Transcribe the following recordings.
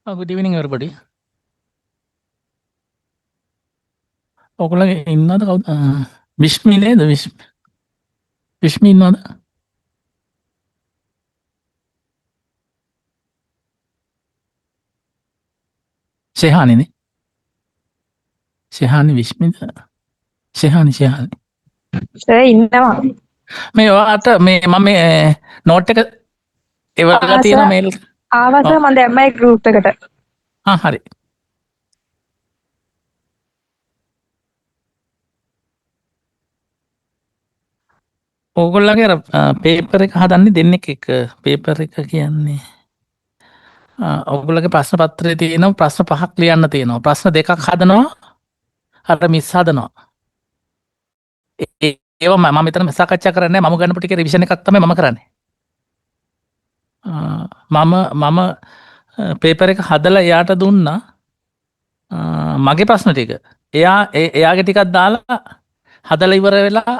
Good evening, everybody. ඔයගොල්ලන්ගේ ඉන්නවද කවුද? විශ්මි නේද? විශ්මි ඉන්නවද? ෂෙහානිනේ. ෂෙහානි විශ්මිද? ෂෙහානි. ඉන්නවා. මේ ඔයාට මේ මම මේ නෝට් එක එවලා තියෙන මේල්. ආවස මම දැම්මයි ගෲප් එකට. හරි. ඕගොල්ලන්ගේ අර පේපර් එක හදන්නේ දෙන්නෙක් එක්ක. පේපර් එක කියන්නේ ඔයගොල්ලන්ගේ ප්‍රශ්න පත්‍රයේ තියෙන ප්‍රශ්න 5ක් ලියන්න තියෙනවා. ප්‍රශ්න 2ක් හදනවා. අර මිස් හදනවා. ඒවා මම මෙතන සාකච්ඡා කරන්නේ නැහැ. මම ගන්නපු ටිකේ රිවිෂන් එකක් තමයි මම කරන්නේ. මම පේපර එක හදලා එයාට දුන්නා මගේ ප්‍රශ්න ටික. එයාගේ ටිකක් දාලා හදලා ඉවර වෙලා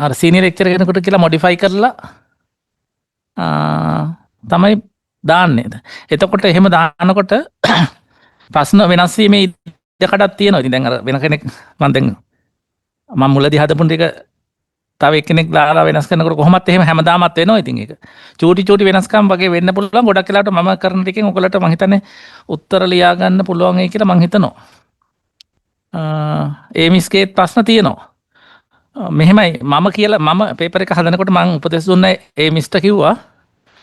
අර සීනියර් ලෙක්චරර් කෙනෙකුට කියලා මොඩිෆයි කරලා තමයි දාන්නේ. එතකොට එහෙම දානකොට ප්‍රශ්න වෙනස් වීමේ ඉඩකඩක් තියෙනවා. ඉතින් දැන් අර වෙන කෙනෙක් මම මුලදී හදපු ටික තව එක්කෙනෙක් දාලා වෙනස් කරනකොට කොහොමත් එහෙම හැමදාමත් වෙනවා. ඉතින් ඒක චූටි වෙනස්කම් වගේ වෙන්න පුළුවන්. ගොඩක් වෙලාවට මම කරන ටිකෙන් ඔයගලට මම හිතන්නේ උත්තර ලියා ගන්න පුළුවන් වෙයි කියලා මම හිතනවා. ඒමිස්ගේ ප්‍රශ්න තියෙනවා. මෙහෙමයි මම පේපර් එක හදනකොට මම උපදෙස් දුන්නා ඒමිස්ට කිව්වා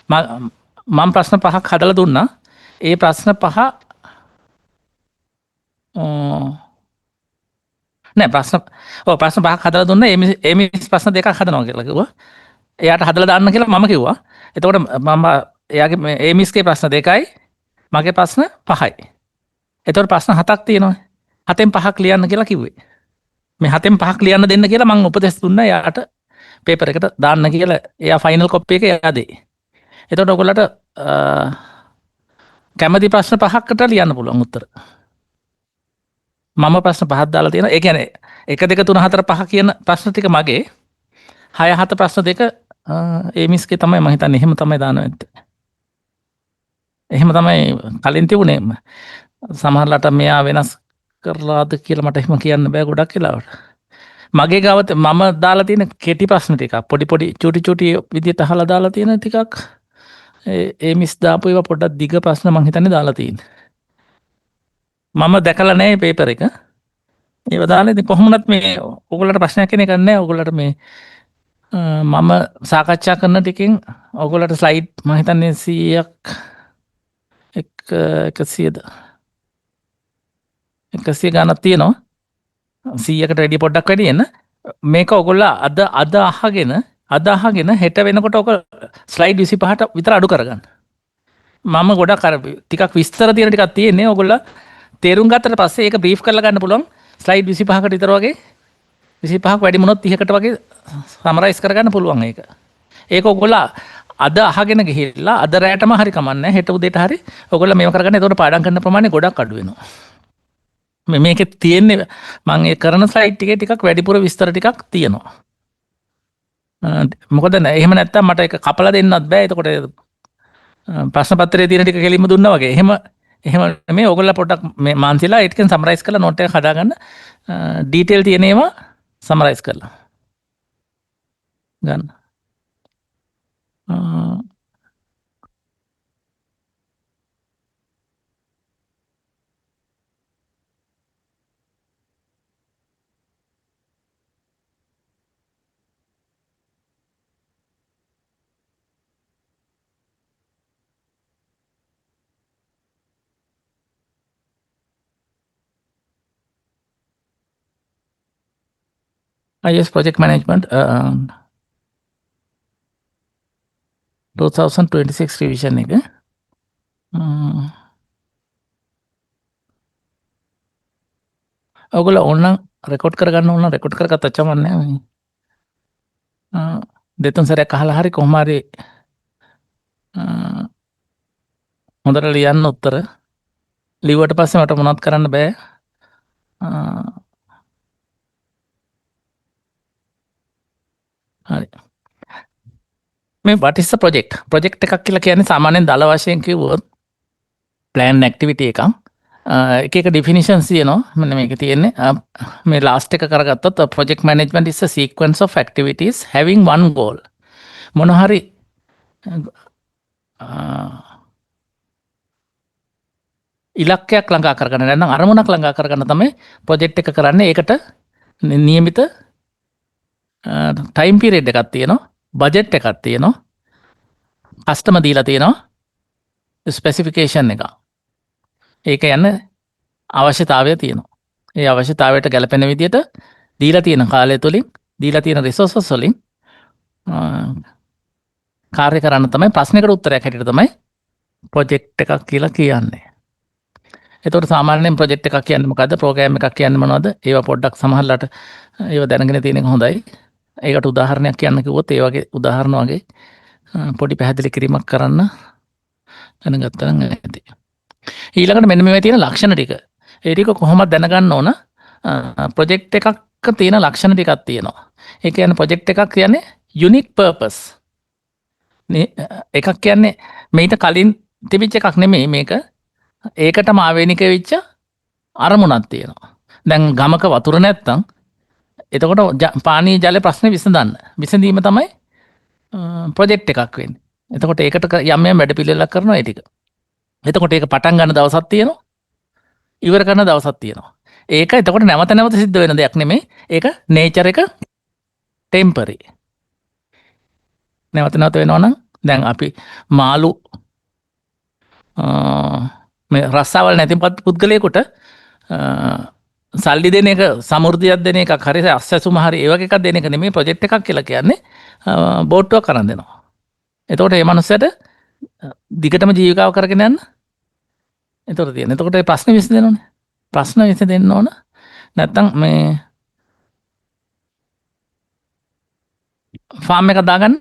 මම ප්‍රශ්න 5ක් හදලා දුන්නා. ඒ ප්‍රශ්න 5 නෑ ප්‍රශ්න 5ක් හදලා දුන්නා. ඒමිස් ප්‍රශ්න 2ක් හදනවා කියලා කිව්වා. එයාට හදලා දාන්න කියලා මම කිව්වා. එතකොට මම එයාගේ ඒමිස්ගේ ප්‍රශ්න 2යි මගේ ප්‍රශ්න 5යි. එතකොට ප්‍රශ්න 7ක් තියෙනවා. 7න් 5ක් ලියන්න කියලා කිව්වේ. මේ 7න් 5ක් ලියන්න දෙන්න කියලා මම උපදෙස් දුන්නා එයාට පේපර් එකට දාන්න කියලා. එයා ෆයිනල් කොපි එක එයා දෙයි. එතකොට ඔයගොල්ලන්ට කැමති ප්‍රශ්න 5කට ලියන්න පුළුවන් උත්තර. මම ප්‍රශ්න 5ක් දාලා තියෙනවා. ඒ කියන්නේ 1 2 3 4 5 කියන ප්‍රශ්න ටික මගේ 6 7 ප්‍රශ්න දෙක ඒමිස්ගේ තමයි මම හිතන්නේ එහෙම තමයි දානවා ඇත්තේ. එහෙම තමයි කලින් තිබුණේ. සමහරලාට මෙයා වෙනස් කරලාද කියලා මට එහෙම කියන්න බෑ ගොඩක් වෙලාවට. මගේ ගාවත් මම දාලා තියෙන කෙටි ප්‍රශ්න ටිකක් පොඩි චූටි විදියට අහලා දාලා තියෙන ටිකක් ඒමිස් දාපු ඒවා පොඩ්ඩක් දිග ප්‍රශ්න මම හිතන්නේ දාලා තියෙන්නේ. මම දැකලා නැහැ පේපර් එක. ඒව දාලා ඉතින් කොහොමවත් මේ ඔයගොල්ලන්ට ප්‍රශ්නයක් කෙනෙක් නැහැ. ඔයගොල්ලන්ට මේ මම සාකච්ඡා කරන ටිකෙන් ඔයගොල්ලන්ට ස්ලයිඩ් මම හිතන්නේ 100 ගණනක් තියෙනවා. 100කට වැඩිය පොඩ්ඩක් වැඩි එන්න. මේක ඔයගොල්ලෝ අද අහගෙන හෙට වෙනකොට ඔක ස්ලයිඩ් 25ට විතර අඩු කරගන්න. මම ගොඩක් අර ටිකක් විස්තර තියෙන ටිකක් තියෙන්නේ. ඔයගොල්ලෝ තේරුම් ගත්තට පස්සේ ඒක බ්‍රීෆ් කරලා ගන්න පුළුවන්. ස්ලයිඩ් 25කට විතර වගේ 25ක් වැඩි මොනොත් 30කට වගේ සමරයිස් කරගන්න පුළුවන් ඒක. ඒක ඔයගොල්ලෝ අද අහගෙන ගිහිල්ලා අද රැටම හරි කමන්නේ හෙට උදේට හරි ඔයගොල්ලෝ මේව කරගන්න. එතකොට පාඩම් කරන ප්‍රමාණය ගොඩක් අඩු වෙනවා. මේකේ තියෙන්නේ මම ඒ කරන ස්ලයිඩ් ටිකේ ටිකක් වැඩිපුර විස්තර ටිකක් තියෙනවා. මොකද එහෙම නැත්තම් මට ඒක කපලා දෙන්නත් බෑ. එතකොට ප්‍රශ්න පත්‍රයේ තියෙන ටික කෙලින්ම දුන්නා වගේ. එහෙම මේ ඔයගොල්ලෝ පොඩ්ඩක් මේ මාන්සිලා ඒකෙන් සමරයිස් කරලා නෝට් එක හදාගන්න. ඩීටේල් තියෙන ඒවා සමරයිස් කරලා ගන්න. IS project management 2026 revision එක ඔයගොල්ලෝ ඕනනම් රෙකෝඩ් කරගන්න ඕන රෙකෝඩ් කරගත්තා චමන්නේ දෙතුන් සැරයක් අහලා හරි කොහොම හරි හොඳට ලියන්න උත්තර ලිව්වට පස්සේ මට මොනවත් කරන්න බෑ. හරි මේ what is the project එකක් කියලා කියන්නේ සාමාන්‍යයෙන් දල වශයෙන් කිව්වොත් ප්ලෑන් ඇක්ටිවිට එකක් එක ඩිෆිනිෂන්ස් තියෙනවා මෙන්න මේක තියෙන්නේ මේ ලාස්ට් එක කරගත්තොත් project management is a sequence of activities having one goal මොන හරි ඉලක්කයක් ළඟා කරගන්න නැත්නම් අරමුණක් ළඟා කරගන්න තමයි ප්‍රොජෙක්ට් එක කරන්නේ ඒකට නියමිත ටයිම් පීරියඩ් එකක් තියෙනවා බජට් එකක් තියෙනවා කස්ටමර් දීලා තියෙනවා ස්පෙસિෆිකේෂන් එක ඒක යන අවශ්‍යතාවය තියෙනවා ඒ අවශ්‍යතාවයට ගැලපෙන විදිහට දීලා තියෙන කාලය තුලින් දීලා තියෙන රිසෝසස් වලින් කාර්ය කරන්න තමයි ප්‍රශ්නයකට උත්තරයක් හැටියට තමයි ප්‍රොජෙක්ට් එකක් කියලා කියන්නේ. එතකොට සාමාන්‍යයෙන් ප්‍රොජෙක්ට් එකක් කියන්නේ මොකද්ද? ප්‍රෝග්‍රෑම් එකක් කියන්නේ මොනවද? ඒවා පොඩ්ඩක් සමහරලාට ඒවා දැනගෙන තියෙන එක හොඳයි. ඒකට උදාහරණයක් කියන්න කිව්වොත් ඒ වගේ උදාහරණ වගේ පොඩි පැහැදිලි කිරීමක් කරන්න දැනගත්තා නම් ඇති. ඊළඟට මෙන්න මේ තියෙන ලක්ෂණ ටික. ඒ ටික කොහොමද දැනගන්න ඕන? ප්‍රොජෙක්ට් එකක තියෙන ලක්ෂණ ටිකක් තියෙනවා. ඒ කියන්නේ ප්‍රොජෙක්ට් එකක් කියන්නේ යුනික් පර්පස්. එකක් කියන්නේ මේට කලින් තිබිච්ච එකක් නෙමෙයි මේක ඒකටම ආවේනික වෙච්ච අරමුණක් තියෙනවා. දැන් ගමක වතුර නැත්තම් එතකොට පානීය ජල ප්‍රශ්නේ විසඳන්න. විසඳීම තමයි ප්‍රොජෙක්ට් එකක් වෙන්නේ. එතකොට ඒකට යම් යම් වැඩ පිළිවෙලක් කරනවා ඒ ටික. එතකොට ඒක පටන් ගන්න දවසක් තියෙනවා. ඉවර කරන දවසක් තියෙනවා. ඒක එතකොට නැවත නැවත සිද්ධ වෙන දෙයක් නෙමෙයි. ඒක නේචර් එක ටෙම්පරරි. නැවත නැවත වෙනවා නම් දැන් අපි මාළු මේ රස්සාවල් නැති පුද්ගලයෙකුට සල්ලි දෙන එක සමෘද්ධියක් දෙන එකක් හරි අස්සසුම හරි ඒ වගේ එකක් දෙන එක නෙමෙයි ප්‍රොජෙක්ට් එකක් කියලා කියන්නේ බෝට්ටුවක් කරන් දෙනවා. එතකොට මේ මනුස්සයාට දිගටම ජීවිකාව කරගෙන යන්න එතකොට තියෙන. එතකොට මේ ප්‍රශ්න විසඳෙන්න ඕනේ. ප්‍රශ්න විසඳෙන්න ඕන. නැත්තම් මේ ෆාම් එකක් දාගන්න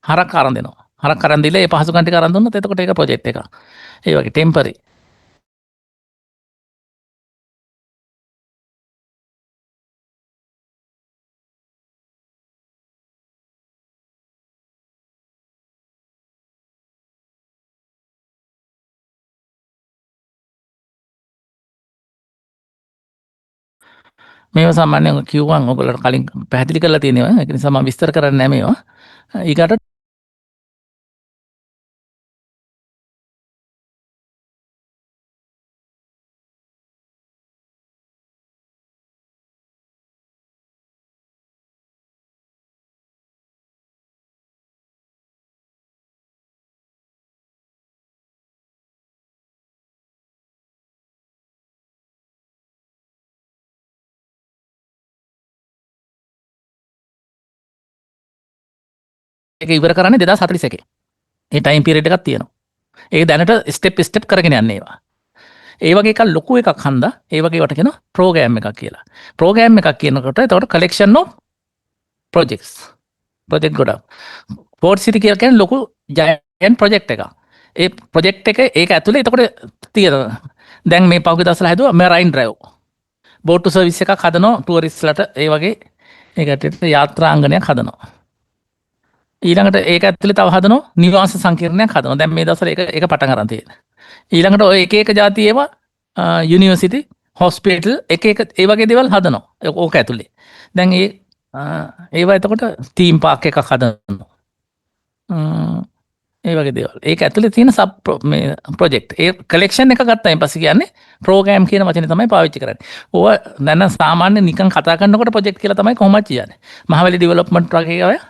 හරක් අරන් දෙනවා. හරක් අරන් දීලා ඒ පහසුකම් ටික අරන් දුන්නොත් එතකොට ඒක ප්‍රොජෙක්ට් එකක්. ඒ වගේ ටෙම්පරරි. මේවා සාමාන්‍යයෙන් කිව්වන් ඔයගොල්ලෝ කලින් පැහැදිලි කරලා තියෙනවා. ඒක නිසා මම විස්තර කරන්නේ නැහැ මේවා. ඊකට ඒක ඉවර කරන්නේ 2041. ඒ ටයිම් පීරියඩ් එකක් තියෙනවා. ඒක දැනට ස්ටෙප් කරගෙන යන්නේ ඒවා. ඒ වගේ එකක් ලොකු එකක් හන්දා ඒ වගේ වට කියනවා ප්‍රෝග්‍රෑම් එකක් කියලා. ප්‍රෝග්‍රෑම් එකක් කියනකොට එතකොට කලෙක්ෂන් ඔෆ් ප්‍රොජෙක්ට්ස්. ප්‍රොජෙක්ට් ගොඩක්. පෝර්ට් සිටි කියලා කියන්නේ ලොකු ජයන්ට් ප්‍රොජෙක්ට් එකක්. ඒ ප්‍රොජෙක්ට් එක ඒක ඇතුලේ එතකොට තියෙනවා. දැන් මේ පහුගිය දවස්වල හැදුවා මෙරයින් ඩ්‍රයිව්. බෝට් සර්විස් එකක් හදනවා ටුවරිස්ට්ලට ඒ වගේ ඒකට යාත්‍රාංගනයක් හදනවා. ඊළඟට ඒක ඇතුලේ තව හදනවා නිවාස සංකීර්ණයක් හදනවා. දැන් මේ දවස්වල ඒක පටන් අරන් තියෙනවා. ඊළඟට ඔය එක ಜಾති ඒවා යුනිවර්සිටි හොස්පිටල් එක ඒ වගේ දේවල් හදනවා. ඕක ඇතුලේ. දැන් ඒවා එතකොට තීම් පාක් එකක් හදනවා. ඒ වගේ දේවල්. ඒක ඇතුලේ තියෙන සබ් මේ ප්‍රොජෙක්ට්. ඒ කලෙක්ෂන් එක ගත්තායින් පස්සේ කියන්නේ ප්‍රෝග්‍රෑම් කියන වචනේ තමයි පාවිච්චි කරන්නේ. ඕවා දැන් සාමාන්‍ය නිකන් කතා කරනකොට ප්‍රොජෙක්ට් කියලා තමයි කොහොමද කියන්නේ. මහවැලි ඩෙවලොප්මන්ට් වගේ අය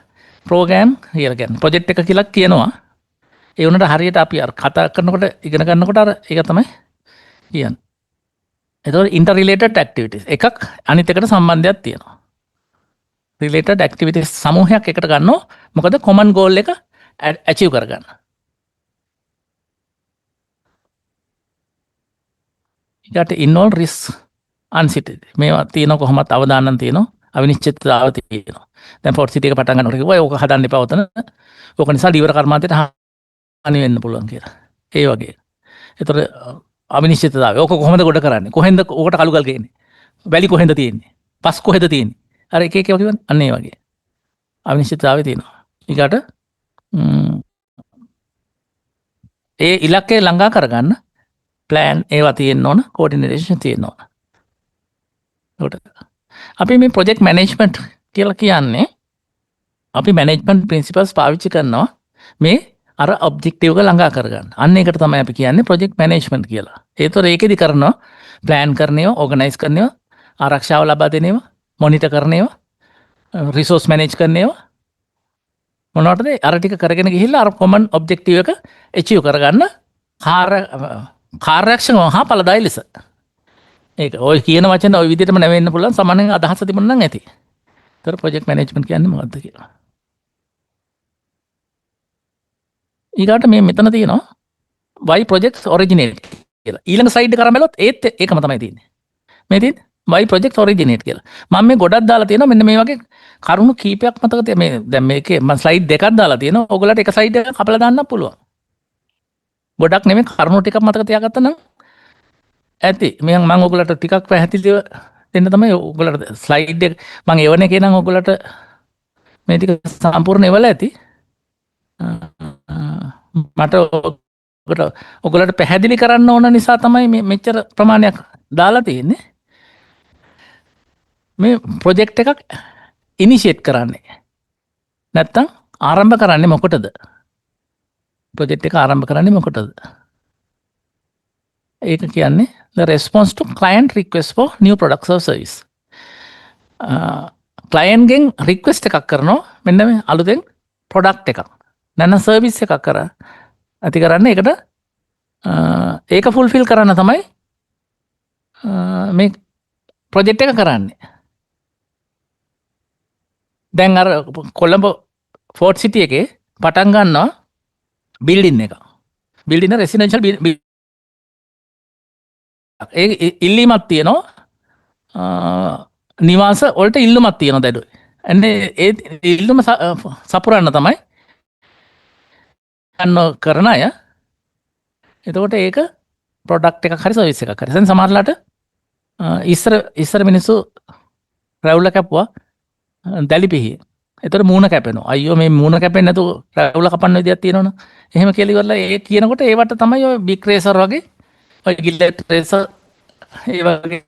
ප්‍රෝග්‍රෑම් කියලා කියන්නේ. ප්‍රොජෙක්ට් එක කියලා කියනවා. ඒ වුණාට හරියට අපි අර කතා කරනකොට ඉගෙන ගන්නකොට අර ඒක තමයි කියන්නේ. එතකොට ඉන්ටර් රිලේටඩ් ඇක්ටිවිටිස් එකක් අනිත් එකට සම්බන්ධයක් තියෙනවා. රිලේටඩ් ඇක්ටිවිටිස් සමූහයක් එකට ගන්නවා. මොකද කොමන් ගෝල් එක ඇචීව් කරගන්න. ඊට ඉන්වෝල් රිස්ක් අන්සිටි මේවා තියෙනවා කොහොමද අවදානම් තියෙනවා. අවිනිශ්චිතතාව තියෙනවා. දැන් පොට් සිටි එක පටන් ගන්නකොට කිව්වා ඕක හදන්න එපා උතන. ඕක නිසා ලිවර කර්මාන්තයට හානි වෙන්න පුළුවන් කියලා. ඒ වගේ. ඒතර අවිනිශ්චිතතාවය. ඕක කොහොමද ගොඩ කරන්නේ? කොහෙන්ද ඕකට කළු ගල් ගේන්නේ? වැලි කොහෙන්ද තියෙන්නේ? පස් කොහෙද තියෙන්නේ? අර එක එක වගේ අන්න ඒ වගේ. අවිනිශ්චිතතාවය තියෙනවා. ඊකට ඒ ඉලක්කය ළඟා කරගන්න ප්ලෑන් ඒවා තියෙන්න ඕන කෝඩිනේෂන් තියෙන්න ඕන. අපි මේ ප්‍රොජෙක්ට් මැනේජ්මන්ට් කියලා කියන්නේ අපි මැනේජ්මන්ට් ප්‍රින්සිපල්ස් පාවිච්චි කරනවා මේ අර ඔබ්ජෙක්ටිව් එක ළඟා කරගන්න. අන්න ඒකට තමයි අපි කියන්නේ ප්‍රොජෙක්ට් මැනේජ්මන්ට් කියලා. ඒතොර ඒකෙදි කරනවා ප්ලෑන් කරන ඒවා, ඕගනයිස් කරන ඒවා, ආරක්ෂාව ලබා දෙන ඒවා, මොනිටර් කරන ඒවා, රිසෝස් මැනේජ් කරන ඒවා. මොනවටද අර ටික කරගෙන ගිහිල්ලා අර කොමන් ඔබ්ජෙක්ටිව් එක ඇචීව් කරගන්න කාර්යක්ෂම හා ඵලදායී ලෙස. ඒක ඔය කියන වචන ඔය විදිහටම නැවෙන්න පුළුවන් සාමාන්‍යයෙන් අදහස තිබුණා නම් ඇති. ඒතර ප්‍රොජෙක්ට් මැනේජ්මන්ට් කියන්නේ මොකක්ද කියලා. ඊගාට මේ මෙතන තියෙනවා why projects originate කියලා. ඊළඟ ස්ලයිඩ් එක කරන් බැලුවොත් ඒත් ඒකම තමයි තියෙන්නේ. මේ තියෙන්නේ why projects originate කියලා. මම මේ ගොඩක් දාලා තියෙනවා මෙන්න මේ වගේ කරුණු කීපයක් මතක තියෙන මේ දැන් මේකේ මම ස්ලයිඩ් දෙකක් දාලා තියෙනවා. ඔයගොල්ලන්ට එක ස්ලයිඩ් එකක් කපලා දාන්නත් පුළුවන්. ගොඩක් නෙමෙයි කරුණු ටිකක් මතක තියාගත්තා නම් ඇති. මම ඔයගොල්ලන්ට ටිකක් පැහැදිලිව දෙන්න තමයි ඔයගොල්ලන්ට ස්ලයිඩ් එක මම එවන එකේ නම් ඔයගොල්ලන්ට මේ ටික සම්පූර්ණ එවලා ඇති. මට ඔයගොල්ලන්ට පැහැදිලි කරන්න ඕන නිසා තමයි මේ මෙච්චර ප්‍රමාණයක් දාලා තියෙන්නේ. මේ ප්‍රොජෙක්ට් එකක් ඉනිෂියේට් කරන්නේ නැත්තම් ආරම්භ කරන්නේ මොකටද? ප්‍රොජෙක්ට් එක ආරම්භ කරන්නේ මොකටද? ඒක කියන්නේ the response to client request for new products or service. client ගෙන් request එකක් කරනවා මෙන්න මේ අලුතෙන් product එකක්. නැත්නම් service එකක් කරා ඇති කරන්න ඒකට ඒක fulfill කරන්න තමයි මේ project එක කරන්නේ. දැන් අර කොළඹ ෆෝර්ට් සිටි එකේ පටන් ගන්නවා බිල්ඩින් එක. බිල්ඩින් එක රෙසිඩෙන්ෂල් ඒ ඉල්ලීමක් තියෙනවා නිවාස වලට ඉල්ලුමක් තියෙනවා දැඩුවේ. එන්නේ ඒ ඉල්ලුම සපුරන්න තමයි කරන අය. එතකොට ඒක ප්‍රොඩක්ට් එකක් හරි සර්විස් එකක් හරි. දැන් සමහරලාට ඉස්සර මිනිස්සු රැවුල කැපුවා දැලිපිහි. එතකොට මූණ කැපෙනවා. අයියෝ මේ මූණ කැපෙන්නේ නැතුව රැවුල කපන්න විදියක් තියෙනවනේ. එහෙම කියලා ඉවරලා ඒ කියනකොට ඒවට තමයි ඔය බිග් රේසර් වගේ ඔය ගිල්ලෙට් රේසර් ඒ වගේ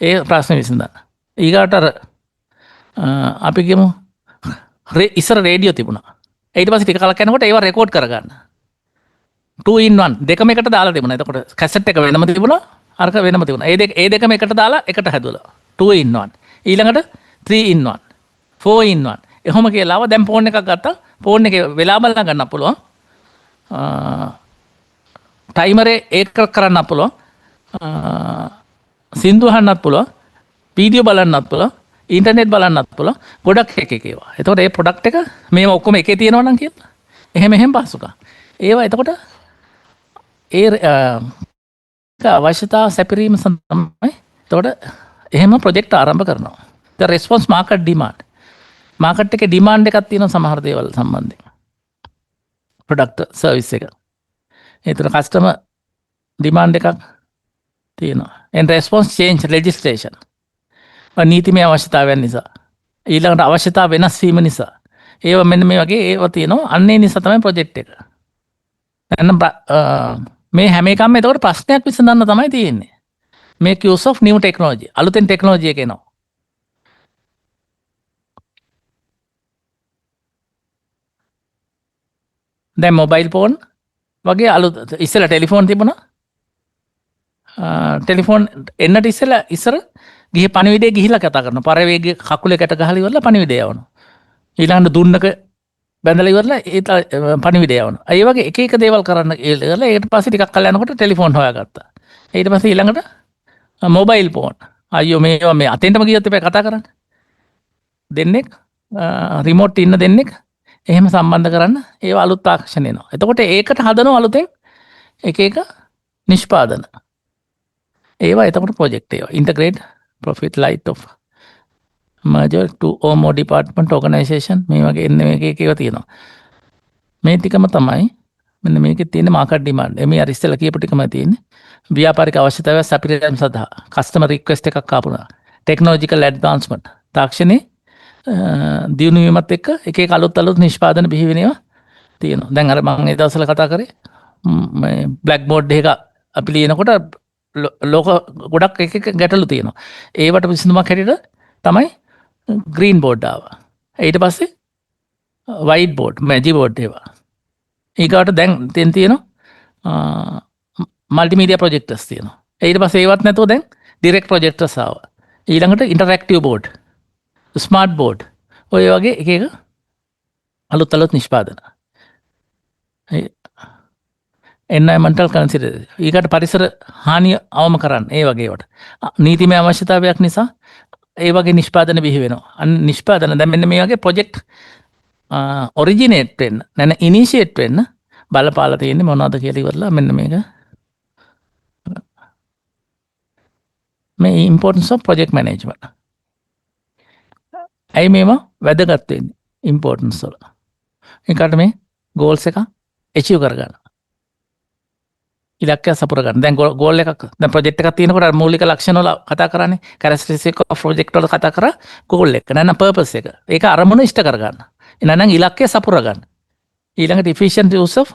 ඒ ප්‍රශ්න විසඳන. ඊගාට අර අපි කියමු ඉස්සර රේඩියෝ තිබුණා. ඊට පස්සේ ටික කලක් යනකොට ඒවා රෙකෝඩ් කරගන්න 2 in 1 දෙකම එකට දාලා තිබුණා. එතකොට කැසට් එක වෙනම තිබුණා අරක වෙනම තිබුණා. ඒ දෙකම එකට දාලා එකට හැදුවලා 2 in 1 ඊළඟට 3 in 1 4 in 1 එහෙම කියලාව දැන් ෆෝන් එකක් ගත්තා ෆෝන් එකේ වෙලා බලන්න ගන්න පුළුවන් ටයිමරේ ඒක කරන්න පුළුවන් සින්දු අහන්නත් පුළුවන් වීඩියෝ බලන්නත් පුළුවන් ඉන්ටර්නෙට් බලන්නත් පුළුවන් ගොඩක් එක ඒවා. එතකොට මේ ප්‍රොඩක්ට් එක මේව ඔක්කොම එකේ තියෙනවා නම් කියලා. එහෙම පහසුකම්. ඒවා එතකොට ඒ අවශ්‍යතාව සැපිරීම තමයි. එතකොට එහෙම ප්‍රොජෙක්ට් ආරම්භ කරනවා. the response market demand. Market එකේ ඩිමාන්ඩ් එකක් තියෙනවා සමහර දේවල් සම්බන්ධයෙන්. ප්‍රොඩක්ට් සර්විස් එක. ඒතර කස්ටමර් ඩිමාන්ඩ් එකක් තියෙනවා. and response change legislation. නීතිමය අවශ්‍යතාවයන් නිසා. ඊළඟට අවශ්‍යතාව වෙනස් වීම නිසා. ඒව මෙන්න මේ වගේ ඒවා තියෙනවා. අන්නේ නිසා තමයි ප්‍රොජෙක්ට් එක. මේ හැම එකම එතකොට ප්‍රශ්නයක් විසඳන්න තමයි තියෙන්නේ. make use of new technology. අලුතෙන් ටෙක්නොලොජි එක එනවා. දැන් මොබයිල් ෆෝන් වගේ අලුත් ඉස්සෙල්ලා ටෙලිෆෝන් තිබුණා. ටෙලිෆෝන් එන්නට ඉස්සර ගිහ පණිවිඩේ ගිහිලා කතා කරනවා. පරවේගයේ කකුලකට ගහලා ඉවරලා පණිවිඩය යවනවා. ඊළඟට දුන්නක බැඳලා ඉවරලා ඒ පණිවිඩය යවනවා. ඒ වගේ එක එක දේවල් කරන්න ඉවරලා ඊට පස්සේ ටිකක් කල් යනකොට ටෙලිෆෝන් හොයාගත්තා. ඊට පස්සේ ඊළඟට මොබයිල් ෆෝන්. අයියෝ මේ අතෙන්ටම ගියොත් එපා කතා කරන්න. දෙන්නෙක් රිමෝට් ඉන්න දෙන්නෙක් එහෙම සම්බන්ධ කරන්න ඒවා අලුත් තාක්ෂණ එනවා. එතකොට ඒකට හදනවා අලුතෙන් එක එක නිෂ්පාදන. ඒවා එතකොට ප්‍රොජෙක්ට් ඒවා integrate profit light of merger to or more department organization මේ වගේ එන්න මේක ඒවා තියෙනවා. මේ ටිකම තමයි මෙන්න මේකේ තියෙන මාකට් ඩිමාන්ඩ්. එමේ අර ඉස්සෙල්ලා කියපු ටිකම තියෙන්නේ. ව්‍යාපාරික අවශ්‍යතාවය සපිරීම සඳහා කස්ටමර් රික්වෙස්ට් එකක් ආපුණා. ටෙක්නොලොජිකල් ඇඩ්වාන්ස්මන්ට් තාක්ෂණේ දියුණු වීමත් එක්ක එක එක අලුත් නිෂ්පාදන බිහි වෙනවා තියෙනවා. දැන් අර මම ඒ දවස්වල කතා කරේ මේ බ්ලැක් බෝඩ් එක අපි ලියනකොට ලෝක ගොඩක් එක ගැටලු තියෙනවා. ඒවට විසඳුමක් හැටියට තමයි ග්‍රීන් බෝඩ් ආවා. ඊට පස්සේ වයිට් බෝඩ්, මැජි බෝඩ් ඒවා. ඊගාට දැන් තියෙනවා මල්ටිමීඩියා ප්‍රොජෙක්ටර්ස් තියෙනවා. ඊට පස්සේ ඒවත් නැතුව දැන් ඩිරෙක්ට් ප්‍රොජෙක්ටර්ස් ආවා. ඊළඟට ඉන්ටරැක්ටිව් බෝඩ්, ස්මාර්ට් බෝඩ්, ඔය වගේ එක එක අලුත් නිෂ්පාදන. එන්වයරන්මන්ටල් කන්සිඩරේෂන්, ඊකට පරිසර හානිය අවම කරන්න, ඒ වගේවට නීතිමය අවශ්‍යතාවයක් නිසා ඒ වගේ නිෂ්පාදන බිහි වෙනවා. අන්න නිෂ්පාදන දැන් මෙන්න මේ වගේ ප්‍රොජෙක්ට් ඔරිජිනේට් වෙන්න, නැත්නම් ඉනිෂියේට් වෙන්න බලපාලා තියෙන්නේ මොනවද කියලා ඉවරලා මෙන්න මේක මේ ඉම්පෝර්ටන්ස් ඔෆ් ප්‍රොජෙක්ට් මැනේජ්මන්ට්. ඇයි මේවා වැදගත් වෙන්නේ ඉම්පෝර්ටන්ස් වල? ඒකට මේ ගෝල්ස් එක ඇචීව් කරගන්න. ඉලක්කය සපුර ගන්න. දැන් ගෝල් එකක් දැන් ප්‍රොජෙක්ට් එකක් තියෙනකොට මූලික ලක්ෂණ වල කතා කරන්නේ, කැරක්ටරිස්ටික් ඔෆ් ප්‍රොජෙක්ට් වල කතා කරා ගෝල් එක. නැත්නම් පර්පස් එක. ඒක අරමුණ ඉෂ්ට කරගන්න. නැත්නම් ඉලක්කය සපුර ගන්න. ඊළඟට efficient use of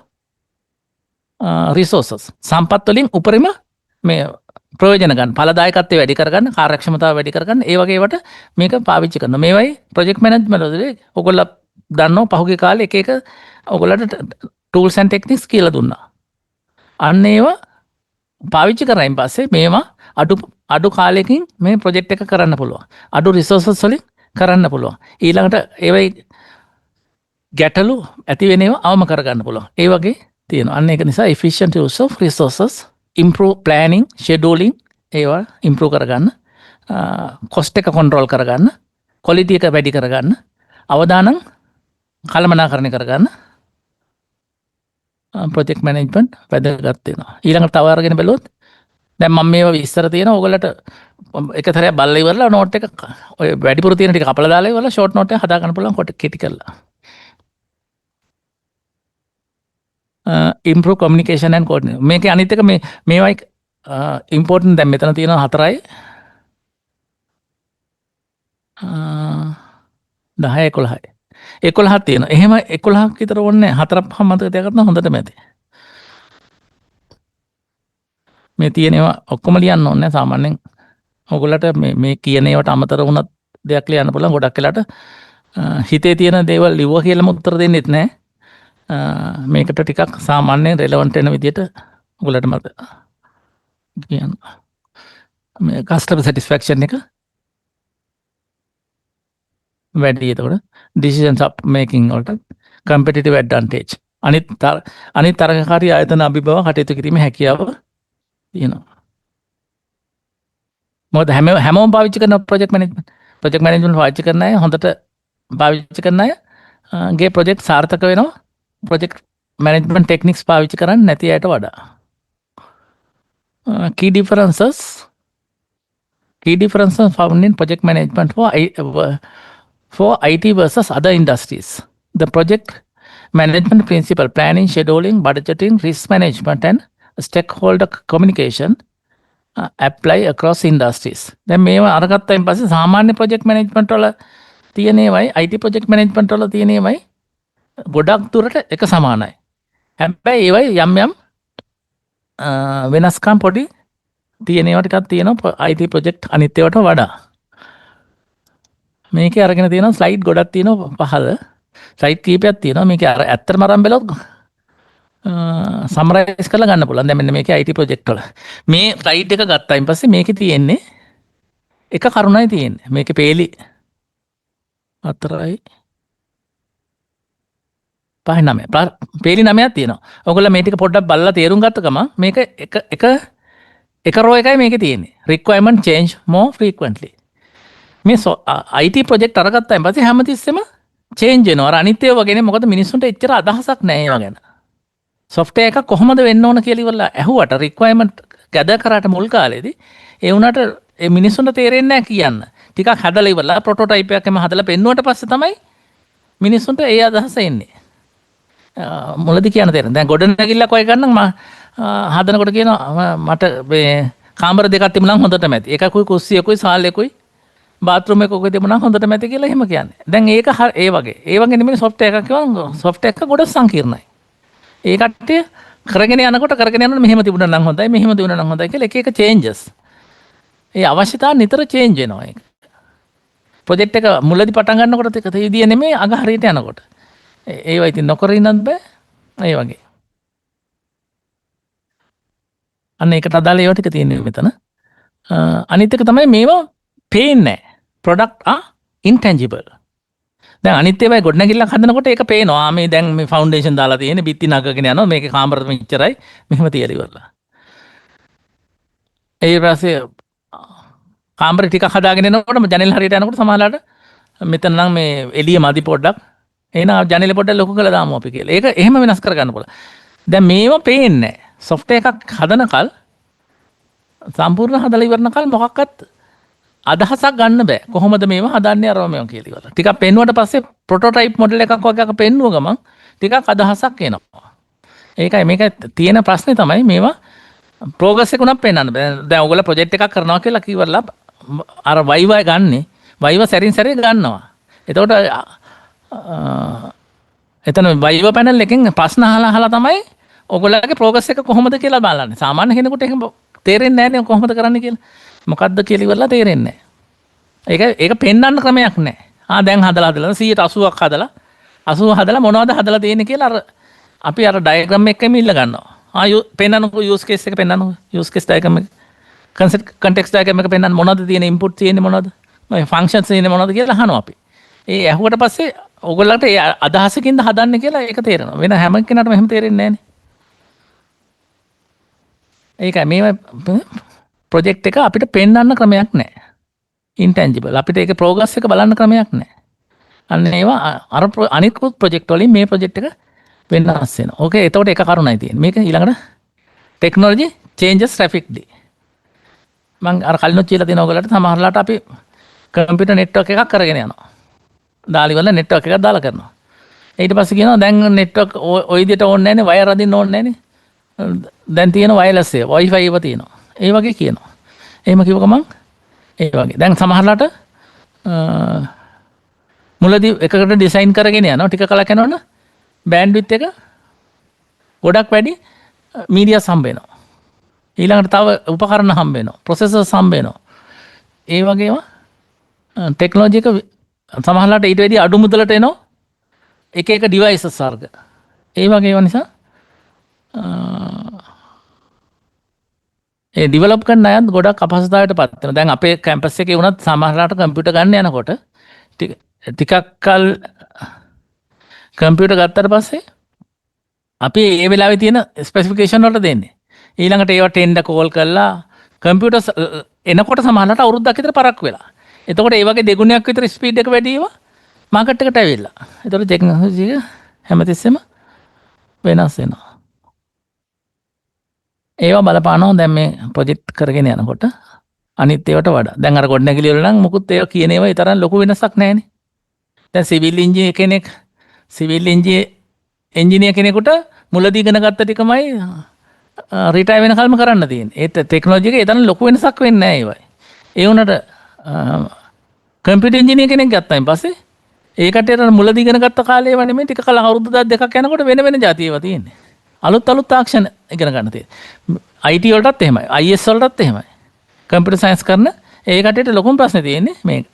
resources. සම්පත් වලින් උපරිම මේ ප්‍රයෝජන ගන්න, ඵලදායකත්වය වැඩි කරගන්න, කාර්යක්ෂමතාව වැඩි කරගන්න, ඒ වගේ ඒවාට මේක පාවිච්චි කරනවා. මේවයි ප්‍රොජෙක්ට් මැනේජ්මන්ට් වලදී ඔයගොල්ලෝ දන්නව පහුගිය කාලේ එක ඔයගොල්ලන්ට tools and techniques කියලා දුන්නා. අන්න ඒවා පාවිච්චි කරයින් පස්සේ මේවා අඩු කාලෙකින් මේ ප්‍රොජෙක්ට් එක කරන්න පුළුවන්. අඩු රිසෝසස් වලින් කරන්න පුළුවන්. ඊළඟට ඒවයි ගැටලු ඇති වෙන ඒවා අවම කරගන්න පුළුවන්. ඒ වගේ තියෙනවා. අන්න ඒක නිසා efficient use of resources, improve planning, scheduling ඒවා improve කරගන්න, cost එක control කරගන්න, quality එක වැඩි කරගන්න, අවදානම් කළමනාකරණය කරගන්න ප්‍රොජෙක්ට් මැනේජ්මන්ට් වැදගත් වෙනවා. ඊළඟට තව අරගෙන බැලුවොත් දැන් මම මේවා විස්තර තියෙනවා. ඔයගොල්ලන්ට එක තරයක් බලලා ඉවරලා නෝට් එක ඔය වැඩිපුර තියෙන ටික කපලා දාලා ඉවරලා ෂෝට් නෝට් එක හදා ගන්න පුළුවන් කොට කෙටි කරලා. improve communication and coordination. මේකේ අනිත් එක මේවයි important. දැන් මෙතන තියෙනවා 4යි 10 11යි 11ක් තියෙනවා. එහෙම 11ක් විතර ඕනේ 4ක් 5 මතක තියාගන්න හොඳටම ඇති. මේ තියෙන ඒවා ඔක්කොම ලියන්න ඕනේ නැහැ සාමාන්‍යයෙන්. ඔයගොල්ලන්ට මේ කියන ඒවාට අමතර වුණත් දෙයක් ලියන්න පුළුවන්. ගොඩක් වෙලාට හිතේ තියෙන දේවල් ලිව්වා කියලාම උත්තර දෙන්නෙත් නැහැ. මේකට ටිකක් සාමාන්‍යයෙන් රෙලෙවන්ට් වෙන විදිහට ඔයගොල්ලන්ට මත කියන්න. මේ කස්ටමර් සැටිස්ෆැක්ෂන් එක වැඩි. එතකොට decisions up making වලට competitive advantage. අනිත් තරගකාරී ආයතන අභිබව කටයුතු කිරීමේ හැකියාව තියෙනවා. මොකද හැමෝම පාවිච්චි කරන ප්‍රොජෙක්ට් මැනේජ්මන්ට් පාවිච්චි කරන අය, හොඳට පාවිච්චි කරන අය ගේ ප්‍රොජෙක්ට් සාර්ථක වෙනවා ප්‍රොජෙක්ට් මැනේජ්මන්ට් ටෙක්නික්ස් පාවිච්චි කරන්නේ නැති අයට වඩා. key differences found in project management for IT versus other industries. The project management principle, planning, scheduling, budgeting, risk management and stakeholder communication apply across industries. දැන් මේවා අරගත්තයින් පස්සේ සාමාන්‍ය project management වල තියෙන ඒවායි IT project management වල තියෙන ඒවායි ගොඩක් දුරට එක සමානයි. හැබැයි ඒවායි යම් වෙනස්කම් පොඩි තියෙන ඒවා ටිකක් තියෙනවා IT project අනිත් ඒවාට වඩා. මේකේ අරගෙන තියෙනවා ස්ලයිඩ් ගොඩක් තියෙනවා පහළ. ස්ලයිඩ් කීපයක් තියෙනවා. මේකේ අර ඇත්තටම අරන් බැලුවොත් සමරයිස් කරලා ගන්න පුළුවන්. දැන් මෙන්න මේකේ IT ප්‍රොජෙක්ට් වල මේ ස්ලයිඩ් එක ගත්තායින් පස්සේ මේකේ තියෙන්නේ එක කරුණයි තියෙන්නේ. මේකේ පේලි 4යි 5යි 9. පේලි 9ක් තියෙනවා. ඔයගොල්ලෝ මේ ටික පොඩ්ඩක් බලලා තේරුම් ගත්ත ගමන් මේක එක රෝ එකයි මේකේ තියෙන්නේ. requirement change more frequently. මේ IT ප්‍රොජෙක්ට් අරගත්තායින් පස්සේ හැමතිස්සෙම චේන්ජ් වෙනවා. අර අනිත් ඒවා ගැන මොකද මිනිස්සුන්ට එච්චර අදහසක් නැහැ ඒවා ගැන. software එකක් කොහොමද වෙන්න ඕන කියලා ඉවරලා ඇහුවට requirement gather කරාට මුල් කාලේදී ඒ වුණාට ඒ මිනිස්සුන්ට තේරෙන්නේ නැහැ කියන්න. ටිකක් හදලා ඉවරලා prototype එකක් එම හදලා පෙන්නුවට පස්සේ තමයි මිනිස්සුන්ට ඒ අදහස එන්නේ. මුලදී කියන්න තේරෙන. දැන් ගොඩනැගිල්ලක් වගේ ගන්න හදනකොට කියනවා මට මේ කාමර දෙකක් තිබුණා නම් හොඳටම ඇති. එකකුයි කුස්සියකුයි සාලෙකුයි බාත්රූම් එකක තිබුණා නම් හොඳටම ඇති කියලා එහෙම කියන්නේ. දැන් ඒක ඒ වගේ නෙමෙයි software එකක් කියවනම් software එක ගොඩක් සංකීර්ණයි. ඒ කට්ටිය කරගෙන යනකොට කරගෙන යනකොට මෙහෙම තිබුණා නම් හොඳයි මෙහෙම තිබුණා නම් හොඳයි කියලා එක එක චේන්ජස්. ඒ අවශ්‍යතාව නිතර චේන්ජ් වෙනවා ඒක. ප්‍රොජෙක්ට් එක මුලදී පටන් ගන්නකොට ඒක තේදිය නෙමෙයි අග හරියට යනකොට. ඒවා ඉතින් නොකර ඉන්නත් බෑ. ඒ වගේ. අන්න ඒකට අදාළ ඒවා ටික තියෙනවා මෙතන. අනිත් එක තමයි මේවා පේන්නේ නැහැ. ප්‍රොඩක්ට් ඉන්ටැන්ජිබල්. දැන් අනිත් ඒවායි ගොඩනැගිල්ලක් හදනකොට ඒක පේනවා. මේ දැන් මේ ෆවුන්ඩේෂන් දාලා තියෙන්නේ බිත්ති නගගෙන යනවා. මේකේ කාමර මෙච්චරයි. මෙහෙම තියලා ඉවරලා. ඒ පස්සේ කාමර ටිකක් හදාගෙන එනකොට ජනෙල් හරියට යනකොට සමහරලාට මෙතන නම් මේ එළිය මදි පොඩ්ඩක්. එහෙනම් ජනෙල පොඩ්ඩක් ලොකු කරලා දාමු අපි කියලා. ඒක එහෙම වෙනස් කරගන්න පුළුවන්. දැන් මේව පේන්නේ නැහැ. සොෆ්ට්වෙයාර් එකක් හදනකල් සම්පූර්ණ හදලා ඉවරනකල් මොකක්වත් අදහසක් ගන්න බෑ. කොහොමද මේව හදන්නේ අරව මේව කියලා ඉවරලා. ටිකක් පෙන්නුවට පස්සේ ප්‍රොටෝටයිප් මොඩල් එකක් වගේ එකක් පෙන්නුව ගමන් ටිකක් අදහසක් එනවා. ඒකයි මේක තියෙන ප්‍රශ්නේ තමයි මේවා ප්‍රෝග්‍රස් එක උනත් පෙන්වන්න බෑ. දැන් ඔයගොල්ලෝ ප්‍රොජෙක්ට් එකක් කරනවා කියලා කිව්වලා අර වයිවයි ගන්නෙ. වයිව සැරින් සැරේ ගන්නවා. එතකොට එතන වයිව පැනල් එකෙන් ප්‍රශ්න අහලා තමයි ඔයගොල්ලෝගේ ප්‍රෝග්‍රස් එක කොහොමද කියලා බලන්නේ. සාමාන්‍ය කෙනෙකුට එහෙම තේරෙන්නේ නැහැ නේ කොහොමද කරන්නේ කියලා. මොකද්ද කියලා ඉවරලා තේරෙන්නේ නැහැ. ඒක පෙන්වන්න ක්‍රමයක් නැහැ. දැන් හදලා 180ක් හදලා 80 හදලා මොනවද හදලා තියෙන්නේ කියලා අර අපි අර ඩයග්‍රෑම් එකෙම ඉල්ල ගන්නවා. පෙන්වන්නකෝ යූස් කේස් එක පෙන්වන්නකෝ. යූස් කේස් ඩයග්‍රෑම් එක. කන්ටෙක්ස්ට් ඩයග්‍රෑම් එක පෙන්වන්න මොනවද තියෙන ඉන්පුට් තියෙන්නේ මොනවද? මේ ෆන්ක්ෂන්ස් තියෙන්නේ මොනවද කියලා අහනවා අපි. ඒ ඇහුවට පස්සේ ඔයගොල්ලන්ට ඒ අදහසකින්ද හදන්නේ කියලා ඒක තේරෙනවා. වෙන හැම කෙනාටම එහෙම තේරෙන්නේ නැහැ නේ. ඒකයි මේ ප්‍රොජෙක්ට් එක අපිට පෙන්වන්න ක්‍රමයක් නැහැ. ඉන්ටැන්ජිබල්. අපිට ඒක ප්‍රෝග්‍රස් එක බලන්න ක්‍රමයක් නැහැ. අන්න ඒවා අර අනිත් ප්‍රොජෙක්ට් වලින් මේ ප්‍රොජෙක්ට් එක වෙනස් වෙනවා. ඕකේ එතකොට එක කරුණයි තියෙන්නේ. මේක ඊළඟට ටෙක්නොලොජි චේන්ජස් රැපිඩ්ලි. මම අර කලිනුත් කියලා තියෙන ඔයගොල්ලන්ට සමහරලාට අපි කම්පියුටර් නෙට්වර්ක් එකක් කරගෙන යනවා. දාලි වල නෙට්වර්ක් එකක් දාලා කරනවා. ඊට පස්සේ කියනවා දැන් නෙට්වර්ක් ওই විදිහට ඕනේ නැහැනේ වයර් අදින්න ඕනේ නැහැනේ. දැන් තියෙන වයර්ලස් එක Wi-Fi ඒව තියෙනවා. ඒ වගේ කියනවා. එහෙම කිව්ව ගමන් ඒ වගේ. දැන් සමහරලාට මුලදී එකකට ඩිසයින් කරගෙන යනවා ටික කලක් යනවනේ බෑන්ඩ්විඩ්ත් එක ගොඩක් වැඩි මීඩියාස් හම්බ වෙනවා. ඊළඟට තව උපකරණ හම්බ වෙනවා. ප්‍රොසෙසර්ස් හම්බ වෙනවා. ඒ වගේම ටෙක්නොලොජි එක සමහරලාට ඊට වැඩි අඩු මුදලට එනවා. එක එක ඩිවයිසස් වර්ග. ඒ වගේ ඒවා නිසා ඒ ඩිවලොප් කරන අයත් ගොඩක් අපහසුතාවයට පත් වෙනවා. දැන් අපේ කැම්පස් එකේ වුණත් සමහරලාට කම්පියුටර් ගන්න යනකොට ටිකක් කල් කම්පියුටර් ගත්තට පස්සේ අපි ඒ වෙලාවේ තියෙන ස්පෙસિෆිකේෂන් වලට දෙන්නේ. ඊළඟට ඒවා ටෙන්ඩර් කෝල් කරලා කම්පියුටර් එනකොට සමහරලාට අවුරුද්දක් විතර පරක්කු වෙලා. එතකොට ඒ වගේ දෙගුණයක් විතර ස්පීඩ් එක වැඩි ඒවා මාකට් එකට ඇවිල්ලා. එතකොට ටෙක්නොලොජි එක හැමතිස්සෙම වෙනස් වෙනවා. ඒවා බලපානවා දැන් මේ ප්‍රොජෙක්ට් කරගෙන යනකොට අනිත් ඒවාට වඩා. දැන් අර ගොඩනැගිලි වල නම් මුකුත් ඒවා කියන ඒවා ඊතරම් ලොකු වෙනසක් නැහැනේ. දැන් සිවිල් ඉංජිනේර කෙනෙක් සිවිල් එන්ජිනියර් කෙනෙකුට මුලදී ඉගෙන ගත්ත ටිකමයි රිටයර් වෙනකල්ම කරන්න තියෙන්නේ. ඒත් ටෙක්නොලොජි එකේ ඊතරම් ලොකු වෙනසක් වෙන්නේ නැහැ ඒවයි. ඒ වුණාට කම්පියුටර් ඉංජිනේර් කෙනෙක් ගත්තායින් පස්සේ ඒකට මුලදී ඉගෙන ගත්ත කාලේ ඒවා නෙමෙයි ටික කල අවුරුදු දෙකක් යනකොට වෙන වෙන જાති ඒවා තියෙන්නේ. අලුත් තාක්ෂණ ඉගෙන ගන්න තියෙන්නේ. IT වලටත් එහෙමයි. IS වලටත් එහෙමයි. කම්පියුටර් සයන්ස් කරන ඒ කටට ලොකුම ප්‍රශ්නේ තියෙන්නේ මේක.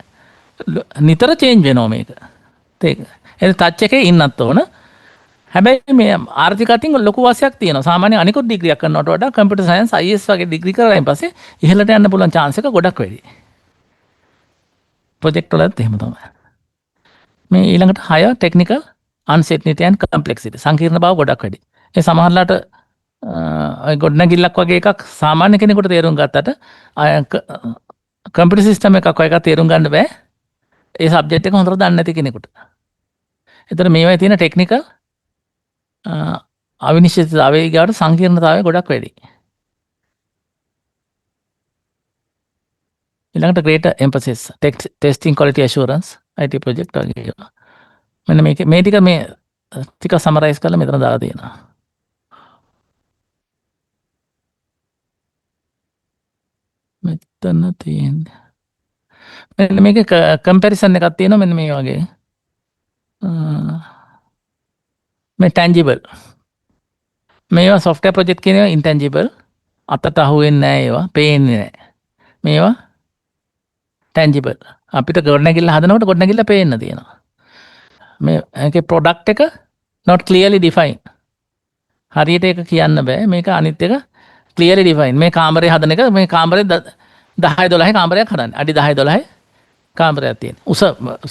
නිතර චේන්ජ් වෙනවා මේක. ඒක. ඒ ටච් එකේ ඉන්නත් ඕන. හැබැයි මේ ආර්ථික අතින් ලොකු වාසියක් තියෙනවා. සාමාන්‍ය අනිකුත් ඩිග්‍රියක් කරනවට වඩා කම්පියුටර් සයන්ස් IS වගේ ඩිග්‍රී කරලායින් පස්සේ ඉහළට යන්න පුළුවන් chance එක ගොඩක් වැඩි. ප්‍රොජෙක්ට් වලත් එහෙම තමයි. මේ ඊළඟට 6 ටෙක්නිකල් අන්සර්ටනිටි ඇන්ඩ් කම්ප්ලෙක්සිටි සංකීර්ණ බව ගොඩක් වැඩි. ඒ සමහරලාට ගොඩනැගිල්ලක් වගේ එකක් සාමාන්‍ය කෙනෙකුට තේරුම් ගත්තට කම්පියුටර් සිස්ටම් එකක් වගේ එකක් තේරුම් ගන්න බෑ. ඒ සබ්ජෙක්ට් එක හොඳට දන්නේ නැති කෙනෙකුට. ඒතර මේවායේ තියෙන ටෙක්නිකල් අවිනිශ්චිතතාවය ගාවට සංකීර්ණතාවය ගොඩක් වැඩි. ඊළඟට greater emphasis testing quality assurance IT project වගේ ඒවා. මෙන්න මේ ටික ටික සමරයිස් කරලා මෙතන දාලා තියෙනවා. මෙතන තියෙන්නේ මෙන්න මේක කම්පැරිසන් එකක් තියෙනවා මෙන්න මේ වගේ. මේ tangible මේවා software project කියන ඒවා intangible අතට අහුවෙන්නේ නැහැ ඒවා පේන්නේ නැහැ. මේවා tangible අපිට ගොඩනැගිල්ල හදනකොට ගොඩනැගිල්ල පේන්න තියෙනවා. මේ ඒකේ product එක not clearly defined. හරියට ඒක කියන්න බෑ. මේක අනිත් එක clearly defined. මේ කාමරේ හදන එක මේ කාමරේ 10 12 කාමරයක් හදන්නේ. අඩි 10 12 කාමරයක් තියෙන. උස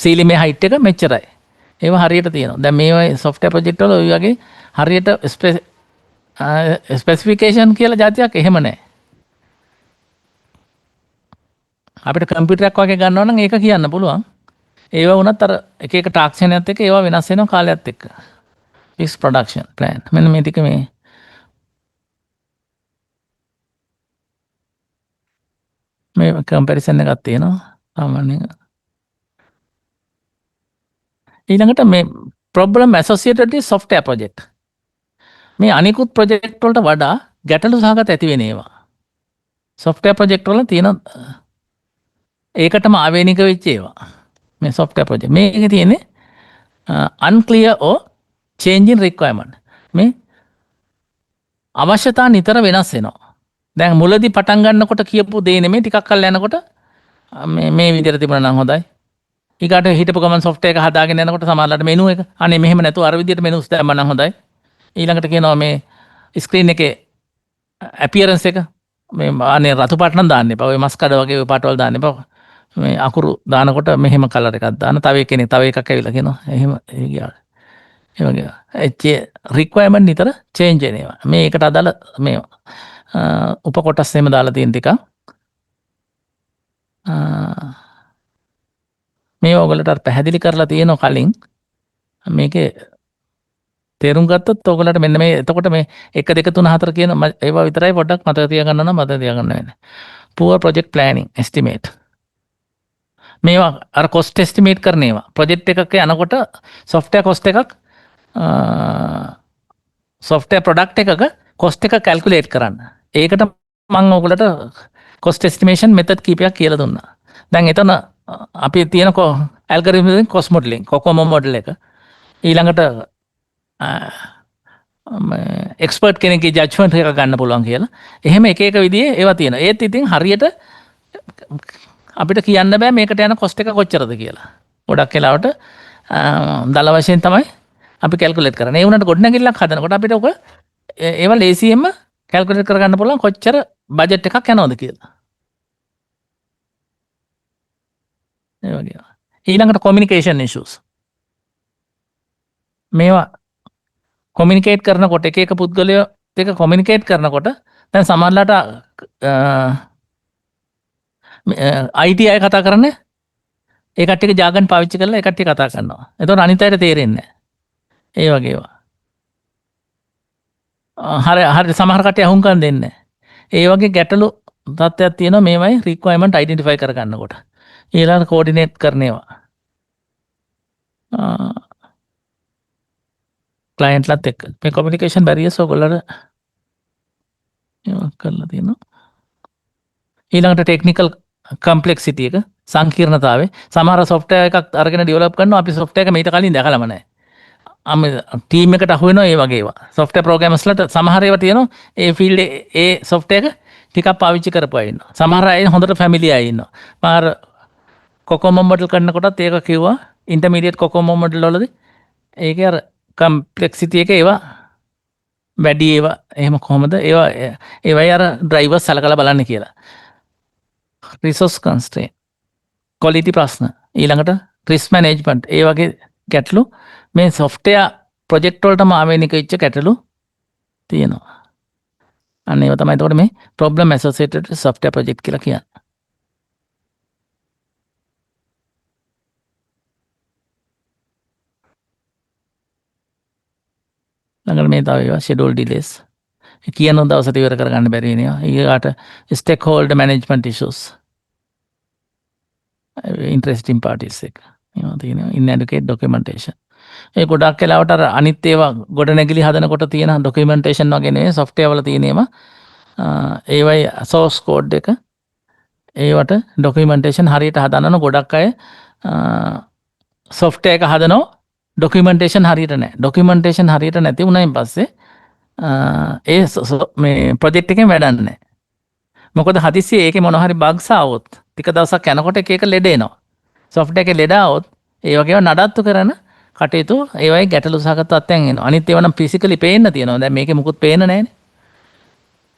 සීලිමේ height එක මෙච්චරයි. ඒවා හරියට තියෙනවා. දැන් මේ software project වල ඔය වගේ හරියට ස්පෙસિෆිකේෂන් කියලා જાතියක් එහෙම නැහැ. අපිට කම්පියුටරයක් වගේ ගන්නවා නම් ඒක කියන්න පුළුවන්. ඒවා වුණත් අර එක එක තාක්ෂණයත් එක්ක ඒවා වෙනස් වෙනවා කාලයත් එක්ක. fixed production plan. මෙන්න මේ ටික මේ කම්පැරිසන් එකක් තියෙනවා. සාමාන්‍යයෙන් ඊළඟට මේ problem associated with software project. මේ අනිකුත් ප්‍රොජෙක්ට් වලට වඩා ගැටලු සහගත ඇති වෙන ඒවා. software project වල තියෙන ඒකටම ආවේනික වෙච්ච ඒවා. මේ software project. මේකේ තියෙන්නේ unclear or changing requirement. මේ අවශ්‍යතා නිතර වෙනස් වෙනවා. දැන් මුලදී පටන් ගන්නකොට කියපු දේ නෙමෙයි ටිකක් කල් යනකොට මේ විදිහට තිබුණා නම් හොඳයි. ඊකට හිටපු ගමන් software එක හදාගෙන යනකොට සමහරවිට මෙනු එක අනේ මෙහෙම නැතුව අර විදිහට මෙනුස් දැම්ම නම් හොඳයි. ඊළඟට කියනවා මේ ස්ක්‍රීන් එකේ appearance එක මේ අනේ රතු පාට නම් දාන්න එපා. ඔය මස් කඩ වගේ ඔය පාටවල දාන්න එපා. මේ අකුරු දානකොට මෙහෙම කලර් එකක් දාන්න. තව කෙනෙක් තව එකක් ඇවිල්ලා කියනවා. එහෙම ඒ ගියා. ඒ වගේ රික්වයර්මන්ට් නිතර චේන්ජ් වෙනවා. මේකට අදාළ මේ උපකොටස් එහෙම දාලා තියෙන ටික. මේ ඔයගලට අර පැහැදිලි කරලා තියෙනවා කලින්. මේකේ තේරුම් ගත්තොත් ඔයගලට මෙන්න මේ එතකොට මේ 1 2 3 4 කියන ඒවා විතරයි පොඩ්ඩක් මතක තියාගන්න නම් මතක තියාගන්න වෙන්නේ. poor project planning estimate. මේවා අර cost estimate කරන ඒවා. project එකක යනකොට software cost එකක් software product එකක cost එක calculate කරන්න. ඒකට මම ඔයගලට cost estimation method කීපයක් කියලා දුන්නා. දැන් එතන අපි තියෙන algorithm එකෙන් cost modeling, COCOMO model එක. ඊළඟට එක්ස්පර්ට් කෙනෙක්ගේ ජජ්මන්ට් එක ගන්න පුළුවන් කියලා. එහෙම එක එක විදිහේ ඒවා තියෙනවා. ඒත් ඉතින් හරියට අපිට කියන්න බෑ මේකට යන කොස්ට් එක කොච්චරද කියලා. ගොඩක් වෙලාවට දල වශයෙන් තමයි අපි කැල්කියුලේට් කරන්නේ. ඒ වුණාට ගොඩනැගිල්ලක් හදනකොට අපිට ඔක ඒවා ලේසියෙන්ම කැල්කියුලේට් කරගන්න පුළුවන් කොච්චර බජට් එකක් යනවද කියලා. ඒ වගේ. ඊළඟට communication issues. මේවා කොමියුනිකේට් කරනකොට එක එක පුද්ගලයෝ එක කොමියුනිකේට් කරනකොට දැන් සමහරලාට IT අය කතා කරන්නේ ඒ කට්ටියක ජාගන් පාවිච්චි කරලා ඒ කට්ටිය කතා කරනවා. එතකොට අනිත් අයට තේරෙන්නේ නැහැ. ඒ වගේ ඒවා. හරි සමහර කට්ටිය අහුම්කම් දෙන්නේ නැහැ. ඒ වගේ ගැටලු තත්ත්වයක් තියෙනවා මේවයි රික්වයර්මන්ට් අයිඩෙන්ටිෆයි කරගන්නකොට. ඊළඟට කෝඩිනේට් කරන ඒවා. ක්ලයන්ට්ලත් එක්ක මේ කොමියුනිකේෂන් බැරියර්ස් ඔයගොල්ලන්ට ඒවා කරලා තියෙනවා. ඊළඟට ටෙක්නිකල් කම්ප්ලෙක්සිටි එක සංකීර්ණතාවය. සමහර software එකක් අරගෙන ඩෙවලොප් කරනවා අපි software එක මීට කලින් දැකලම නැහැ. ටීම් එකට අහු වෙනවා ඒ වගේ ඒවා. software programmersලට සමහර ඒවා තියෙනවා ඒ field ඒ software එක ටිකක් පාවිච්චි කරපුවා ඉන්නවා. සමහර අය හොඳට ෆැමිලි අය ඉන්නවා. මම COCOMO model කරනකොටත් ඒක කිව්වා intermediate COCOMO model වලදී ඒකේ අර කම්ප්ලෙක්සිටි එක ඒවා වැඩි ඒවා එහෙම කොහොමද ඒවයි අර ඩ්‍රයිවර්ස් සලකලා බලන්න කියලා. රිසෝස් කන්ස්ට්‍රේන්ට් ක්වොලිටි ප්‍රශ්න ඊළඟට රිස්ක් මැනේජ්මන්ට් ඒ වගේ ගැටලු මේ software project වලටම ආවේනික වෙච්ච ගැටලු තියෙනවා. අන්න ඒවා තමයි එතකොට මේ problem associated with software project කියලා කියන්නේ. ළඟට මේ තව ඒවා schedule delays කියන දවසට ඉවර කරගන්න බැරි වෙනවා. ඊට stakeholder management issues interesting parties එක ඒවා තියෙනවා. inadequate documentation ඒ ගොඩක් වෙලාවට අර අනිත් ඒවා ගොඩනැගිලි හදනකොට තියෙන documentation වගේ නෙවෙයි software වල තියෙන ඒවා ඒවයි source code එක ඒවට documentation හරියට හදන්න ගොඩක් අය software එක හදනවා documentation හරියට නැහැ. documentation හරියට නැති වුණායින් පස්සේ ඒ මේ ප්‍රොජෙක්ට් එකෙන් වැඩක් නැහැ. මොකද හදිස්සියේ ඒකේ මොන හරි බග්ස් ආවොත් ටික දවසක් යනකොට එක ලෙඩ එනවා. සොෆ්ට්වෙයාර් එකේ ලෙඩ ආවොත් ඒ වගේම නඩත්තු කරන කටයුතු ඒ වගේ ගැටලු සහගත තත්ත්වයන් එනවා. අනිත් ඒවා නම් ෆිසිකලි පේන්න තියෙනවා. දැන් මේකේ මුකුත් පේන්න නැහැනේ.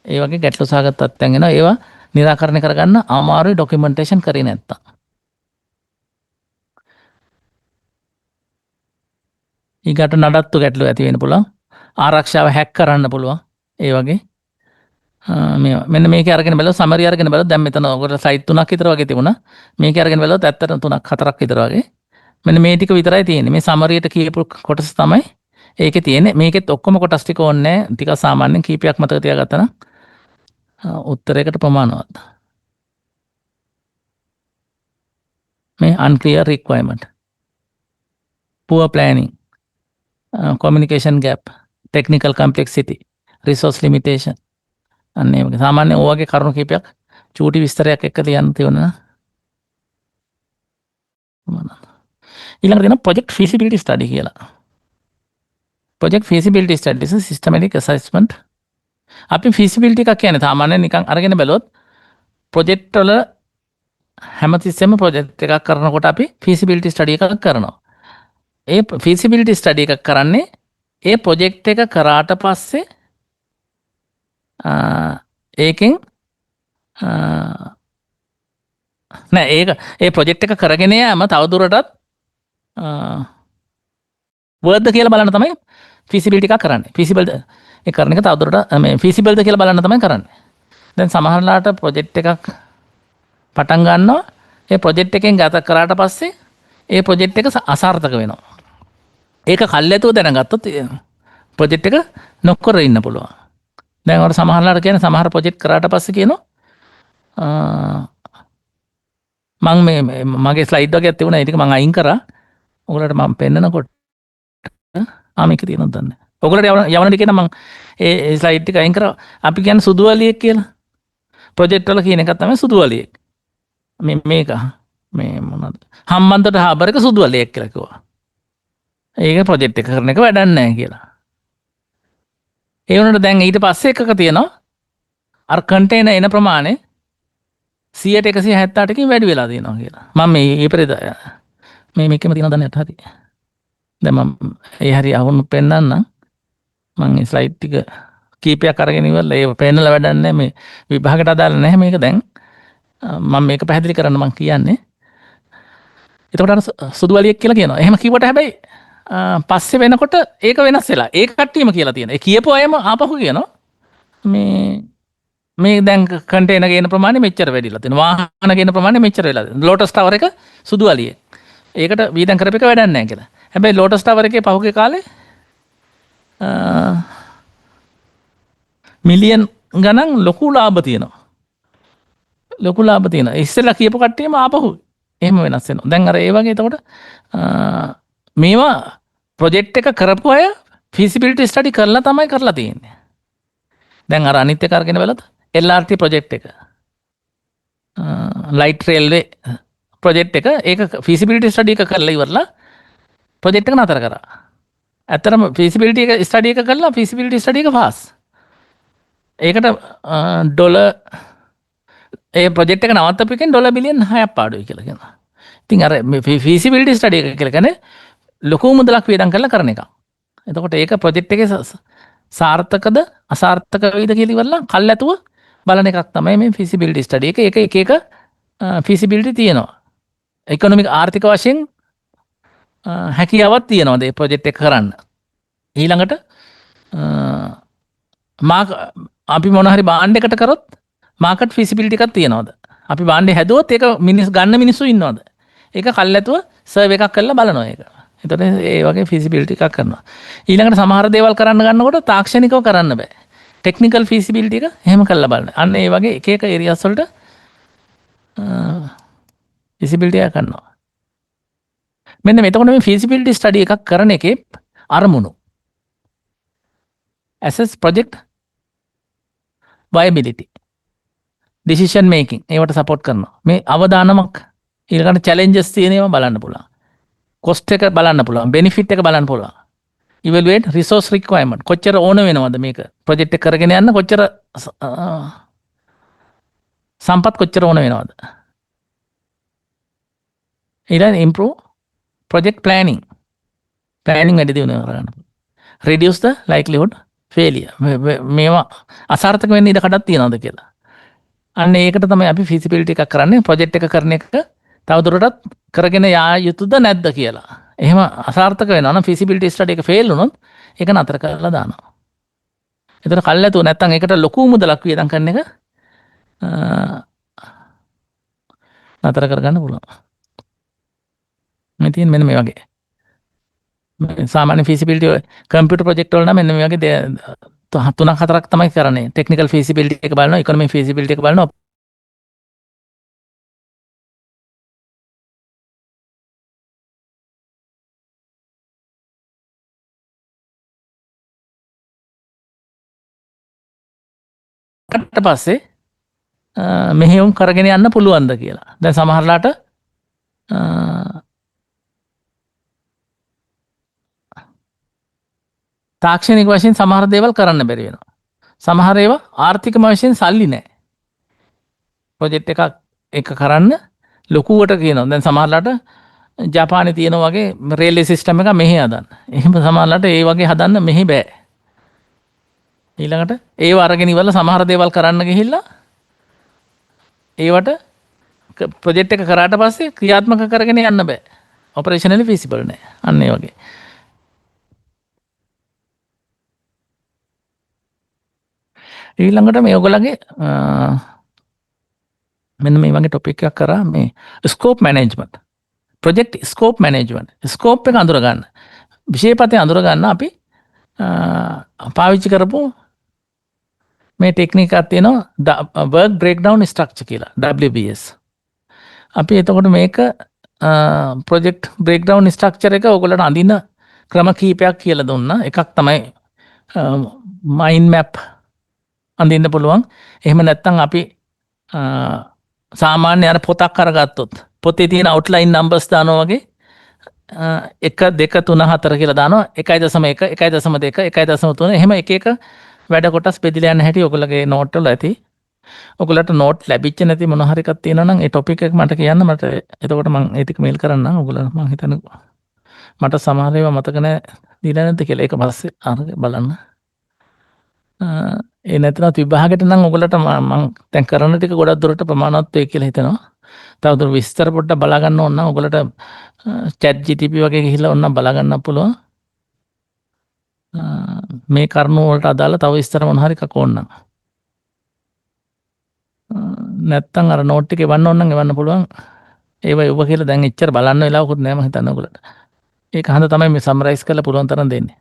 ඒ වගේ ගැටලු සහගත තත්ත්වයන් එනවා. ඒවා निराකරණය කරගන්න අමාරුයි ડોකියුමන්ටේෂන් කරේ නැත්තම්. ඊකට නඩත්තු ගැටලු ඇති වෙන්න පුළුවන්. ආරක්ෂාව හැක් කරන්න පුළුවන්. ඒ වගේ මෙන්න මේක අරගෙන බලුවා සමරි අරගෙන බලුවා දැන් මෙතන ඔයගොල්ලෝ සයිට් 3ක් විතර වගේ තිබුණා. මේක අරගෙන බලුවත් ඇත්තටම 3ක් 4ක් විතර වගේ. මෙන්න මේ ටික විතරයි තියෙන්නේ. මේ සමරියට කියපු කොටස තමයි ඒකේ තියෙන්නේ. මේකෙත් ඔක්කොම කොටස් ටික ඕනේ නැහැ. ටික සාමාන්‍යයෙන් කීපයක් මතක තියාගත්තා නම් උත්තරයකට ප්‍රමාණවත්. මේ unclear requirement, poor planning, communication gap, technical complexity, resource limitation. අන්න ඒ වගේ සාමාන්‍ය ඔයගේ කරුණු කීපයක් චූටි විස්තරයක් එක්ක ලියන්න තියෙනවා. ඊළඟට දෙන project feasibility study කියලා. project feasibility study is a systematic assessment. අපි feasibility එකක් කියන්නේ සාමාන්‍යයෙන් නිකන් අරගෙන බැලුවොත් project වල හැමතිස්සෙම project එකක් කරනකොට අපි feasibility study එකක් කරනවා. ඒ feasibility study එකක් කරන්නේ ඒ project එක කරාට පස්සේ ඒකෙන් නෑ ඒක ඒ ප්‍රොජෙක්ට් එක කරගෙන යෑම තවදුරටත් වර්ඩ්ද කියලා බලන්න තමයි feasibility එකක් කරන්නේ. feasible ඒ කරන එක තවදුරටත් මේ feasible ද කියලා බලන්න තමයි කරන්නේ. දැන් සමහරලාට ප්‍රොජෙක්ට් එකක් පටන් ගන්නවා ඒ ප්‍රොජෙක්ට් එකෙන් ගත කරාට පස්සේ ඒ ප්‍රොජෙක්ට් එක අසාර්ථක වෙනවා. ඒක කල්ැතුව දැනගත්තොත් ප්‍රොජෙක්ට් එක නොකර ඉන්න පුළුවන්. දැන් ඔයාලා සමහරලාට කියන සමහර ප්‍රොජෙක්ට් කරාට පස්සේ කියනවා මම මේ මගේ ස්ලයිඩ් වගේක් තිබුණා ඒක මම අයින් කරා. ඔයගලට මම පෙන්නනකොට මේක තියෙනවද දන්නේ නැහැ. ඔයගලට යවන ටිකේ නම් මම ඒ ස්ලයිඩ් ටික අයින් කරා. අපි කියන්නේ සුදුවලියෙක් කියලා. ප්‍රොජෙක්ට් වල කියන එක තමයි සුදුවලියෙක්. මේක මේ මොනවද? හම්බන්තොට හාබර් එක සුදුවලියෙක් කියලා කිව්වා. ඒක ප්‍රොජෙක්ට් එක කරන එක වැඩක් නැහැ කියලා. ඒ වුණාට දැන් ඊට පස්සේ එකක තියෙනවා අර කන්ටේනර් එන ප්‍රමාණය 100%178කින් වැඩි වෙලා තියෙනවා කියලා. මම මේ පෙරේද මේකෙම තියෙනවා දන්නේ නැත් හරි. දැන් මම ඒ හරි අහුණු පෙන්නන්නම්. මම මේ ස්ලයිඩ් ටික කීපයක් අරගෙන ඉවරලා ඒක පෙන්නලා වැඩක් නැහැ. මේ විභාගයට අදාළ නැහැ මේක දැන්. මම මේක පැහැදිලි කරන්න මම කියන්නේ. එතකොට අර සුදුවලියෙක් කියලා කියනවා. එහෙම කිව්වට හැබැයි පස්සේ වෙනකොට ඒක වෙනස් වෙලා. ඒක කට්ටියම කියලා තියෙනවා. ඒ කියපු අයම ආපහු කියනවා මේ දැන් කන්ටේනර් ගේන ප්‍රමාණය මෙච්චර වැඩිලා තියෙනවා. වාහන ගේන ප්‍රමාණය මෙච්චර වෙලා තියෙනවා. ලෝටස් ටවර් එක සුදුවලියේ. ඒකට වීදම් කරපු එක වැඩක් නැහැ කියලා. හැබැයි ලෝටස් ටවර් එකේ පහුගිය කාලේ මිලියන් ගණන් ලොකු ලාභ තියෙනවා. ලොකු ලාභ තියෙනවා. ඉස්සෙල්ලා කියපු කට්ටියම ආපහු එහෙම වෙනස් වෙනවා. දැන් අර ඒ වගේ එතකොට මේවා ප්‍රොජෙක්ට් එක කරපු අය feasibility study කරලා තමයි කරලා තියෙන්නේ. දැන් අර අනිත් එක අරගෙන බලද්ද LRT ප්‍රොජෙක්ට් එක light railway ප්‍රොජෙක්ට් එක ඒක feasibility study එක කරලා ඉවරලා ප්‍රොජෙක්ට් එක නතර කරා. ඇත්තටම feasibility එක study එක කරලා feasibility study එක pass. ඒකට ඩොලර් ඒ ප්‍රොජෙක්ට් එක නවත්තපු එකෙන් ඩොලර් බිලියන් 6ක් පාඩුයි කියලා කියනවා. ඉතින් අර feasibility study එක කියලා කියන්නේ ලොකු මුදලක් වියදම් කරලා කරන එක. එතකොට ඒක ප්‍රොජෙක්ට් එකේ සාර්ථකද අසාර්ථක වේද කියලා ඉවරලා කල්ැතුව බලන එකක් තමයි මේ feasibility study එක. ඒක එක එක feasibility තියෙනවා. economic ආර්ථික වශයෙන් හැකියාවක් තියෙනවා මේ ප්‍රොජෙක්ට් එක කරන්න. ඊළඟට අපි මොන හරි බාණ්ඩ එකකට කරොත් මාකට් feasibility එකක් තියෙනවද? අපි බාණ්ඩේ හැදුවොත් ඒක ගන්න මිනිස්සු ඉන්නවද? ඒක කල්ැතුව සර්ව් එකක් කරලා බලනවා ඒක. එතකොට ඒ වගේ feasibility එකක් කරනවා. ඊළඟට සමහර දේවල් කරන්න ගන්නකොට තාක්ෂණිකව කරන්න බෑ. ටෙක්නිකල් feasibility එක එහෙම කරලා බලන්න. අන්න ඒ වගේ එක එක areas වලට feasibility එක කරනවා. මෙන්න මෙතකොට මේ feasibility study එකක් කරන එකේ අරමුණු assess project viability, decision making ඒවට support කරනවා. මේ අවදානමක් ඊළඟට challenges තියෙන ඒවා බලන්න පුළුවන්. cost එක බලන්න පුළුවන්, benefit එක බලන්න පුළුවන්. ඉවලුවේට් රිසෝස් රික්වයර්මන්ට් කොච්චර ඕන වෙනවද මේක ප්‍රොජෙක්ට් එක කරගෙන යන්න කොච්චර සම්පත් කොච්චර ඕන වෙනවද ඊළඟ ඉම්ප්‍රූව් ප්‍රොජෙක්ට් ප්ලෑනින් වැඩි දියුණු කරගන්න reduce the likelihood failure මේවා අසාර්ථක වෙන්න ඉඩ කඩක් තියනවද කියලා අන්න ඒකට තමයි අපි feasibility එකක් කරන්නේ ප්‍රොජෙක්ට් එක කරන එක තවදුරටත් කරගෙන යා යුතුද නැද්ද කියලා එහෙම අසාර්ථක වෙනවා නම් feasibility study එක fail වුණොත් ඒක නතර කරලා දානවා එතන කල්ැතුව නැත්තම් ඒකට ලොකු මුදලක් වියදම් කරන එක නතර කරගන්න පුළුවන් මේ තියෙන මෙන්න මේ වගේ සාමාන්‍ය feasibility computer project වල නම් මෙන්න මේ වගේ තුනක් හතරක් තමයි කරන්නේ technical feasibility එක බලනවා economic feasibility එක බලනවා ඊට පස්සේ මෙහෙයුම් කරගෙන යන්න පුළුවන්ද කියලා දැන් සමහරලාට තාක්ෂණික වශයෙන් සමහර දේවල් කරන්න බැරි වෙනවා. සමහර ඒවා ආර්ථිකම වශයෙන් සල්ලි නැහැ. ප්‍රොජෙක්ට් එක කරන්න ලොකුවට කියනවා. දැන් සමහරලාට ජපානයේ තියෙන වගේ රේල්වේ සිස්ටම් එක මෙහි හදන්න. එහෙම සමහරලාට ඒ වගේ හදන්න මෙහි බෑ. ඊළඟට ඒව අරගෙන ඉවරලා සමහර දේවල් කරන්න ගිහිල්ලා ඒවට ප්‍රොජෙක්ට් එක කරාට පස්සේ ක්‍රියාත්මක කරගෙන යන්න බෑ. ඔපරේෂනලි ෆීසිබල් නෑ. අන්න ඒ වගේ. ඊළඟට මේ ඔයගොල්ලන්ගේ මෙන්න මේ වගේ ටොපික් එකක් කරා මේ scope management project scope management scope එක අඳුර ගන්න විෂයපතේ අඳුර ගන්න අපි පාවිච්චි කරපු මේ ටෙක්නික් එකක් තියෙනවා work breakdown structure කියලා WBS අපි එතකොට මේක project breakdown structure එක ඔයගොල්ලන්ට අඳින ක්‍රම කීපයක් කියලා දුන්නා එකක් තමයි mind map අඳින්න පුළුවන් එහෙම නැත්නම් අපි සාමාන්‍ය අර පොතක් අරගත්තොත් පොතේ තියෙන outline numbers දානවා වගේ 1 2 3 4 කියලා දානවා 1.1 1.2 1.3 එහෙම එක එක වැඩ කොටස් බෙදලා යන හැටි ඔයගොල්ලෝගේ නෝට් වල ඇති. ඔයගොල්ලන්ට නෝට් ලැබිච්ච නැති මොන හරි එකක් තියෙනවා නම් ඒ ටොපික් එක මට කියන්න මට එතකොට මම ඒ ටික මේල් කරන්නම් ඔයගොල්ලන්ට මම හිතන්නේ මට සමහර ඒවා මතක නැහැ දීලා නැද්ද කියලා ඒක පස්සේ අරගෙන බලන්න. ඒ නැත්නම් විභාගෙට නම් ඔයගොල්ලන්ට මම දැන් කරන ටික ගොඩක් දුරට ප්‍රමාණවත් වෙයි කියලා හිතනවා. තවදුර විස්තර පොඩ්ඩක් බලා ගන්න ඕන නම් ඔයගොල්ලන්ට chat GTP වගේ ගිහිල්ලා ඕන නම් බලා ගන්න පුළුවන්. මේ කරුණු වලට අදාළ තව විස්තර මොන හරි එකක් ඕන නම් නැත්තම් අර නෝට් එකේ එවන්න ඕන නම් එවන්න පුළුවන් ඒව යුව කියලා දැන් එච්චර බලන්න වෙලාවකුත් නෑ මම හිතන්නේ ඔයගොල්ලන්ට ඒක හන්ද තමයි මේ සම්රයිස් කරලා පුළුවන් තරම් දෙන්නේ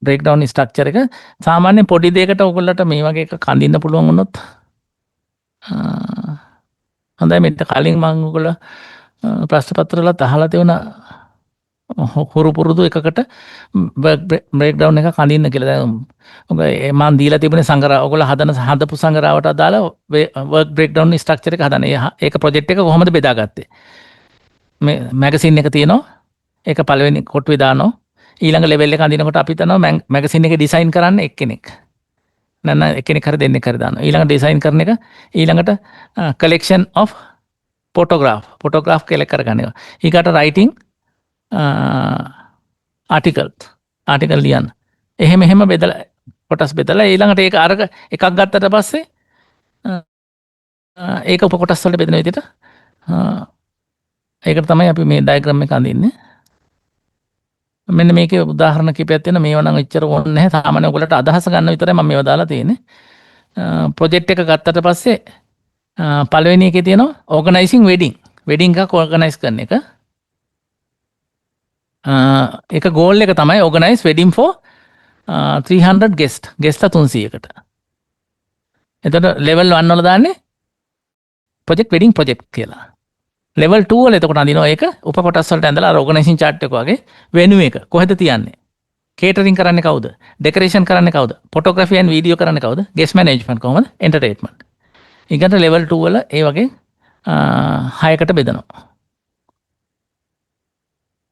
breakdown structure එක සාමාන්‍ය පොඩි දෙයකට ඔයගොල්ලන්ට මේ වගේ එකක් අඳින්න පුළුවන් වුණොත් හොඳයි මෙන්න කලින් මම ඔයගොල්ලෝ ප්‍රශ්න පත්‍රවලත් අහලා තියෙන හුරු පුරුදු එකකට බ්‍රේක්ඩවුන් එක කඳින්න කියලා දැන් මම දීලා තිබුණේ සංගරා ඔයගොල්ලෝ හදපු සංගරාවට අදාළ වර්ක් බ්‍රේක්ඩවුන් ස්ට්‍රක්චර් එක හදන්න. ඒක ප්‍රොජෙක්ට් එක කොහොමද බෙදාගත්තේ? මේ මැගසින් එක තියෙනවා. ඒක පළවෙනි කොටුවේ දානවා. ඊළඟ ලෙවල් එක අඳිනකොට අපි තනවා මැගසින් එක ඩිසයින් කරන්න එක්කෙනෙක්. නැත්නම් එක්කෙනෙක් හරි දෙන්නෙක් හරි දානවා. ඊළඟ ඩිසයින් කරන එක ඊළඟට collection of photograph කියලා කරගන්න එක. ඊකට writing ආටිකල් ලියන්න එහෙම බෙදලා කොටස් බෙදලා ඊළඟට ඒක අර එකක් ගත්තට පස්සේ ඒක උප කොටස් වලට බෙදෙන විදිහට ඒකට තමයි අපි මේ ඩයග්‍රෑම් එක අඳින්නේ මෙන්න මේකේ උදාහරණ කිහිපයක් තියෙනවා මේවා නම් එච්චර ඕනේ නැහැ සාමාන්‍ය ඔයගොල්ලන්ට අදහස ගන්න විතරයි මම මේවා දාලා තියෙන්නේ ප්‍රොජෙක්ට් එක ගත්තට පස්සේ පළවෙනි එකේ තියෙනවා ඕගනයිසිං වෙඩින් එකක් ඕගනයිස් කරන එක එක ගෝල් එක තමයි organize wedding for 300 guest 300කට. එතකොට level 1 වල දාන්නේ project wedding project කියලා. level 2 වල එතකොට අඳිනවා ඒක උප කොටස් වලට ඇඳලා අර organizing chart එක වගේ venue එක කොහෙද තියන්නේ? catering කරන්නේ කවුද? decoration කරන්නේ කවුද? photography and video කරන්නේ කවුද? guest management කොහොමද? entertainment. ඊකට level 2 වල ඒ වගේ 6කට බෙදනවා.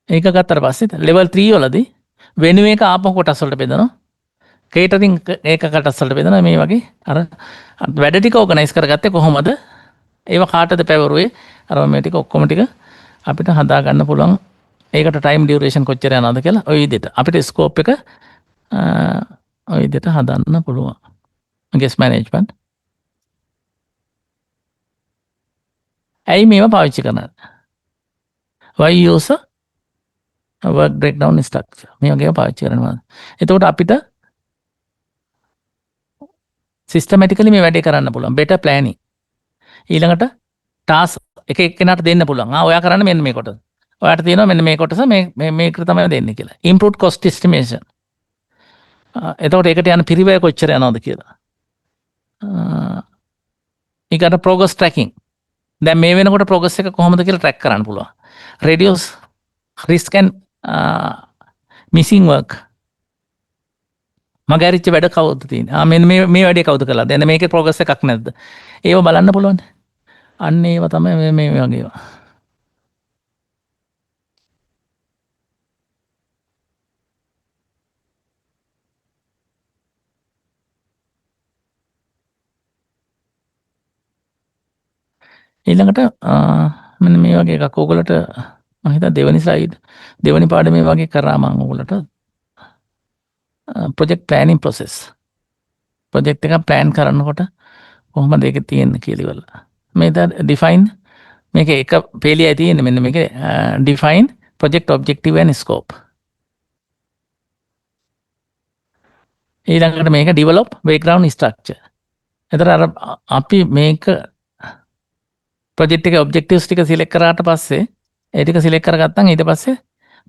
ඒක ගත්තට පස්සේ ලෙවල් 3 වලදී වෙනු එක ආපහු කොටස් වලට බෙදනවා. කේටරින් ඒක කොටස් වලට බෙදනවා. මේ වගේ අර වැඩ ටික ඕගනයිස් කරගත්තේ කොහොමද? ඒව කාටද පැවරුවේ? අර මේ ටික ඔක්කොම ටික අපිට හදා ගන්න පුළුවන්. ඒකට ටයිම් ඩියුරේෂන් කොච්චර යනවද කියලා ওই විදිහට අපිට ස්කෝප් එක ওই විදිහට හදන්න පුළුවන්. Guess management. ඇයි මේවා පාවිච්චි කරන්නේ? why use a work breakdown structure? මේ වගේ පාවිච්චි කරනවා. එතකොට අපිට සිස්ටමැටිකලි මේ වැඩේ කරන්න පුළුවන්. better planning. ඊළඟට ටාස්ක් එක එක්කෙනාට දෙන්න පුළුවන්. ඔයා කරන්න මෙන්න මේ කොටස. ඔයාට තියෙනවා මෙන්න මේ කොටස මේකට තමයි දෙන්නේ කියලා. improved cost estimation. එතකොට ඒකට යන පිරිවැය කොච්චර යනවද කියලා. ඊකට progress tracking. දැන් මේ වෙනකොට progress එක කොහොමද කියලා track කරන්න පුළුවන්. reduce risk and missing work. මගහැරිච්ච වැඩ කවුද තියෙන්නේ? මෙන්න මේ වැඩේ කවුද කළා? දැන් මේකේ progress එකක් නැද්ද? ඒව බලන්න පුළුවන්. අන්න ඒව තමයි මේ වගේ ඒවා. ඊළඟට මෙන්න මේ වගේ එකක් ඕගොල්ලන්ට මම හිතා දෙවෙනි ස්ලයිඩ් දෙවෙනි පාඩමේ වගේ කරා මම ඕගොල්ලන්ට ප්‍රොජෙක්ට් ප්ලෑනින් ප්‍රොසෙස් ප්‍රොජෙක්ට් එක ප්ලෑන් කරනකොට කොහොමද ඒක තියෙන්නේ කියලා ඉවරලා මේක ඩිෆයින් මේක එක පේලියයි තියෙන්නේ මෙන්න මේක define project objective and scope ඊළඟට මේක ඩෙවලොප් බෑග්ග්‍රවුන්ඩ් ස්ට්‍රක්චර් එතකොට අර අපි මේක ප්‍රොජෙක්ට් එකේ ඔබ්ජෙක්ටිව්ස් ටික සිලෙක්ට් කරාට පස්සේ ඒ ටික සිලෙක්ට් කරගත්තාම ඊට පස්සේ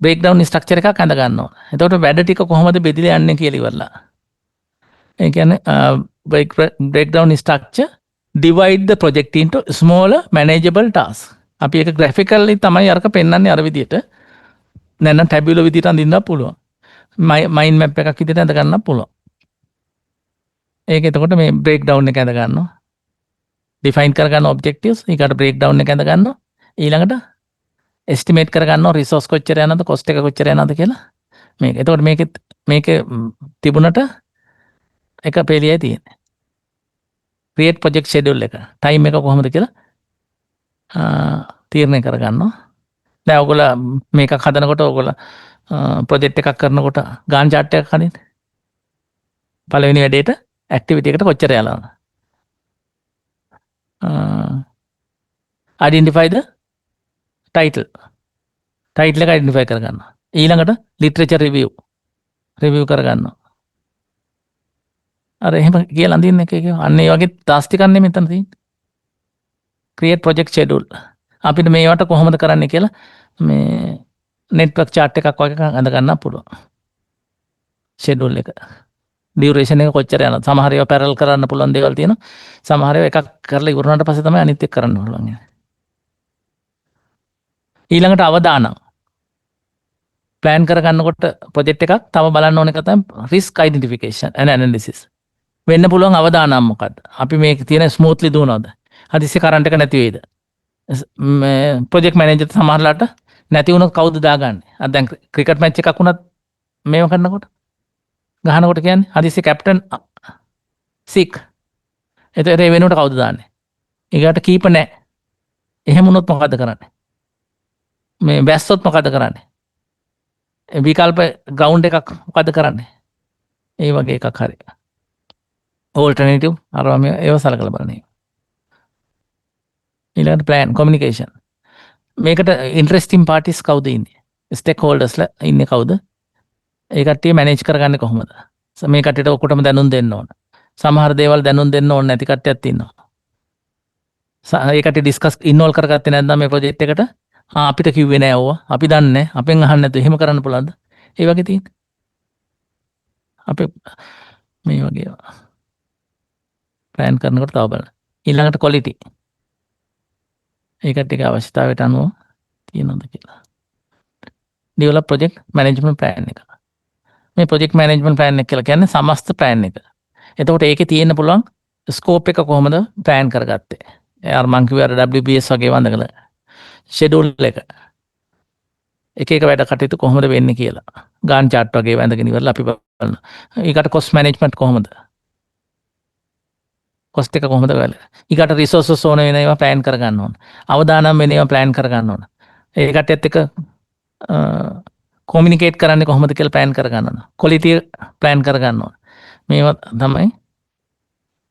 බ්‍රේක්ඩවුන් ස්ට්‍රක්චර් එකක් අඳ ගන්න ඕන. එතකොට වැඩ ටික කොහොමද බෙදලා යන්නේ කියලා ඉවරලා. ඒ කියන්නේ breakdown structure divide the project into smaller manageable tasks. අපි ඒක graphically තමයි අරක පෙන්වන්නේ අර විදියට. නැත්නම් tabular විදියට අඳින්නත් පුළුවන්. mind map එකක් විදියට අඳ ගන්නත් පුළුවන්. ඒක එතකොට මේ breakdown එක අඳ ගන්නවා. define කරගන්න objectives ඊකට breakdown එක අඳ ගන්නවා. ඊළඟට estimate කරගන්නවා resource කොච්චර යනවද cost එක කොච්චර යනවද කියලා. මේක. එතකොට මේකේ තිබුණට එක පේලියයි තියෙන්නේ. create project schedule එක. time එක කොහොමද කියලා තීරණය කරගන්නවා. දැන් ඔයගොල්ලෝ මේකක් හදනකොට ඔයගොල්ලෝ project එකක් කරනකොට Gantt chart එකක් හදින්න. පළවෙනි වැඩේට activity එකට කොච්චර යනවද? identify the title එක identify කරගන්නවා. ඊළඟට literature review කරගන්නවා. අර එහෙම කියලා අඳින්න එක අන්න ඒ වගේ ටාස්ක් ටිකක් නෙමෙයි මෙතන තියෙන්නේ. create project schedule අපිට මේවට කොහොමද කරන්න කියලා මේ network chart එකක් වගේ අඳ ගන්න පුළුවන්. schedule එක duration එක කොච්චර යනවද? සමහර ඒවා parallel කරන්න පුළුවන් දේවල් තියෙනවා. සමහර ඒවා එකක් කරලා ඉවරනාට පස්සේ තමයි අනිත් එක කරන්න පුළුවන්. ඊළඟට අවදානම් ප්ලෑන් කරගන්නකොට ප්‍රොජෙක්ට් එකක් තව බලන්න ඕන එක තමයි risk identification and analysis. වෙන්න පුළුවන් අවදානම් මොකද්ද? අපි මේක තියෙන ස්මූත්ලි දුවනවද? හදිස්සියේ කරන්ට් එක නැති වෙයිද? මේ ප්‍රොජෙක්ට් මැනේජර් සමහරලාට නැති වුණොත් කවුද දාගන්නේ? අර දැන් ක්‍රිකට් මැච් එකක් වුණත් මේව කරනකොට ගහනකොට කියන්නේ හදිස්සියේ කැප්ටන් සික්. එතකොට ඒ වෙනුවට කවුද දාන්නේ? ඊගාට කීපර් නැහැ. එහෙම වුණොත් මොකද කරන්නේ? මේ බැස්සොත් මොකද කරන්නේ? විකල්ප ග්‍රවුන්ඩ් එකක් මොකද කරන්නේ? ඒ වගේ එකක් හරි. ඕල්ටර්නේටිව් අරවා මේ ඒව සලකලා බලන්නේ. ඊළඟට ප්ලෑන් කොමියුනිකේෂන්. මේකට ඉන්ටරෙස්ටිං පාටිස් කවුද ඉන්නේ? ස්ටේක් හෝල්ඩර්ස්ලා ඉන්නේ කවුද? ඒ කට්ටිය මැනේජ් කරගන්නේ කොහොමද? මේ කට්ටියට ඔක්කොටම දැනුම් දෙන්න ඕන. සමහර දේවල් දැනුම් දෙන්න ඕන නැති කට්ටියක් ඉන්නවා. ඒ කට්ටිය ඩිස්කස් ඉන්වෝල් කරගත්තේ නැත්නම් මේ ප්‍රොජෙක්ට් එකට අපිට කිව්වේ නෑ ඕවා. අපි දන්නේ නෑ. අපෙන් අහන්න නැතුව එහෙම කරන්න පුළුවන්ද? ඒ වගේ තියෙන. අපි මේ වගේ ප්ලෑන් කරනකොට තව බලන්න. ඊළඟට ක්වොලිටි. ඒකට ටික අවශ්‍යතාවයට අනුව තියෙනවද කියලා. ඩෙවලොප් ප්‍රොජෙක්ට් මැනේජ්මන්ට් ප්ලෑන් එක. මේ ප්‍රොජෙක්ට් මැනේජ්මන්ට් ප්ලෑන් එක කියලා කියන්නේ සමස්ත ප්ලෑන් එක. එතකොට ඒකේ තියෙන්න පුළුවන් ස්කෝප් එක කොහොමද ප්ලෑන් කරගත්තේ? අර මං කිව්වේ අර WBS වගේ වන්දකලා ෂෙඩියුල් එක. එක එක වැඩ කටයුතු කොහොමද වෙන්නේ කියලා. ගාන් චාට් වගේ වැඳගෙන ඉවරලා අපි බලනවා. ඊකට කොස්ට් මැනේජ්මන්ට් කොහොමද? කොස්ට් එක කොහොමද ගාල? ඊකට රිසෝසස් ඕන වෙන ඒවා ප්ලෑන් කරගන්න ඕන. අවදානම් වෙන ඒවා ප්ලෑන් කරගන්න ඕන. ඒකටත් එක්ක කොමියුනිකේට් කරන්නේ කොහොමද කියලා ප්ලෑන් කරගන්න ඕන. ක්වොලිටි ප්ලෑන් කරගන්න ඕන. මේවා තමයි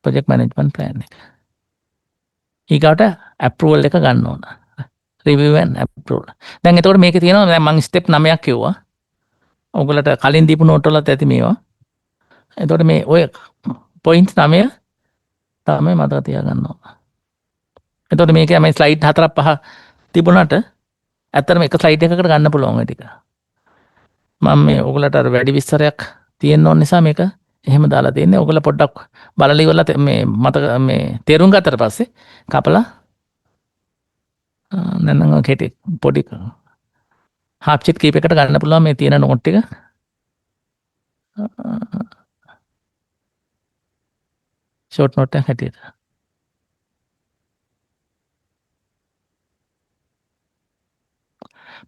ප්‍රොජෙක්ට් මැනේජ්මන්ට් ප්ලෑන් එක. ඊකට ඇප්‍රූවල් එක ගන්න ඕන. Review and approval. දැන් එතකොට මේකේ තියෙනවා දැන් මම ස්ටෙප් 9ක් කිව්වා. ඔයගොල්ලන්ට කලින් දීපු නෝට් වලත් ඇති මේවා. එතකොට මේ ඔය පොයින්ට් 9 තමයි මතක තියාගන්න ඕන. එතකොට මේකේ මේ ස්ලයිඩ් 4ක් 5 තිබුණාට ඇත්තටම එක ස්ලයිඩ් එකකට ගන්න පුළුවන් ඔය ටික. මම මේ ඔයගොල්ලන්ට අර වැඩි විස්තරයක් තියෙන්න ඕන නිසා මේක එහෙම දාලා තියෙන්නේ. ඔයගොල්ලෝ පොඩ්ඩක් බලලා ඉවරලා මේ මතක මේ තේරුම් ගත්තට පස්සේ කපලා නැත්නම් කෙටි පොඩි හාෆ් චීට් කීපයකට ගන්න පුළුවන් මේ තියෙන නෝට් ටික. ෂෝට් නෝට් එකක් හැටියට.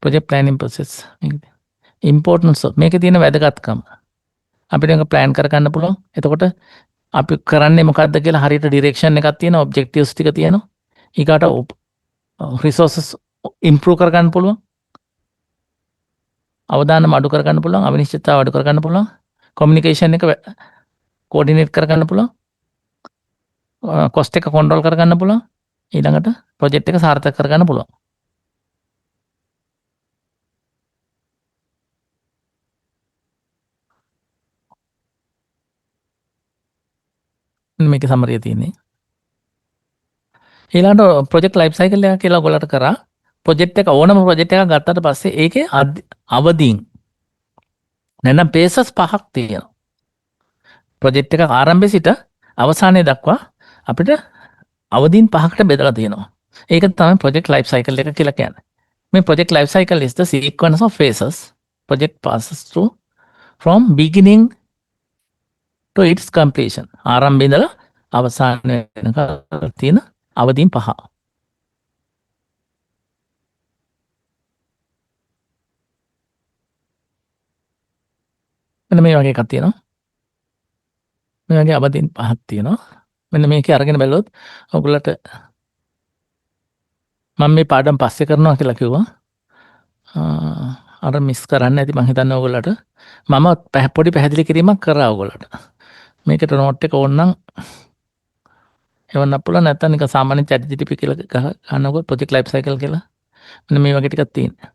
ප්‍රොජෙක්ට් ප්ලෑනින් ප්‍රොසෙස් ඉම්පෝර්ටන්ස් මේකේ තියෙන වැදගත්කම අපිට මේක ප්ලෑන් කරගන්න පුළුවන්. එතකොට අපි කරන්නේ මොකද්ද කියලා හරියට ඩිරෙක්ෂන් එකක් තියෙනවා, ඔබ්ජෙක්ටිව්ස් ටික තියෙනවා. ඊකට රිසෝසස් ඉම්ප්‍රූව් කරගන්න පුළුවන්. අවදානම අඩු කරගන්න පුළුවන්, අවිනිශ්චිතතාව අඩු කරගන්න පුළුවන්. කොමියුනිකේෂන් එක කෝඩිනේට් කරගන්න පුළුවන්. කොස්ට් එක කන්ට්‍රෝල් කරගන්න පුළුවන්. ඊළඟට ප්‍රොජෙක්ට් එක සාර්ථක කරගන්න පුළුවන්. මේක සමරිය තියෙන්නේ. ඊළඟට ප්‍රොජෙක්ට් ලයිෆ් සයිකල් එක කියලා ඔයගොල්ලන්ට කරා. ප්‍රොජෙක්ට් එක ඕනම ප්‍රොජෙක්ට් එකක් ගත්තට පස්සේ ඒකේ අවදීන් නැත්නම් පේසස් 5ක් තියෙනවා. ප්‍රොජෙක්ට් එක ආරම්භයේ සිට අවසානයේ දක්වා අපිට අවදීන් 5කට බෙදලා තියෙනවා. ඒක තමයි ප්‍රොජෙක්ට් ලයිෆ් සයිකල් එක කියලා කියන්නේ. මේ project life cycle is the sequence of phases project passes through from beginning to its completion. ආරම්භයේ ඉඳලා අවසාන වෙනකල් තියෙන අවදීන් 5. මෙන්න මේ වගේ එකක් තියෙනවා. මේ වගේ අවදීන් 5ක් තියෙනවා. මෙන්න මේකේ අරගෙන බැලුවොත් ඔයගොල්ලන්ට මම මේ පාඩම් පස්සේ කරනවා කියලා කිව්වා. අර මිස් කරන්න ඇති මං හිතන්නේ ඔයගොල්ලන්ට. මම පොඩි පැහැදිලි කිරීමක් කරා ඔයගොල්ලන්ට. මේකට නෝට් එක ඕනනම් එවන්න පුළුවන්. නැත්නම් නිකන් සාමාන්‍ය chat GTP කියලා ගන්නකො ප්‍රොජෙක්ට් ලයිෆ් සයිකල් කියලා. මෙන්න මේ වගේ ටිකක් තියෙනවා.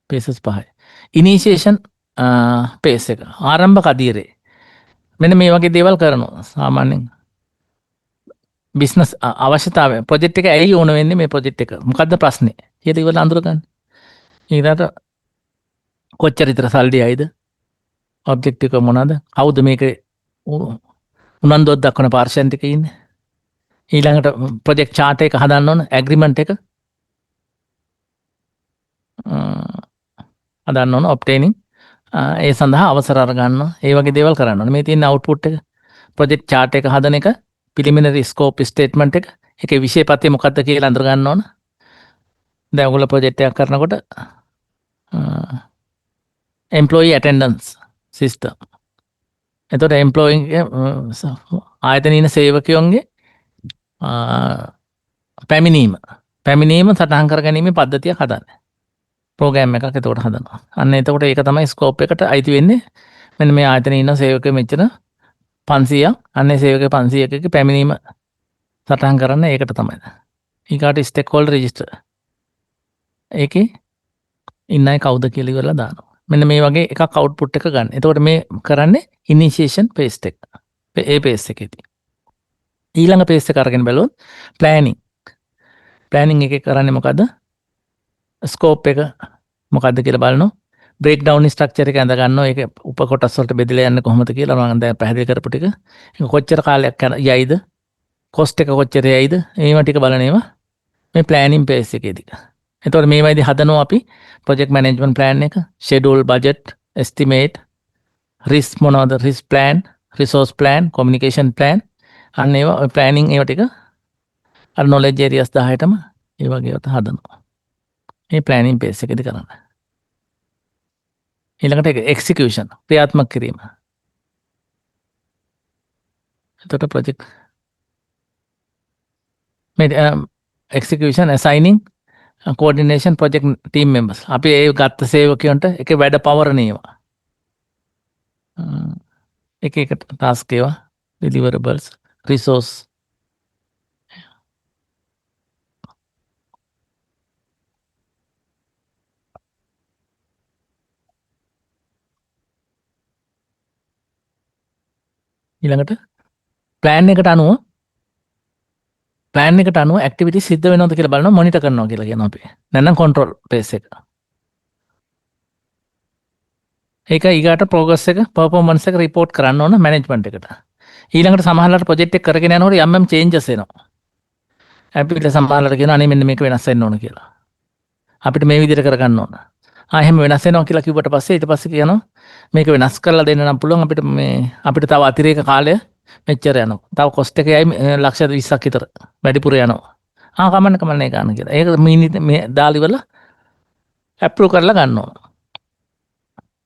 පේසස් 5යි. ඉනිෂියේෂන් පේස් එක. ආරම්භක අධීරේ. මෙන්න මේ වගේ දේවල් කරනවා. සාමාන්‍යයෙන් බිස්නස් අවශ්‍යතාවය ප්‍රොජෙක්ට් එක ඇයි ඕන වෙන්නේ මේ ප්‍රොජෙක්ට් එක? මොකද්ද ප්‍රශ්නේ? ඊට ඉවල අඳුරගන්න. ඊට කොච්චර විතර සල්ලි ආයිද? ඔබ්ජෙක්ට් එක මොනවාද? කවුද මේක උනන්දුවක් දක්වන පාර්ශවයන් ටික ඉන්නේ? ඊළඟට ප්‍රොජෙක්ට් chart එක හදන්න ඕන, ඇග්‍රීමන්ට් එක හදන්න ඕන, ඔබ්ටේනින් ඒ සඳහා අවසර අරගන්න. ඒ වගේ දේවල් කරන්න ඕන. මේ තියෙන අවුට්පුට් එක ප්‍රොජෙක්ට් chart එක හදන එක, preliminary scope statement එක, ඒකේ විෂයපත්‍ය මොකක්ද කියලා අඳුර ගන්න ඕන. දැන් ඔයගොල්ලෝ ප්‍රොජෙක්ට් එකක් කරනකොට employee attendance system. එතකොට employee ආයතනයේ ඉන්න සේවකයන්ගේ පැමිණීම සටහන් කරගැනීමේ පද්ධතියක් හදන්න. ප්‍රෝග්‍රෑම් එකක් එතකොට හදනවා. අන්න එතකොට ඒක තමයි ස්කෝප් එකට අයිති වෙන්නේ. මෙන්න මේ ආයතනයේ ඉන්න සේවකයෝ මෙච්චර 500ක්. අන්නේ සේවකයෝ 500කගේ පැමිණීම සටහන් කරන්න ඒකට තමයි. ඊකට ස්ටේක් හෝල්ඩර් රෙජිස්ටර්. ඒකේ ඉන්න අය කවුද කියලා ඉවරලා දානවා. මෙන්න මේ වගේ එකක් අවුට්පුට් එක ගන්න. එතකොට මේ කරන්නේ ඉනිෂියේෂන් පේස් එක. ඒ පේස් එකේදී. ඊළඟ පේස් එක අරගෙන බලුවොත් ප්ලෑනින්. ප්ලෑනින් එකේ කරන්නේ මොකද්ද? ස්කෝප් එක මොකද්ද කියලා බලනවා. බ්‍රේක් ඩවුන් ස්ට්‍රක්චර් එක ඇඳ ගන්නවා. ඒක උපකොටස් වලට බෙදලා යන්නේ කොහොමද කියලා මම දැන් පැහැදිලි කරපු ටික. ඒක කොච්චර කාලයක් යයිද? කොස්ට් එක කොච්චර යයිද? ඒවා ටික බලන ඒවා මේ ප්ලෑනින් පේස් එකේදී. එතකොට මේවයිදී හදනවා අපි ප්‍රොජෙක්ට් මැනේජ්මන්ට් ප්ලෑන් එක, ෂෙඩියුල්, බජට්, එස්ටිමේට්, රිස්ක් මොනවද? Risk plan, resource plan, communication plan. අන්න ඒවා ප්ලෑනින් ඒවා ටික අර නොලෙජ් ඒරියස් 10ටම ඒ වගේ ඒවා හදනවා. මේ ප්ලෑනින් පේස් එකේදී කරන්න. ඊළඟට එක්සිකියුෂන් ක්‍රියාත්මක කිරීම. එතකොට ප්‍රොජෙක්ට් මේ එක්සිකියුෂන් assigning coordination project team members. අපි ඒ ගත්ත සේවකයන්ට එක වැඩ පවරණේවා. එක එක ටාස්ක් ඒවා deliverables resource ඊළඟට ප්ලෑන් එකට අනුව ඇක්ටිවිටි සිද්ධ වෙනවද කියලා බලනවා මොනිටර් කරනවා කියලා කියනවා අපි. නැත්නම් කන්ට්‍රෝල් පේස් එක. ඒක ඊගාට ප්‍රෝග්‍රස් එක පර්ෆෝමන්ස් එක රිපෝට් කරන්න ඕන මැනේජ්මන්ට් එකට. ඊළඟට සමහරවිට ප්‍රොජෙක්ට් එක කරගෙන යනකොට යම් චේන්ජස් එනවා. අපිට සමහරවිට කියනවා අනේ මෙන්න මේක වෙනස් වෙන්න ඕන කියලා. අපිට මේ විදිහට කරගන්න ඕන. එහෙම වෙනස් වෙනවා කියලා කිව්වට පස්සේ ඊට පස්සේ කියනවා මේක වෙනස් කරලා දෙන්න නම් පුළුවන් අපිට තව අතිරේක කාලය මෙච්චර යනවා. තව කොස්ට් එක යයි ලක්ෂ 20ක් විතර වැඩිපුර යනවා. කමන්නේ ගන්න කියලා. ඒක මේ දාලි වල ඇප්‍රූව් කරලා ගන්න ඕන.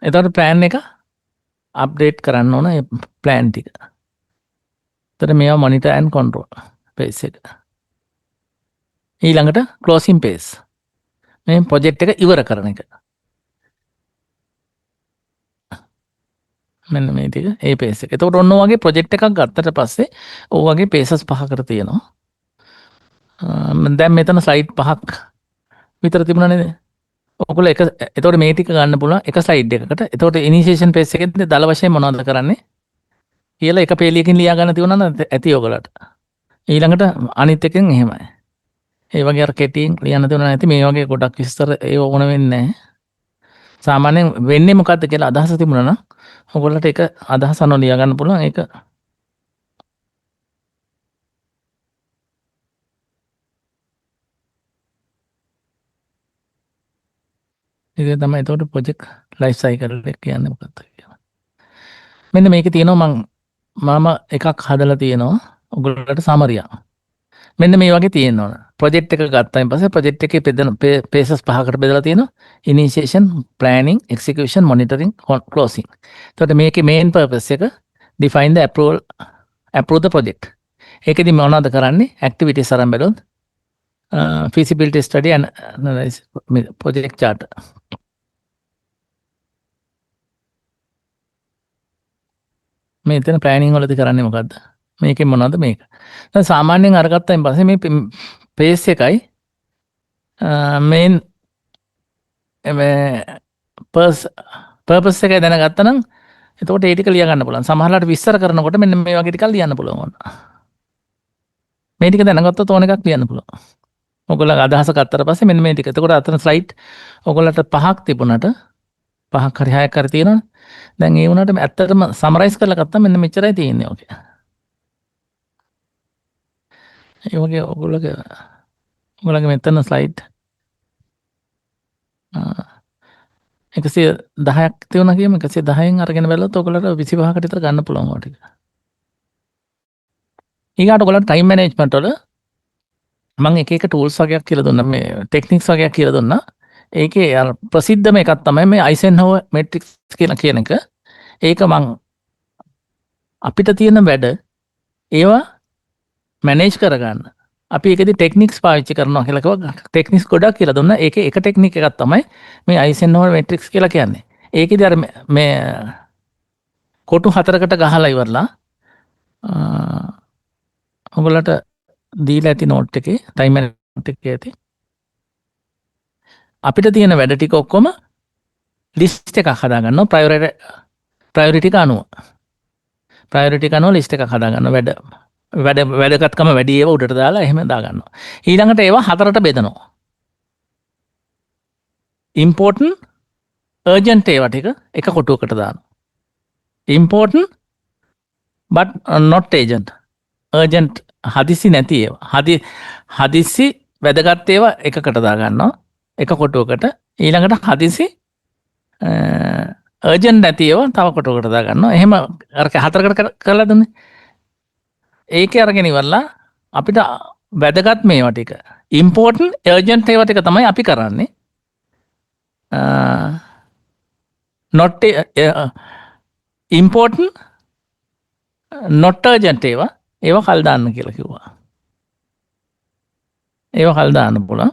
එතකොට ප්ලෑන් එක අප්ඩේට් කරන්න ඕන ඒ ප්ලෑන් ටික. එතකොට මේවා මොනිටර් ඇන්ඩ් කන්ට්‍රෝල් පේස් එක. ඊළඟට ක්ලෝසින් පේස්. මේ ප්‍රොජෙක්ට් එක ඉවර කරන එක. මෙන්න මේ ටික ඒ පේස් එක. එතකොට ඔන්න ඔයගේ ප්‍රොජෙක්ට් එකක් ගත්තට පස්සේ ඔයගේ පේසස් පහකට තියෙනවා. දැන් මෙතන ස්ලයිඩ් 5ක් විතර තිබුණා නේද? ඔයගොල්ලෝ එතකොට මේ ටික ගන්න පුළුවන් එක ස්ලයිඩ් එකකට. එතකොට ඉනිෂියේෂන් පේස් එකෙන් දල වශයෙන් මොනවද කරන්නේ කියලා එක පේලියකින් ලියා ගන්න තියුණා නම් ඇති ඔයගොල්ලන්ට. ඊළඟට අනිත් එකෙන් එහෙමයි. ඒ වගේ අර කෙටියෙන් ලියන්න තියුණා නැති මේ වගේ ගොඩක් විස්තර ඒ ඕන වෙන්නේ නැහැ. සාමාන්‍යයෙන් වෙන්නේ මොකද්ද කියලා අදහස තිබුණා නම් ඔයගොල්ලන්ට ඒක අදහස අනුව ලියා ගන්න පුළුවන්. ඒක ඒක තමයි එතකොට ප්‍රොජෙක්ට් ලයිෆ් සයිකල් එක කියන්නේ මොකක්ද කියලා. මෙන්න මේකේ තියෙනවා මම එකක් හදලා තියෙනවා ඔයගොල්ලන්ට සමරියක්. මෙන්න මේ වගේ තියෙන්න ඕන. ප්‍රොජෙක්ට් එක ගත්තායින් පස්සේ ප්‍රොජෙක්ට් එකේ පේසස් පහකට බෙදලා තියෙනවා. ඉනිෂියේෂන්, ප්ලෑනින්, එක්සිකියුෂන්, මොනිටරින්, ක්ලෝසින්. එතකොට මේකේ මේන් පර්පස් එක define the approve the project. ඒකෙදි මොනවද කරන්නේ? activities අරන් බැලුවොත් feasibility study and analysis project chart. මේ එතන ප්ලෑනින් වලදී කරන්නේ මොකද්ද? මේකෙන් මොනවද මේක? දැන් සාමාන්‍යයෙන් අරගත්තායින් පස්සේ මේ පේස් එකයි මේන් පර්පස් එකයි දැනගත්තා නම් එතකොට ඒ ටික ලියා ගන්න පුළුවන්. සමහරවිට විස්තර කරනකොට මෙන්න මේ වගේ ටිකක් ලියන්න පුළුවන්. මේ ටික දැනගත්තොත් ඕන එකක් ලියන්න පුළුවන්. ඔයගොල්ලෝ අදහස ගත්තට පස්සේ මෙන්න මේ ටික. එතකොට අතන ස්ලයිඩ් ඔයගොල්ලන්ට 5ක් තිබුණාට 5ක් හරි 6ක් හරි තියෙනවනේ. දැන් ඒ වුණාට ඇත්තටම සමරයිස් කරලා ගත්තා මෙන්න මෙච්චරයි තියෙන්නේ ඔකේ. ඒ වගේ ඔයගොල්ලෝගේ මෙතන ස්ලයිඩ් 110ක් තියුණා කියමු. 110න් අරගෙන බැලුවොත් ඔයගොල්ලන්ට 25කට විතර ගන්න පුළුවන් ඔය ටික. ඊගාට ඔයගොල්ලන්ට ටයිම් මැනේජ්මන්ට් වල මම එක ටූල්ස් වගේක් කියලා දුන්නා. මේ ටෙක්නික්ස් වගේක් කියලා දුන්නා. ඒකේ අර ප්‍රසිද්ධම එකක් තමයි මේ අයිසෙන්හෝවර් මැට්‍රික්ස් කියලා කියන එක. ඒක මං අපිට තියෙන වැඩ ඒවා මැනේජ් කරගන්න අපි ඒකෙදි ටෙක්නික්ස් පාවිච්චි කරනවා කියලා කිව්වා. ටෙක්නික්ස් ගොඩක් කියලා දුන්නා. ඒකේ එක ටෙක්නික් එකක් තමයි මේ අයිසෙන්හෝවර් මැට්‍රික්ස් කියලා කියන්නේ. ඒකෙදි අර මේ කොටු 4කට ගහලා ඉවරලා ඔයගොල්ලන්ට දීලා ඇති නෝට් එකේ ටයිම් මැනේජ්මන්ට් එකේ ඇති අපිට තියෙන වැඩ ටික ඔක්කොම ලිස්ට් එකක් හදාගන්නවා ප්‍රයොරිටි එක අනුව ලිස්ට් එකක් හදාගන්න වැඩගත්කම වැඩි ඒවා උඩට දාලා එහෙම දාගන්නවා. ඊළඟට ඒවා 4ට බෙදනවා. important urgent ඒවා ටික එක කොටුවකට දානවා. important but not urgent හදිසි නැති ඒවා. හදිසි වැදගත් ඒවා එකකට දාගන්නවා. එක කොටුවකට. ඊළඟට හදිසි urgent නැති ඒවා තව කොටුවකට දාගන්නවා. එහෙම අර 4කට කරලා දුන්නේ. ඒකේ අරගෙන ඉවරලා අපිට වැදගත් මේවා ටික important urgent ඒවා ටික තමයි අපි කරන්නේ. not important not urgent ඒවා කල් දාන්න කියලා කිව්වා. ඒවා කල් දාන්න පුළුවන්.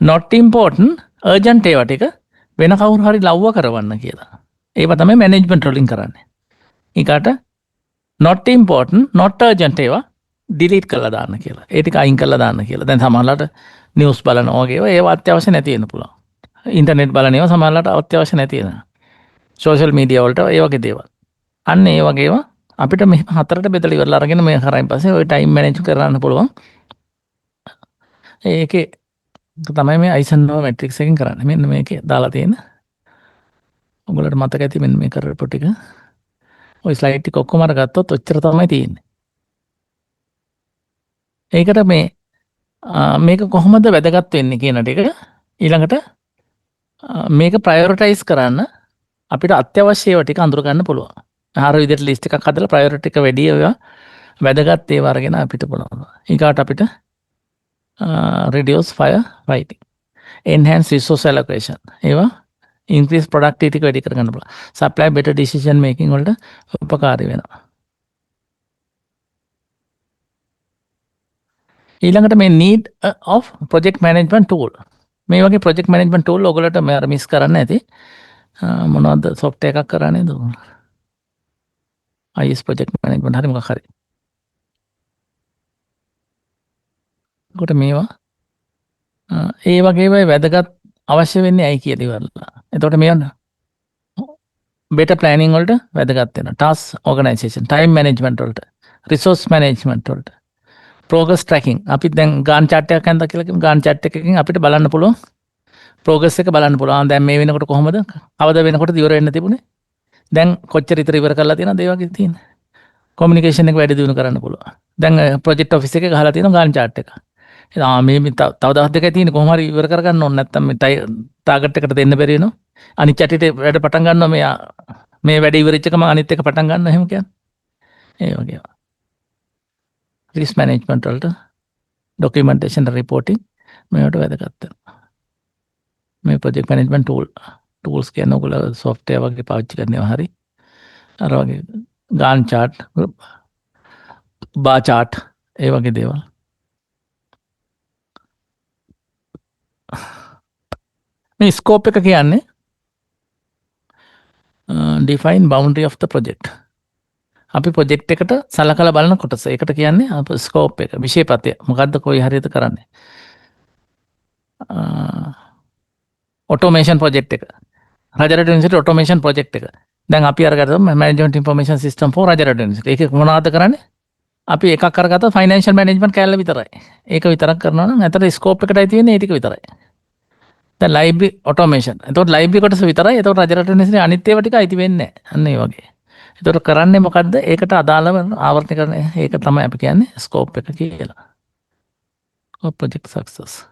not important urgent ඒවා ටික වෙන කවුරු හරි ලව්ව කරවන්න කියලා. ඒවා තමයි management වලින් කරන්නේ. ඊකට not important not urgent ඒවා delete කරලා දාන්න කියලා. ඒ ටික අයින් කරලා දාන්න කියලා. දැන් සමහරවිට news බලනවා වගේ ඒවා අත්‍යවශ්‍ය නැති වෙන්න පුළුවන්. ඉන්ටර්නෙට් බලන ඒවා සමහරවිට අත්‍යවශ්‍ය නැති වෙනවා. social media වලට ඒ වගේ දේවල්. අන්න ඒ වගේම අපිට මේ හතරට බෙදලා ඉවරලා අරගෙන මේ කරායින් පස්සේ ඔය time manage කරන්න පුළුවන්. ඒකේ තමයි මේ Eisenhower matrix එකෙන් කරන්නේ. මෙන්න මේකේ දාලා තියෙන. ඔයගොල්ලන්ට මතක ඇති මෙන්න මේ කරපු ටික. ඔය ස්ලයිඩ් ටික ඔක්කොම අරගත්තොත් ඔච්චර තමයි තියෙන්නේ. ඒකට මේක කොහොමද වැදගත් වෙන්නේ කියන ටික ඊළඟට මේක ප්‍රයොරිටයිස් කරන්න අපිට අත්‍යවශ්‍ය ඒවා ටික අඳුර ගන්න පුළුවන්. ආහාර විදිහට ලිස්ට් එකක් හදලා ප්‍රයොරිටි එක වැඩි ඒවා වැදගත් ඒවා අරගෙන අපිට පුළුවන්. ඊගාට අපිට reduce fire fighting, enhance resource allocation ඒවා increase productivity එක වැඩි කරගන්න පුළුවන්. supply better decision making වලට උපකාරී වෙනවා. ඊළඟට මේ need of project management tool. මේ වගේ project management tool ඔයගොල්ලන්ට මිස් කරන්න ඇති. මොනවද software එකක් කරන්නේ නේද? IS project management හරි මොකක් හරි. කොට මේවා ඒ වගේ වැදගත් අවශ්‍ය වෙන්නේ ඇයි කියලා ඉවරලා. එතකොට මේවා better planning වලට වැදගත් වෙනවා. task organization, time management වලට, resource management වලට, progress tracking. අපි දැන් Gantt chart එකක් හඳලා කියලා කියමු. Gantt chart එකකින් අපිට බලන්න පුළුවන් progress එක බලන්න පුළුවන්. දැන් මේ වෙනකොට කොහොමද? අවද වෙනකොට ඉවර වෙන්න තිබුණේ. දැන් කොච්චර ඉවර කරලා තියෙනවද? ඒ වගේ තියෙන. communication එක වැඩි දියුණු කරන්න පුළුවන්. දැන් project office එකේ ගහලා තියෙනවා Gantt chart එක. මේ තව දවස් දෙකයි තියෙන්නේ කොහොම හරි ඉවර කරගන්න ඕනේ නැත්නම් මේ ටාගට් එකට දෙන්න බැරි වෙනවා. අනිත් චැටිට වැඩ පටන් ගන්නවා මේ වැඩ ඉවරෙච්ච ගමන් අනිත් එක පටන් ගන්නවා එහෙම කියන්නේ. ඒ වගේ. risk management වලට documentation reporting මේවට වැදගත් වෙනවා. මේ project management tools කියන ඔයගොල්ලෝ software වගේ පාවිච්චි කරනවා හරි. අර වගේ Gantt chart, bar chart ඒ වගේ දේවල්. මේ ස්කෝප් එක කියන්නේ define boundary of the project. අපි ප්‍රොජෙක්ට් එකට සලකලා බලන කොටස. ඒකට කියන්නේ ස්කෝප් එක. විෂයපතය. මොකද්ද කොයි හරියද කරන්නේ? ඔටෝමේෂන් ප්‍රොජෙක්ට් එක. රජරට යුනිවර්සිටි ඔටෝමේෂන් ප්‍රොජෙක්ට් එක. දැන් අපි අරගත්තා management information system for Rajarata university. ඒක මොනවද කරන්නේ? අපි එකක් අරගත්තා ෆයිනෑන්ෂල් මැනේජ්මන්ට් කැලේ විතරයි. ඒක විතරක් කරනවා නම් අතට ස්කෝප් එකටයි තියෙන්නේ ඒ ටික විතරයි. දැන් ලයිබ්‍රරි ඔටෝමේෂන්. එතකොට ලයිබ්‍රරි කොටස විතරයි. එතකොට රජරට යුනිවර්සිටි අනිත් ඒවා ටික අයිති වෙන්නේ නැහැ. අන්න ඒ වගේ. එතකොට කරන්නේ මොකද්ද? ඒකට අදාළව ආවර්තනය කරන ඒක තමයි අපි කියන්නේ ස්කෝප් එක කියලා. project success.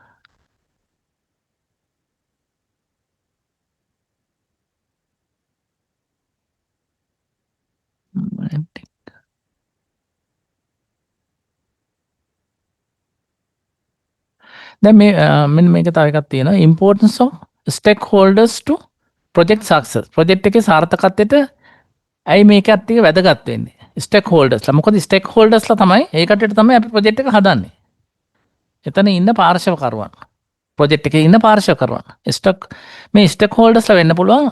දැන් මෙන්න මේක තව එකක් තියෙනවා importance of stakeholders to project success. project එකේ සාර්ථකත්වයට ඇයි මේකත් ටික වැදගත් වෙන්නේ? stakeholdersලා. මොකද stakeholdersලා තමයි ඒකට තමයි අපි project එක හදන්නේ. එතන ඉන්න පාර්ශවකරුවන්. project එකේ ඉන්න පාර්ශවකරුවන්. මේ stakeholdersලා වෙන්න පුළුවන්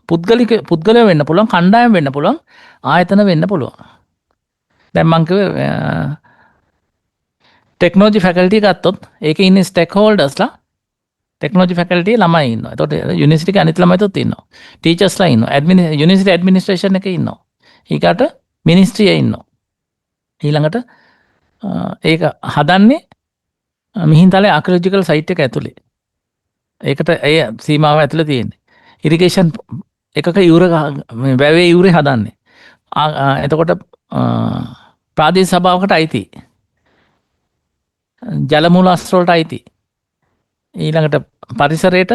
පුද්ගලයෝ වෙන්න පුළුවන්, කණ්ඩායම් වෙන්න පුළුවන්, ආයතන වෙන්න පුළුවන්. දැන් මම කිව්වේ ටෙක්නෝලොජි ෆැකල්ටි ගත්තොත් ඒකේ ඉන්නේ ස්ටේක්හෝල්ඩර්ස්ලා ටෙක්නෝලොජි ෆැකල්ටි ළමයි ඉන්නවා. එතකොට යුනිවර්සිටි එකේ අනිත් ළමයිතුත් ඉන්නවා. ටීචර්ස්ලා ඉන්නවා. යුනිවර්සිටි ඇඩ්මිනිස්ට්‍රේෂන් එකේ ඉන්නවා. ඊකට මිනිස්ට්‍රියේ ඉන්නවා. ඊළඟට ඒක හදන්නේ මිහින්තලේ ආකියොලොජිකල් සයිට් එක ඇතුලේ. ඒකට ඒ සීමාව ඇතුලේ තියෙන්නේ. ඉරිගේෂන් එකක වැවේ යුරේ හදන්නේ. එතකොට ප්‍රාදේශීය සභාවකට අයිති. ජලමූල අස්ත්‍රවලට අයිති. ඊළඟට පරිසරයට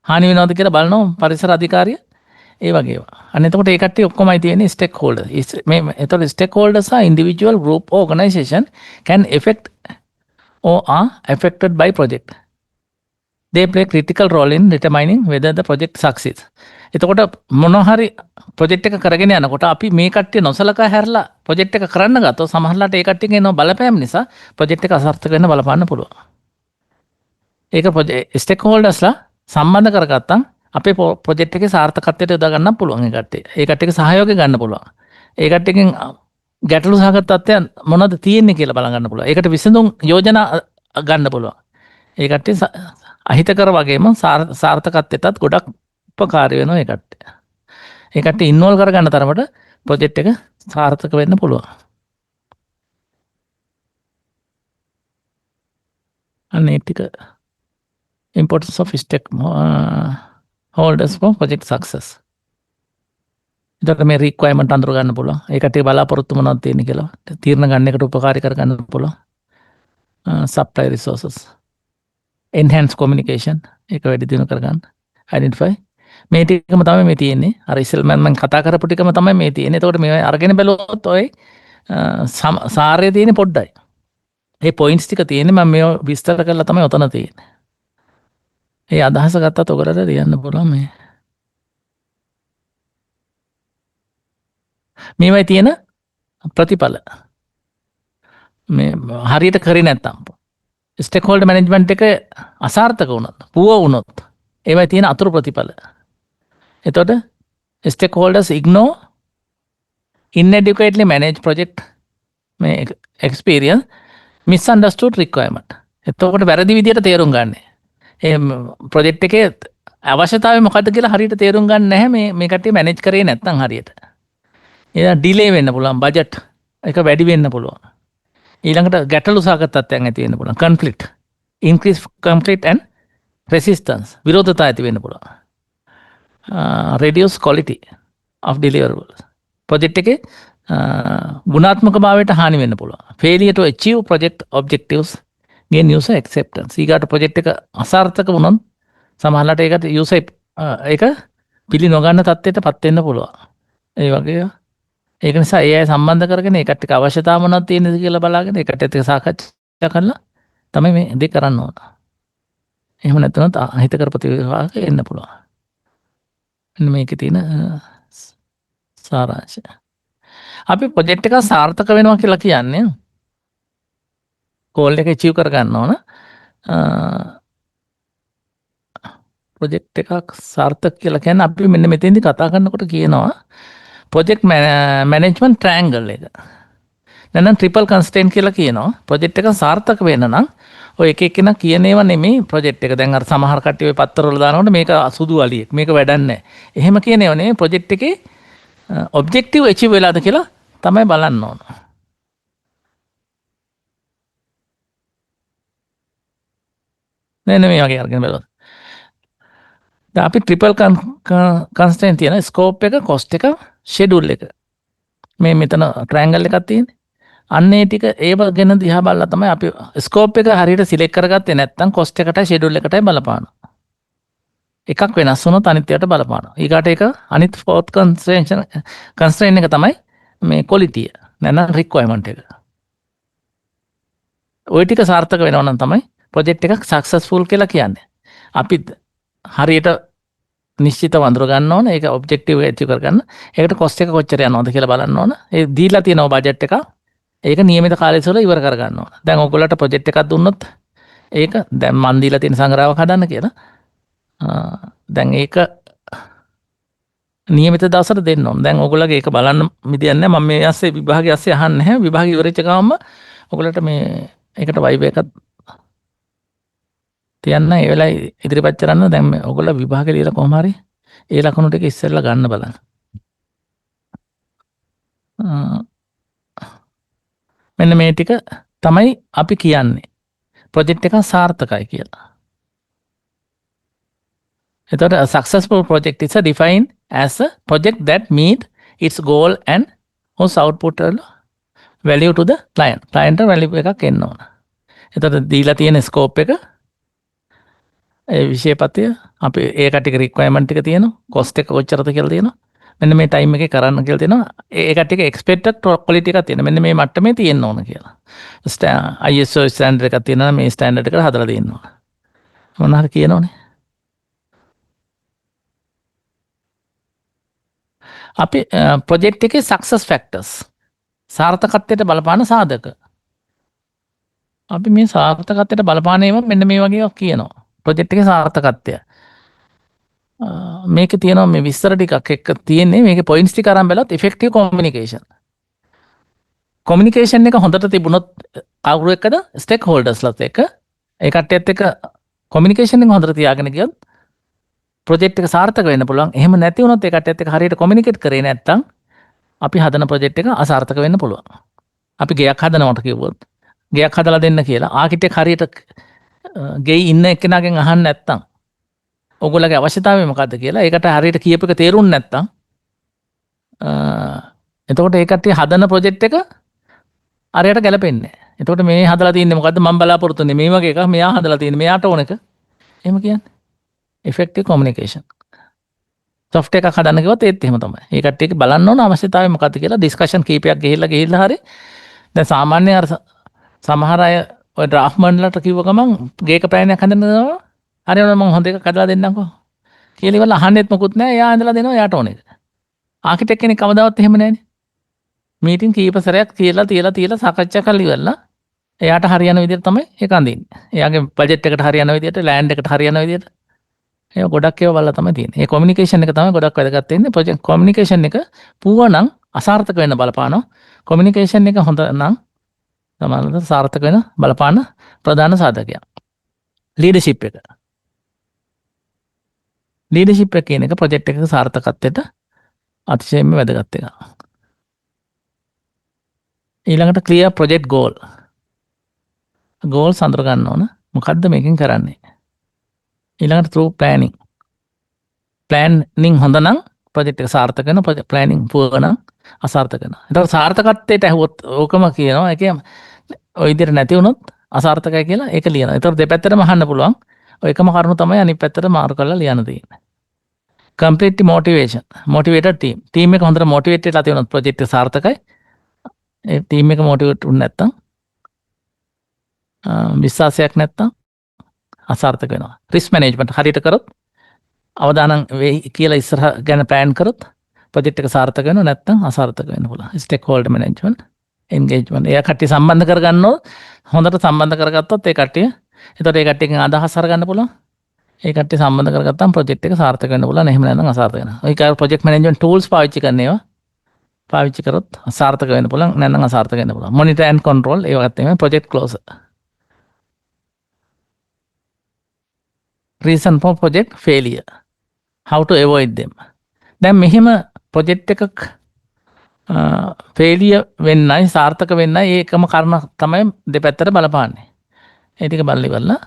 හානි වෙනවද කියලා බලනවා පරිසර අධිකාරිය. ඒ වගේ ඒවා. අන්න එතකොට ඒ කට්ටිය ඔක්කොමයි තියෙන්නේ ස්ටේක් හෝල්ඩර්. මේ එතකොට stake holders are individual group or organization can affect or are affected by project. they play critical role in determining whether the project succeeds. එතකොට මොනවා හරි ප්‍රොජෙක්ට් එක කරගෙන යනකොට අපි මේ කට්ටිය නොසලකා හැරලා ප්‍රොජෙක්ට් එක කරන්න ගත්තොත් සමහරවිට ඒ කට්ටියගේ එන බලපෑම් නිසා ප්‍රොජෙක්ට් එක අසාර්ථක වෙන්න බලපාන්න පුළුවන්. ඒක ස්ටේක් හෝල්ඩර්ස්ලා සම්බන්ධ කරගත්තම් අපේ ප්‍රොජෙක්ට් එකේ සාර්ථකත්වයට යොදා ගන්න පුළුවන් ඒ කට්ටිය. ඒ කට්ටියගේ සහයෝගය ගන්න පුළුවන්. ඒ කට්ටියකින් ගැටලු සහගත තත්ත්වයන් මොනවද තියෙන්නේ කියලා බලන් ගන්න පුළුවන්. ඒකට විසඳුම් යෝජනා ගන්න පුළුවන්. ඒ කට්ටිය අහිතකර වගේම සාර්ථකත්වයටත් ගොඩක් උපකාරී වෙනවා ඒ කට්ටිය. ඒ කට්ටිය ඉන්වෝල්ව් කරගන්න තරමට ප්‍රොජෙක්ට් එක සාර්ථක වෙන්න පුළුවන්. අනේ ටික importance of stakeholders for project success. එතකොට මේ requirement අඳුර ගන්න පුළුවන්. ඒ කට්ටිය බලාපොරොත්තු මොනවද තියෙන්නේ කියලා තීරණ ගන්න එකට උපකාරී කර ගන්න පුළුවන්. supply resources. enhance communication ඒක වැඩි දියුණු කරගන්න. identify මේ ටිකම තමයි මේ තියෙන්නේ. අර ඉස්සෙල්ම මම කතා කරපු ටිකම තමයි මේ තියෙන්නේ. එතකොට මේ අරගෙන බැලුවොත් ඔය සාරය තියෙන්නේ පොඩ්ඩයි. මේ පොයින්ට්ස් ටික තියෙන්නේ මම මේව විස්තර කරලා තමයි ඔතන තියෙන්නේ. ඒ අදහස ගත්තත් ඔයගොල්ලන්ට ලියන්න පුළුවන් මේ. මේවයි තියෙන ප්‍රතිඵල. මේ හරියට කරේ නැත්තම් ස්ටේක්හෝල්ඩර් මැනේජ්මන්ට් එක අසාර්ථක වුණොත්, පුව වුණොත් ඒවයි තියෙන අතුරු ප්‍රතිඵල. එතකොට stakeholders ignore inadequately manage project මේ experience misunderstood requirement. එතකොට වැරදි විදියට තේරුම් ගන්න. ඒ ප්‍රොජෙක්ට් එකේ අවශ්‍යතාවය මොකක්ද කියලා හරියට තේරුම් ගන්න නැහැ මේ කට්ටිය මැනේජ් කරේ නැත්නම් හරියට. ඒක ඩිලේ වෙන්න පුළුවන්, බජට් එක වැඩි වෙන්න පුළුවන්. ඊළඟට ගැටලු සහගත තත්ත්වයන් ඇති වෙන්න පුළුවන්. conflict, increase conflict and resistance විරෝධතා ඇති වෙන්න පුළුවන්. reduce quality of deliverables. project එකේ ගුණාත්මක භාවයට හානි වෙන්න පුළුවන්. failure to achieve project objectives gain user acceptance. ඊගාට project එක අසාර්ථක වුණොත් සමහරවිට ඒකට user ඒක පිළි නොගන්න තත්ත්වයට පත් වෙන්න පුළුවන්. ඒ වගේ ඒක නිසා ඒ අය සම්බන්ධ කරගෙන ඒකට ටික අවශ්‍යතාව මොනවද තියෙනද කියලා බලාගෙන ඒකට ටික සාකච්ඡා කරලා තමයි මේ දේ කරන්න ඕන. එහෙම නැත්නම් අහිතකර ප්‍රතිවිපාක එන්න පුළුවන්. මෙන්න මේකේ තියෙන සාරාංශය. අපි ප්‍රොජෙක්ට් එක සාර්ථක වෙනවා කියලා කියන්නේ ගෝල් එක achieve කර ගන්න ඕන. ප්‍රොජෙක්ට් එකක් සාර්ථක කියලා කියන්නේ අපි මෙන්න මෙතෙන්දි කතා කරනකොට කියනවා ප්‍රොජෙක්ට් මැනේජ්මන්ට් ට්‍රයැන්ගල් එක. නැත්නම් ට්‍රිපල් කන්ස්ට්‍රේන්ට් කියලා කියනවා. ප්‍රොජෙක්ට් එක සාර්ථක වෙන්න නම් ඔය එක එකන කියන ඒවා නෙමෙයි ප්‍රොජෙක්ට් එක. දැන් අර සමහර කට්ටිය ඔය පත්තරවල දානකොට මේක සුදු අලියෙක්. මේක වැඩක් නැහැ. එහෙම කියන ඒවා නෙමෙයි ප්‍රොජෙක්ට් එකේ ඔබ්ජෙක්ටිව් achieve වෙලාද කියලා තමයි බලන්න ඕන. මේ වගේ අරගෙන බලන්න. දැන් අපි ට්‍රිපල් කන්ස්ට්‍රේන්ට් තියෙන ස්කෝප් එක, කොස්ට් එක, ෂෙඩියුල් එක. මේ මෙතන ට්‍රයැන්ගල් එකක් තියෙන්නේ. අන්න ඒ ටික ඒව ගැන දිහා බලලා තමයි අපි ස්කෝප් එක හරියට සිලෙක්ට් කරගත්තේ නැත්නම් කොස්ට් එකටයි ෂෙඩියුල් එකටයි බලපානවා. එකක් වෙනස් වුණොත් අනිත් ඒවාට බලපානවා. ඊගාට ඒක අනිත් ෆෝර්ත් කන්ස්ට්‍රේන්ට් එක තමයි මේ ක්වොලිටි නැත්නම් රික්වයර්මන්ට් එක. ওই ටික සාර්ථක වෙනවා නම් තමයි ප්‍රොජෙක්ට් එකක් සක්සස්ෆුල් කියලා කියන්නේ. අපි හරියට නිශ්චිතව අඳුර ගන්න ඕන. ඒක ඔබ්ජෙක්ටිව් ඇචීව් කරගන්න. ඒකට කොස්ට් එක කොච්චර යනවද කියලා බලන්න ඕන. ඒ දීලා තියෙනවා බජට් එක. ඒක නියමිත කාලය තුළ ඉවර කරගන්න ඕන. දැන් ඔයගොල්ලන්ට ප්‍රොජෙක්ට් එකක් දුන්නොත් ඒක දැන් මන් දීලා තියෙන සංග්‍රහයක් හදන්න කියලා. දැන් ඒක නියමිත දවසට දෙන්න ඕන. දැන් ඔයගොල්ලෝගේ ඒක බලන්න මිදියන්නේ මම මේ ඇස්සේ විභාගය ඇස්සේ අහන්නේ නැහැ. විභාගය ඉවරෙච්ච ගමන්ම ඔයගොල්ලන්ට මේ ඒකට වයිබ් එකක් තියන්න ඒ වෙලාවේ ඉදිරිපත් කරන්න. දැන් මේ ඔයගොල්ලෝ විභාගෙ ලියලා කොහොම හරි ඒ ලකුණු ටික ඉස්සෙල්ලා ගන්න බලන්න. මෙන්න මේ ටික තමයි අපි කියන්නේ ප්‍රොජෙක්ට් එක සාර්ථකයි කියලා. එතකොට a successful project is defined as a project that meet its goal and whose output value to the client. client value එකක් එන්න ඕන. එතකොට දීලා තියෙන ස්කෝප් එක ඒ විෂයපතය අපි ඒකට ටික රික්වයර්මන්ට් එක තියෙනවා. කොස්ට් එක කොච්චරද කියලා තියෙනවා. මෙන්න මේ ටයිම් එකේ කරන්න කියලා තියෙනවා. ඒකට ටික එක්ස්පෙක්ටඩ් ක්වොලිටි එකක් තියෙනවා. මෙන්න මේ මට්ටමේ තියෙන්න ඕන කියලා. ISO ස්ටෑන්ඩඩ් එකක් තියෙනවා. මේ ස්ටෑන්ඩඩ් එකට හදලා දෙන්න ඕන. මොනවා හරි කියනවනේ. අපි ප්‍රොජෙක්ට් එකේ සක්සස් ෆැක්ටර්ස් සාර්ථකත්වයට බලපාන සාධක. අපි මේ සාර්ථකත්වයට බලපාන ඒවා මෙන්න මේ වගේ කියනවා. ප්‍රොජෙක්ට් එකේ සාර්ථකත්වය. මේක තියෙනවා මේ විස්තර ටිකක් එක්ක තියෙන්නේ මේකේ පොයින්ට්ස් ටික අරන් බලුවොත් ඉෆෙක්ටිව් කොමියුනිකේෂන්. කොමියුනිකේෂන් එක හොඳට තිබුණොත් කවුරු එක්කද ස්ටේක් හෝල්ඩර්ස්ලත් එක්ක ඒ කට්ටියත් එක්ක කොමියුනිකේෂන් එක හොඳට තියාගෙන ගියොත් ප්‍රොජෙක්ට් එක සාර්ථක වෙන්න පුළුවන්. එහෙම නැති වුණොත් ඒ කට්ටියත් එක්ක හරියට කොමියුනිකේට් කරේ නැත්නම් අපි හදන ප්‍රොජෙක්ට් එක අසාර්ථක වෙන්න පුළුවන්. අපි ගෙයක් හදනවට කිව්වොත් ගෙයක් හදලා දෙන්න කියලා ආකිටෙක් හරියට ගෙයි ඉන්න එක්කෙනාගෙන් අහන්න නැත්නම් ඔයගොල්ලෝගේ අවශ්‍යතාවය මොකද්ද කියලා ඒකට හරියට කියප එක තේරුම් නැත්නම් එතකොට ඒ කට්ටිය හදන ප්‍රොජෙක්ට් එක අරයට ගැලපෙන්නේ නැහැ. එතකොට මේ හදලා තින්නේ මොකද්ද මම බලාපොරොත්තු වෙන්නේ මේ වගේ එකක් මෙයා හදලා තින්නේ මෙයාට ඕන එක. එහෙම කියන්නේ effective communication. software එකක් හදන්න කිව්වොත් ඒත් එහෙම තමයි. ඒ කට්ටියක බලන්න ඕන අවශ්‍යතාවය මොකද්ද කියලා ඩිස්කෂන් කීපයක් ගිහිල්ලා හරි දැන් සාමාන්‍ය අර සමහර අය ඔය ඩ්‍රාෆ්ට් මන්ලට කිව්ව ගමන් ගේක ප්ලෑන් එකක් හදන්න හරි මම හොඳ එකක් හදලා දෙන්නම්කෝ කියලා ඉවල අහන්නෙත් මොකුත් නැහැ. එයා ඇඳලා දෙනවා එයාට ඕන එක. ආකිටෙක් කෙනෙක් කවදාවත් එහෙම නැහැනේ. මීටින් කීප සැරයක් තියලා සාකච්ඡා කරලා ඉවරලා එයාට හරියන විදිහට තමයි ඒක අඳින්නේ. එයාගේ බජට් එකට හරියන විදිහට, ලෑන්ඩ් එකට හරියන විදිහට. ඒක ගොඩක් ඒවා බලලා තමයි තියෙන්නේ. ඒ කොමියුනිකේෂන් එක තමයි ගොඩක් වැදගත් වෙන්නේ. ප්‍රොජෙක්ට් කොමියුනිකේෂන් එක පුවනම් අසාර්ථක වෙන්න බලපානවා. කොමියුනිකේෂන් එක හොඳ නම් සමානව සාර්ථක වෙන බලපාන ප්‍රධාන සාධකයක්. ලීඩර්ෂිප් එක. ලීඩර්ෂිප් එක කියන එක ප්‍රොජෙක්ට් එකක සාර්ථකත්වයට අතිශයින්ම වැදගත් එකක්. ඊළඟට ක්ලියර් ප්‍රොජෙක්ට් ගෝල්. ගෝල් සඳර ගන්න ඕන. මොකද්ද මේකෙන් කරන්නේ? ඊළඟට through planning. planning හොඳ නම් ප්‍රොජෙක්ට් එක සාර්ථක වෙනවා. planning පුවර නම් අසාර්ථක වෙනවා. ඒතකොට සාර්ථකත්වයට ඇහුවොත් ඕකම කියනවා. ඒ කියන්නේ ওই විදිහට නැති වුණොත් අසාර්ථකයි කියලා ඒක ලියනවා. ඒතකොට දෙපැත්තටම අහන්න පුළුවන්. ඔය එකම කරුණු තමයි අනිත් පැත්තට මාරු කරලා ලියන්න තියෙන්නේ. complete motivation. motivated team. team එක හොඳට motivated වෙලා තියෙනොත් ප්‍රොජෙක්ට් එක සාර්ථකයි. ඒ team එක motivated වුනේ නැත්තම් විශ්වාසයක් නැත්තම් අසාර්ථක වෙනවා. risk management හරියට කරොත් අවදානම් වෙයි කියලා ඉස්සරහ ගැන plan කරොත් ප්‍රොජෙක්ට් එක සාර්ථක වෙනවා නැත්තම් අසාර්ථක වෙන්න පුළුවන්. stakeholder management engagement. එයා කට්ටිය සම්බන්ධ කරගන්නෝ හොඳට සම්බන්ධ කරගත්තොත් ඒ කට්ටිය එතකොට ඒ කට්ටියකින් අදහස් අරගන්න පුළුවන්. ඒ කට්ටිය සම්බන්ධ කරගත්තාම ප්‍රොජෙක්ට් එක සාර්ථක වෙන්න පුළුවන්. එහෙම නැත්නම් අසාර්ථක වෙනවා. ඔය ප්‍රොජෙක්ට් මැනේජ්මන්ට් ටූල්ස් පාවිච්චි කරන ඒවා පාවිච්චි කරොත් සාර්ථක වෙන්න පුළුවන්. නැත්නම් අසාර්ථක වෙන්න පුළුවන්. මොනිටර් ඇන්ඩ් කන්ට්‍රෝල් ඒවත් තමයි project closer. reason for project failure. how to avoid them. දැන් මෙහෙම ප්‍රොජෙක්ට් එකක් ෆේලියර් වෙන්නයි සාර්ථක වෙන්නයි ඒකම කාරණා තමයි දෙපැත්තට බලපාන්නේ. ඒ ටික බලලා ඉවරලා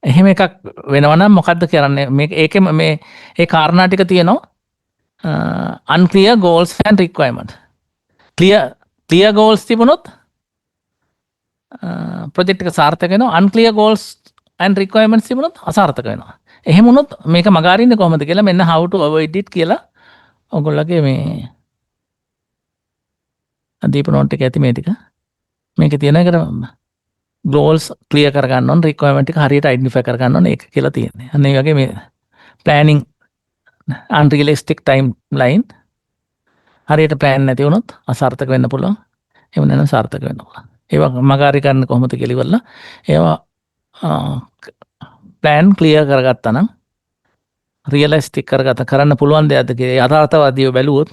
එහෙම එකක් වෙනවා නම් මොකද්ද කරන්නේ? මේක ඒකෙම මේ ඒ කාරණා ටික තියෙනවා unclear goals and requirement. clear goals තිබුණොත් ප්‍රොජෙක්ට් එක සාර්ථක වෙනවා. unclear goals and requirements තිබුණොත් අසාර්ථක වෙනවා. එහෙම වුණොත් මේක මගහරින්නේ කොහොමද කියලා මෙන්න how to avoid it කියලා ඔයගොල්ලෝගේ මේ දීප නෝට් එක ඇති මේ ටික. මේකේ තියෙන එකට goals clear කරගන්න ඕන, requirement එක හරියට identify කරගන්න ඕන ඒක කියලා තියෙන්නේ. අන්න ඒ වගේ මේ planning unrealistic timeline හරියට plan නැති වුණොත් අසාර්ථක වෙන්න පුළුවන්. එහෙම නැත්නම් සාර්ථක වෙන්න පුළුවන්. ඒවා මගහරි කරන්න කොහොමද කියලා ඉවරලා ඒවා plan clear කරගත්තා නම් realistic කරන්න පුළුවන් දෙයක්ද කියලා යථාර්ථවාදීව බැලුවොත්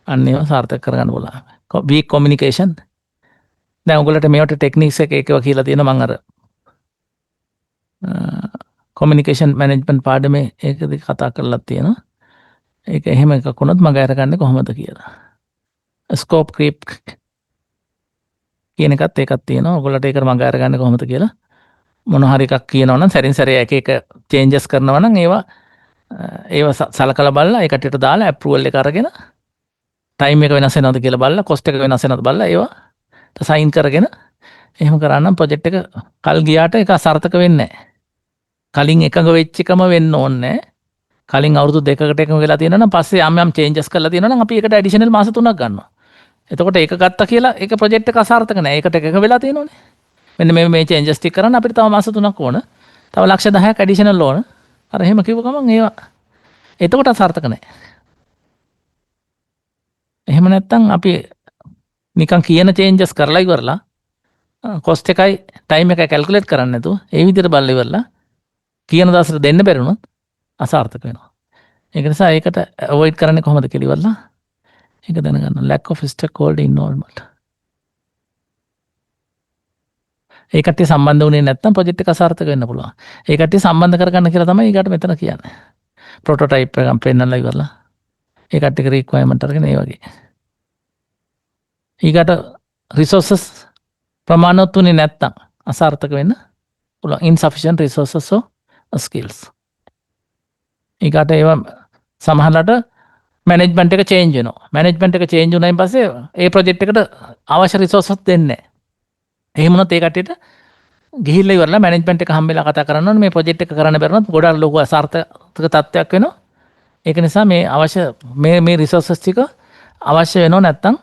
අන්න ඒවා සාර්ථක කරගන්න පුළුවන්. weak communication. දැන් ඔයගොල්ලන්ට මේවට ටෙක්නික්ස් එකව කියලා තියෙනවා මම අර communication management පාඩමේ ඒකද කතා කරලා තියෙනවා. ඒක එහෙම එකක් වුණොත් මග අරගන්නේ කොහොමද කියලා. scope creep කියන එකත් ඒකක් තියෙනවා. ඔයගොල්ලන්ට ඒකට මග අරගන්නේ කොහොමද කියලා මොන හරි එකක් කියනවා නම් සැරින් සැරේ එක එක changes කරනවා නම් ඒවා සලකලා බලලා ඒකට දාලා approval එක අරගෙන time එක වෙනස් වෙනවද කියලා බලලා cost එක වෙනස් වෙනවද බලලා ඒවා සයින් කරගෙන එහෙම කරා නම් ප්‍රොජෙක්ට් එක කල් ගියාට ඒක අසාර්ථක වෙන්නේ නැහැ. කලින් එකඟ වෙච්ච එකම වෙන්න ඕනේ නැහැ. කලින් අවුරුදු 2කට එකම වෙලා තියෙනවා නම් පස්සේ යම් changes කරලා තියෙනවා නම් අපි ඒකට additional මාස 3ක් ගන්නවා. එතකොට ඒක ගත්තා කියලා ඒක ප්‍රොජෙක්ට් එක අසාර්ථක නැහැ. ඒකට එකක වෙලා තියෙනවනේ. මෙන්න මේ චේන්ජස් ටික කරන්න අපිට තව මාස 3ක් ඕන. තව ලක්ෂ 10ක් ඇඩිෂනල් ඕන. අර එහෙම කිව්ව ගමන් ඒවා එතකොට සාර්ථක නැහැ. එහෙම නැත්තම් අපි නිකන් කියන චේන්ජස් කරලා ඉවරලා කොස්ට් එකයි ටයිම් එකයි කැල්කියුලේට් කරන්නේ නැතුව ඒ විදිහට බලලා ඉවරලා කියන දවසට දෙන්න බැරි වුණොත් අසාර්ථක වෙනවා. ඒක නිසා ඒකට අවොයිඩ් කරන්නේ කොහොමද කියලා ඉවරලා ඒක දැනගන්න. lack of stakeholder involvement. ඒ කට්ටිය සම්බන්ධ වුණේ නැත්නම් ප්‍රොජෙක්ට් එක අසාර්ථක වෙන්න පුළුවන්. ඒ කට්ටිය සම්බන්ධ කරගන්න කියලා තමයි ඊගාට මෙතන කියන්නේ. ප්‍රොටෝටයිප් එකක් පෙන්නලා ඉවරලා ඒ කට්ටියක රික්වයර්මන්ට් අරගෙන ඒ වගේ. ඊගාට රිසෝසස් ප්‍රමාණවත් වුණේ නැත්නම් අසාර්ථක වෙන්න පුළුවන්. insufficient resources or skills. ඊගාට ඒවා සමහරවිට මැනේජ්මන්ට් එක චේන්ජ් වෙනවා. මැනේජ්මන්ට් එක චේන්ජ් වුණායින් පස්සේ ඒ ප්‍රොජෙක්ට් එකට අවශ්‍ය රිසෝසස් දෙන්නේ නැහැ. එහෙම වුණොත් ඒ කට්ටියට ගිහිල්ලා ඉවරලා මැනේජ්මන්ට් එක හම්බෙලා කතා කරන්න ඕනේ මේ ප්‍රොජෙක්ට් එක කරන්න බැරුණොත් ගොඩාක් ලොකු අසාර්ථක තත්ත්වයක් වෙනවා. ඒක නිසා මේ අවශ්‍ය මේ රිසෝසස් ටික අවශ්‍ය වෙනව නැත්නම්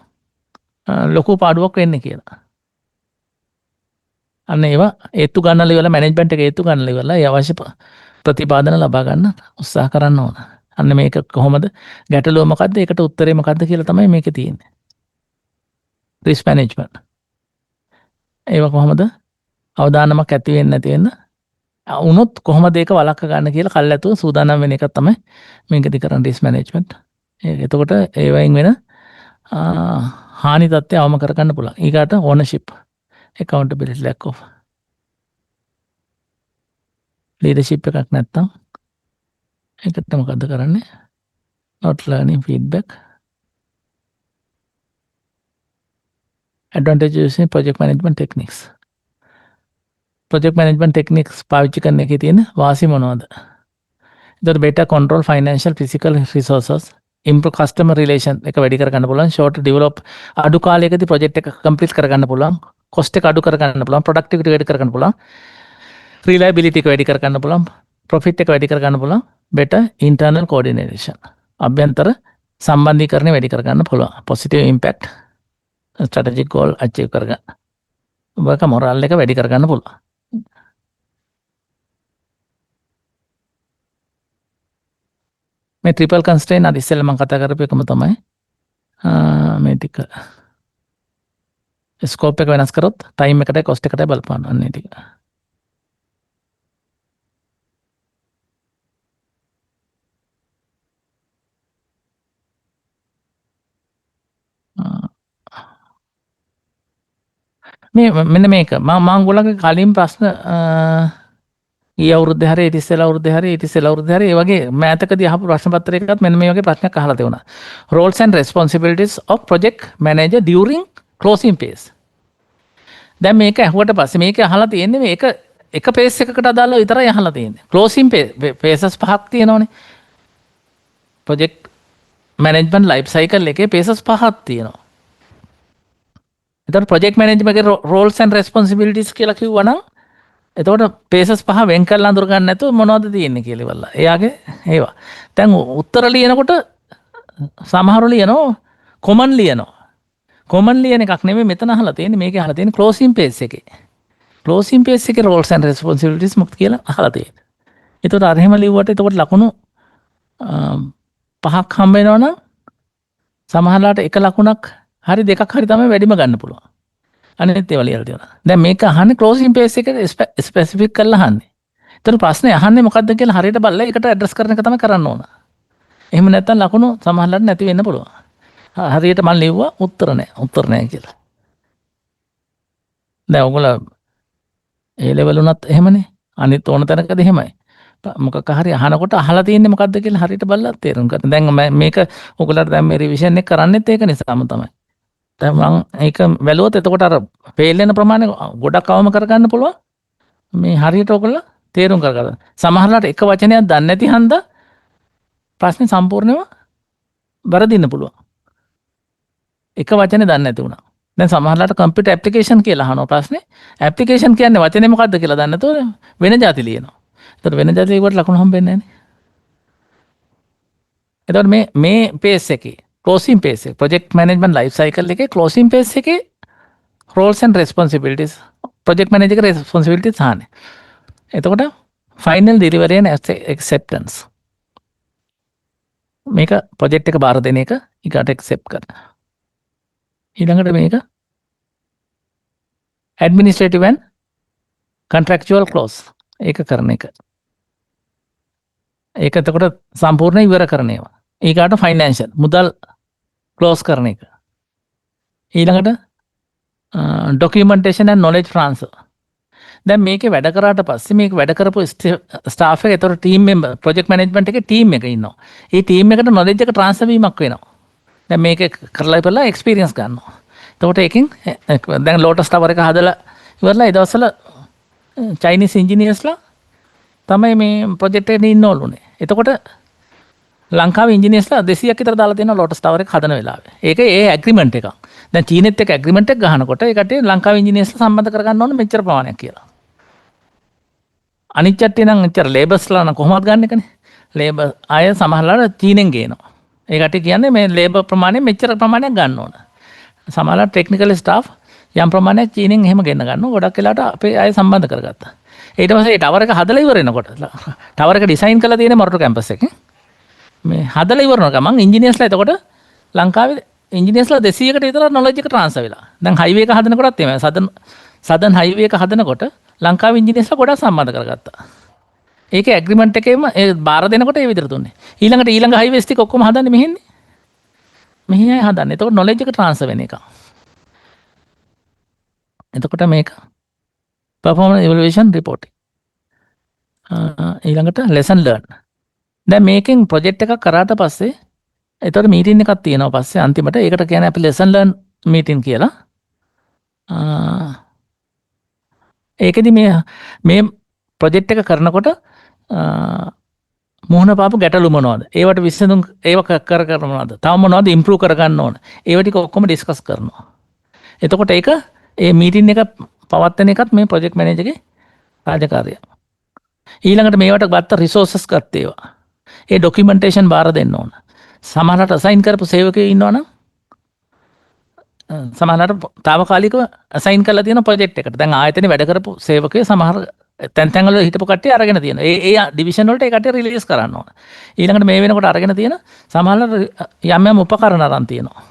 ලොකු පාඩුවක් වෙන්නේ කියලා. අන්න ඒවා ඒත්තු ගන්නලා ඉවරලා මැනේජ්මන්ට් එක ඒත්තු ගන්නලා ඉවරලා ඒ අවශ්‍ය ප්‍රතිපාදන ලබා ගන්න උත්සාහ කරන්න ඕන. අන්න මේක කොහොමද ගැටලුව මොකද්ද? ඒකට උත්තරේ මොකද්ද කියලා තමයි මේකේ තියෙන්නේ. Risk management. ඒවා කොහොමද අවදානමක් ඇති වෙන්නේ නැති වෙන්න වුණොත් කොහොමද ඒක වළක්ව ගන්න කියලා කල්ැතුව සූදානම් වෙන එක තමයි මේකදී කරන රිස්ක් මැනේජ්මන්ට්. එතකොට ඒ වයින් වෙන හානි තත්ත්වය අවම කර ගන්න පුළුවන්. ඊගාට ඕනර්ෂිප් accountability lack of leadership එකක් නැත්තම් ඒකට මොකද්ද කරන්නේ? not learning feedback advantages using project management techniques. project management techniques පාවිච්චි කරන එකේ තියෙන වාසි මොනවද? ඒතර better control financial physical resources, improve customer relation එක වැඩි කර ගන්න පුළුවන්, short develop අඩු කාලයකදී project එක complete කර ගන්න පුළුවන්, cost එක අඩු කර ගන්න පුළුවන්, productivity වැඩි කර ගන්න පුළුවන්, reliability එක වැඩි කර ගන්න පුළුවන්, profit එක වැඩි කර ගන්න පුළුවන්, better internal coordination අභ්‍යන්තර සම්බන්ධීකරණය වැඩි කර ගන්න පුළුවන්, positive impact strategic goal achieve කර ගන්න, work morale එක වැඩි කර ගන්න පුළුවන්. මේ ට්‍රිපල් කන්ස්ට්‍රේන් අර ඉස්සෙල්ලා මම කතා කරපු එකම තමයි මේ ටික ස්කෝප් එක වෙනස් කරොත් ටයිම් එකටයි කොස්ට් එකටයි බලපාන අන්නේ ටික. මේ මෙන්න මේක මම ඔයගොල්ලන්ගේ කලින් ප්‍රශ්න ඊය අවුරුද්දේ හරි ඊට ඉස්සෙල්ලා අවුරුද්දේ හරි ඊට ඉස්සෙල්ලා අවුරුද්දේ හරි ඒ වගේ මෑතකදී අහපු ප්‍රශ්න පත්‍රයකත් මෙන්න මේ වගේ ප්‍රශ්නයක් අහලා තිබුණා. roles and responsibilities of project manager during closing phase. දැන් මේක ඇහුවට පස්සේ මේක අහලා තියෙන්නේ මේක එක phase එකකට අදාළව විතරයි අහලා තියෙන්නේ. closing phases පහක් තියෙනවනේ. project management life cycle එකේ phases පහක් තියෙනවා. එතකොට project management එකේ roles and responsibilities කියලා කිව්වනම් එතකොට පේසස් පහ වෙන් කරලා අඳුර ගන්න නැතුව මොනවද තියෙන්නේ කියලා ඉවරලා. එයාගේ ඒවා. දැන් උත්තර ලියනකොට සමහරව ලියනවා කොමන් ලියනවා. කොමන් ලියන එකක් නෙමෙයි මෙතන අහලා තියෙන්නේ. මේකේ අහලා තියෙන්නේ ක්ලෝසින් පේජ් එකේ. ක්ලෝසින් පේජ් එකේ roles and responsibilities මොකක්ද කියලා අහලා තියෙන්නේ. එතකොට අර එහෙම ලිව්වට එතකොට ලකුණු පහක් හම්බ වෙනවනම් සමහරලාට එක ලකුණක් හරි දෙකක් හරි තමයි වැඩිම ගන්න පුළුවන්. අනිත් ඒවා ලියලා තියෙනවා. දැන් මේක අහන්නේ ක්ලෝසින් පේජ් එකට ස්පෙસિෆික් කරලා අහන්නේ. ඒතර ප්‍රශ්නේ අහන්නේ මොකද්ද කියලා හරියට බලලා ඒකට ඇඩ්‍රස් කරන එක තමයි කරන්න ඕන. එහෙම නැත්නම් ලකුණු සමහරවිට නැති වෙන්න පුළුවන්. හරියට මම ලිව්වා උත්තර නැහැ කියලා. දැන් ඔයගොල්ලෝ ඒ ලෙවල් උනත් එහෙමනේ. අනිත් ඕන තැනකද එහෙමයි. මොකක් හරි අහනකොට අහලා තියෙන්නේ මොකද්ද කියලා හරියට බලලා තේරුම් ගන්න. දැන් මේක ඔයගොල්ලන්ට දැන් මේ රිවිෂන් එක කරන්නෙත් ඒක නිසාම තමයි. දැන් මම ඒක වැළුවොත් එතකොට අර ෆේල් වෙන ප්‍රමාණය ගොඩක් අවම කරගන්න පුළුවන්. මේ හරියට ඔයගොල්ලෝ තේරුම් කරගන්න. සමහරවිට එක වචනයක් දන්නේ නැති හන්දා ප්‍රශ්නේ සම්පූර්ණයෙන්ම වරදින්න පුළුවන්. එක වචනේ දන්නේ නැති වුණා. දැන් සමහරවිට කම්පියුටර් ඇප්ලිකේෂන් කියලා අහනවා ප්‍රශ්නේ. ඇප්ලිකේෂන් කියන්නේ වචනේ මොකද්ද කියලා දන්නේ නැතුව වෙන જાති ලියනවා. එතකොට වෙන જાති ලියුවට ලකුණු හම්බෙන්නේ නැහැ නේ. එතකොට මේ පේජ් එකේ closing phase project management life cycle එකේ closing phase එකේ roles and responsibilities project manager එක රෙස්පොන්සිබිලිටි සාහනේ. එතකොට ෆයිනල් ඩිලිවරි and acceptance. මේක ප්‍රොජෙක්ට් එක බාර දෙන එක ඊකට accept කරන. ඊළඟට මේක administrative and contractual clause ඒක කරන එක. ඒක එතකොට සම්පූර්ණ ඉවර කරන ඒවා. ඊකට ෆයිනෑන්ෂල් මුදල් ක්ලෝස් කරන එක. ඊළඟට ඩොකියුමන්ටේෂන් ඇන්ඩ් නොලෙජ් ට්‍රාන්ස්ෆර්. දැන් මේකේ වැඩ කරාට පස්සේ මේක වැඩ කරපු ස්ටාෆ් එක ඒතර ටීම් මෙම්බර් ප්‍රොජෙක්ට් මැනේජ්මන්ට් එකේ ටීම් එක ඉන්නවා. ඒ ටීම් එකට නොලෙජ් එක ට්‍රාන්ස්ෆර් වීමක් වෙනවා. දැන් මේක කරලා ඉවරලා එක්ස්පීරියන්ස් ගන්නවා. එතකොට ඒකෙන් දැන් ලෝටස් ටවර් එක හදලා ඉවරලා ඒ දවස්වල චයිනීස් ඉන්ජිනියර්ස්ලා තමයි මේ ප්‍රොජෙක්ට් එකේ ඉන්නවලුනේ. එතකොට ලංකාවේ ඉන්ජිනියර්ස්ලා 200ක් විතර දාලා තියෙනවා ලෝටස් ටවර් එක හදන වෙලාවේ. ඒක ඒ ඇග්‍රීමන්ට් එකක්. දැන් චීනෙත් එක්ක ඇග්‍රීමන්ට් එක ගහනකොට ඒකට ලංකාවේ ඉන්ජිනියර්ස්ලා සම්බන්ධ කරගන්න ඕන මෙච්චර ප්‍රමාණයක් කියලා. අනිත් චට්ටිය නම් එච්චර ලේබර්ස්ලා නම් කොහොමද ගන්න එකනේ. ලේබර් අය සමහරවල්ලාට චීනෙන් ගේනවා. ඒකට කියන්නේ මේ ලේබර් ප්‍රමාණය මෙච්චර ප්‍රමාණයක් ගන්න ඕන. සමහරවල්ලාට ටෙක්නිකල් ස්ටාෆ් යම් ප්‍රමාණයක් චීනෙන් එහෙම ගෙන්න ගන්නවා. ගොඩක් වෙලාවට අපේ අය සම්බන්ධ කරගත්තා. ඊට පස්සේ ඒ ටවර් එක හදලා ඉවර වෙනකොට ටවර් එක ඩිසයින් කරලා තියෙන්නේ මොරටු කැම්පස් එකේ. මේ හදලා ඉවර වෙන ගමන් ඉන්ජිනියර්ස්ලා එතකොට ලංකාවේ ඉන්ජිනියර්ස්ලා 200කට විතර නොලෙජ් එක ට්‍රාන්ස්ෆර් වෙලා. දැන් හයිවේ එක හදනකොටත් එහෙමයි. සදන් හයිවේ එක හදනකොට ලංකාවේ ඉන්ජිනියර්ස්ලා ගොඩක් සම්බන්ධ කරගත්තා. ඒකේ ඇග්‍රීමන්ට් එකේම ඒ බාර දෙනකොට ඒ විදිහට දුන්නේ. ඊළඟ හයිවේස් ටික ඔක්කොම හදන්නේ මෙහෙන්නේ. මෙහි අය හදන්නේ. එතකොට නොලෙජ් එක ට්‍රාන්ස්ෆර් වෙන එක. එතකොට මේක performance evaluation reporting. ඊළඟට lesson learn. දැන් මේකෙන් ප්‍රොජෙක්ට් එකක් කරාට පස්සේ එතකොට මීටින් එකක් තියෙනවා පස්සේ අන්තිමට ඒකට කියන්නේ අපි lesson learn meeting කියලා. ඒකෙදි මේ ප්‍රොජෙක්ට් එක කරනකොට මුහුණ පාපු ගැටලු මොනවද? ඒවට විසඳුම් ඒව කර මොනවද? තව මොනවද ඉම්ප්‍රූව් කරගන්න ඕන? ඒව ටික ඔක්කොම ඩිස්කස් කරනවා. එතකොට ඒක ඒ මීටින් එක පවත්වන එකත් මේ ප්‍රොජෙක්ට් මැනේජර්ගේ රාජකාරිය. ඊළඟට මේවට ගත්ත රිසෝසස් ගත්ත ඒවා. ඒ ඩොකියුමන්ටේෂන් බාර දෙන්න ඕන. සමහරට අසයින් කරපු සේවකයෝ ඉන්නවනම් සමහරට తాවකාලිකව අසයින් කරලා තියෙන ප්‍රොජෙක්ට් එකට. දැන් ආයතනේ වැඩ කරපු සේවකයෝ සමහර තැන් වල හිටපු කට්ටිය අරගෙන තියෙනවා. ඒ ඩිවිෂන් වලට ඒ කට්ටිය රිලීස් කරන්න ඕන. ඊළඟට මේ වෙනකොට අරගෙන තියෙන සමහර යම් උපකරණ අරන් තියෙනවා.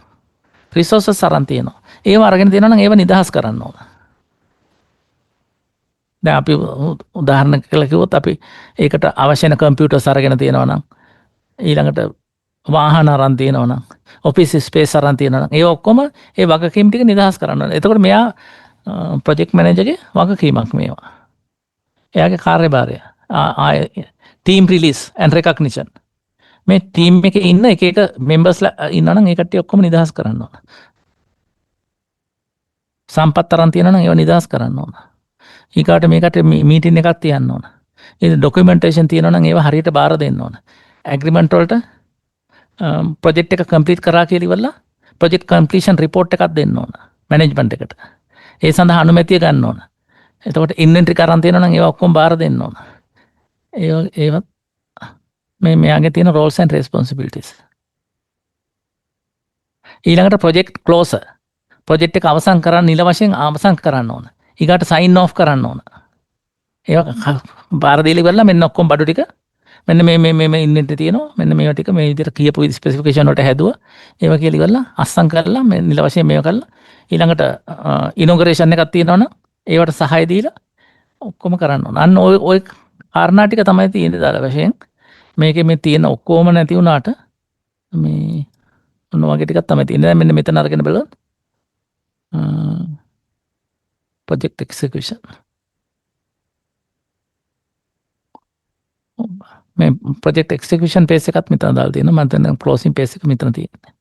රිසෝසස් අරන් තියෙනවා. ඒව අරගෙන තියෙනවා නම් ඒව නිදහස් කරන්න ඕන. දැන් අපි උදාහරණ කියලා කිව්වොත් අපි ඒකට අවශ්‍ය වෙන කම්පියුටර්ස් අරගෙන තියෙනවා නම් ඊළඟට වාහන අරන් තියෙනවා නම් ඔෆිස් ස්පේස් අරන් තියෙනවා නම් ඒ ඔක්කොම ඒ වගකීම් ටික නිදහස් කරන්න ඕන. එතකොට මෙයා ප්‍රොජෙක්ට් මැනේජර්ගේ වගකීමක් මේවා. එයාගේ කාර්යභාරය. Team release and recognition. මේ ටීම් එකේ ඉන්න එක මෙම්බර්ස්ලා ඉන්නවා නම් ඒ කට්ටිය ඔක්කොම නිදහස් කරන්න ඕන. සම්පත් අරන් තියෙනවා නම් ඒව නිදහස් කරන්න ඕන. ඊකට මේකට මීටින් එකක් තියන්න ඕන. ඒ ඩොකියුමන්ටේෂන් තියෙනවා නම් ඒව හරියට බාර දෙන්න ඕන. ඇග්‍රීමන්ට් වලට ප්‍රොජෙක්ට් එක කම්ප්ලීට් කරා කියලා ඉවරලා ප්‍රොජෙක්ට් කම්ප්ලීෂන් රිපෝට් එකක් දෙන්න ඕන මැනේජ්මන්ට් එකට. ඒ සඳහා අනුමැතිය ගන්න ඕන. එතකොට ඉන්වෙන්ටරි කරන් තියෙනවා නම් ඒවා ඔක්කොම බාර දෙන්න ඕන. ඒවත් මෙයාගේ තියෙන roles and responsibilities. ඊළඟට ප්‍රොජෙක්ට් ක්ලෝසර්. ප්‍රොජෙක්ට් එක අවසන් කරන්න නිල වශයෙන් අවසන් කරන්න ඕන. ඊගාට සයින් ඔෆ් කරන්න ඕන. ඒවා බාර දීලා ඉවරලා මෙන්න ඔක්කොම බඩු ටික මෙන්න මේ ඉන්වෙන්ටරි තියෙනවා. මෙන්න මේවා ටික මේ විදිහට කියපු ස්පෙસિෆිකේෂන් වලට හැදුවා. ඒවා කියලා ඉවරලා අස්සම් කරලා මේ නිල වශයෙන් මේවා කරලා ඊළඟට ඉනොගරේෂන් එකක් තියෙනවනම් ඒවට සහාය දීලා ඔක්කොම කරන්න ඕන. අන්න ওই කාරණා ටික තමයි තියෙන්නේ දාලා වශයෙන්. මේකේ මේ තියෙන ඔක්කොම නැති වුණාට මේ ඔන්න වගේ ටිකක් තමයි තියෙන්නේ. දැන් මෙන්න මෙතන අරගෙන බලුවොත් project execution. මේ project execution page එකත් මෙතන දාලා තියෙනවා. මම දැන් closing page එක මෙතන තියෙනවා.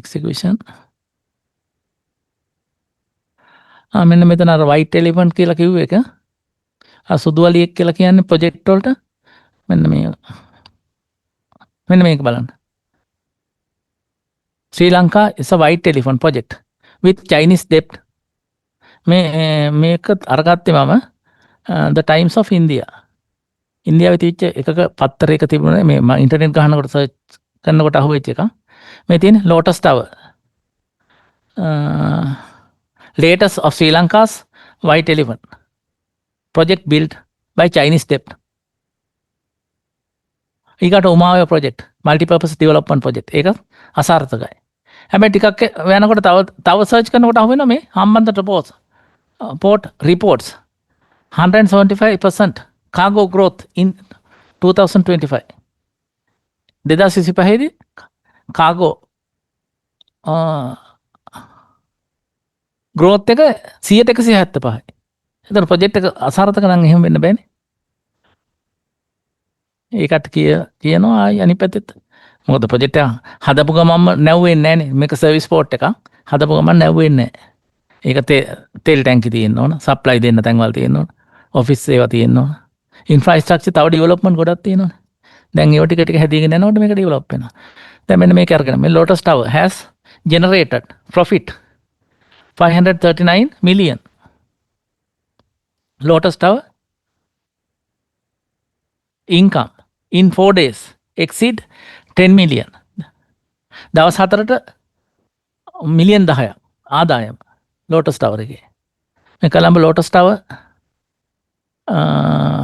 execution. මෙන්න මෙතන අර white elephant කියලා කිව්ව එක. සුදු වලියෙක් කියලා කියන්නේ project වලට. මෙන්න මේක බලන්න. Sri Lanka is a white elephant project with Chinese debt. මේක අරගත්තේ මම the times of India. ඉන්දියාවේ තිබිච්ච එකක පත්තරයක තිබුණේ මේ ඉන්ටර්නෙට් ගහනකොට සර්ච් කරනකොට අහුවෙච්ච එක. මේ තියෙන Lotus Tower. Latest of Sri Lanka's White Elephant. Project built by Chinese debt. ඊකට උමාවය project, multi-purpose development project. ඒක අසාර්ථකයි. හැබැයි ටිකක් යනකොට තව search කරනකොට අහු වෙනවා මේ Hambantota port reports 175% cargo growth in 2025. 2025 දී cargo growth එක 175%. එතන project එක අසාර්ථක නම් එහෙම වෙන්න බෑනේ. ඒකට කියනවා ආයි අනිත් පැත්තෙත් මොකද ප්‍රොජෙක්ට් එක හදපු ගමන්ම නැව්වෙන්නේ නැහනේ. මේක සර්විස් පෝට් එකක්. හදපු ගමන් නැව්වෙන්නේ නැහැ. ඒක තෙල් ටැංකි තියෙන්න ඕන, සප්ලයි දෙන්න තැන්වල තියෙන්න ඕන, ඔෆිස් ඒවා තියෙන්න ඕන. ඉන්ෆ්‍රාස්ට්‍රක්චර් තව ඩෙවලොප්මන්ට් ගොඩක් තියෙනවනේ. දැන් ඒව ටික ටික හැදීගෙන යනකොට මේක ඩෙවලොප් වෙනවා. දැන් මෙන්න මේක අරගෙන මේ Lotus Tower has generated profit 539 million. Lotus Tower income in 4 days exceed 10 million. දවස් 4ට මිලියන් 10ක් ආදායම Lotus Tower එකේ. මේ Colombo Lotus Tower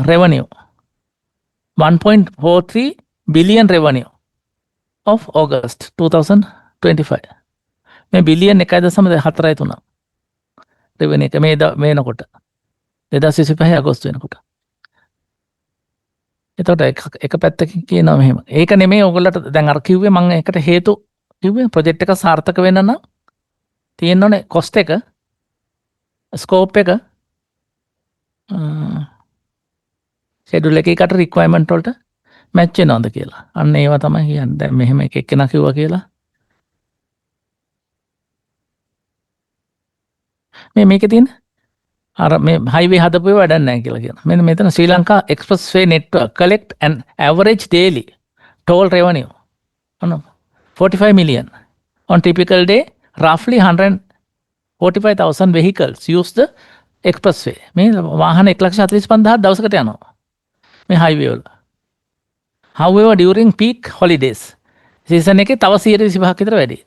revenue 1.43 billion revenue of August 2025. මේ බිලියන් 1.43 revenue එක මේ වෙනකොට 2025 අගෝස්තු වෙනකොට. එතකොට එක පැත්තකින් කියනවා මෙහෙම. ඒක නෙමෙයි ඔයගොල්ලන්ට දැන් අර කිව්වේ මම ඒකට හේතු කිව්වේ ප්‍රොජෙක්ට් එක සාර්ථක වෙන්න නම් තියෙන්න ඕනේ කොස්ට් එක, ස්කෝප් එක, ෂෙඩියුල් එකකට රික්වයර්මන්ට් වලට මැච් වෙනවද කියලා. අන්න ඒවා තමයි කියන්නේ. දැන් මෙහෙම එක එක්කෙනා කිව්වා කියලා. මේකේ තියෙන අර මේ highway හදපුවේ වැඩක් නැහැ කියලා කියනවා. මෙන්න මෙතන ශ්‍රී Lanka expressway network collect an average daily toll revenue on 45 million. On typical day, roughly 145,000 vehicles use the expressway. මේ වාහන 1,45,000 දවසකට යනවා මේ highway වල. However, during peak holidays, season එකේ තව 125ක් විතර වැඩි.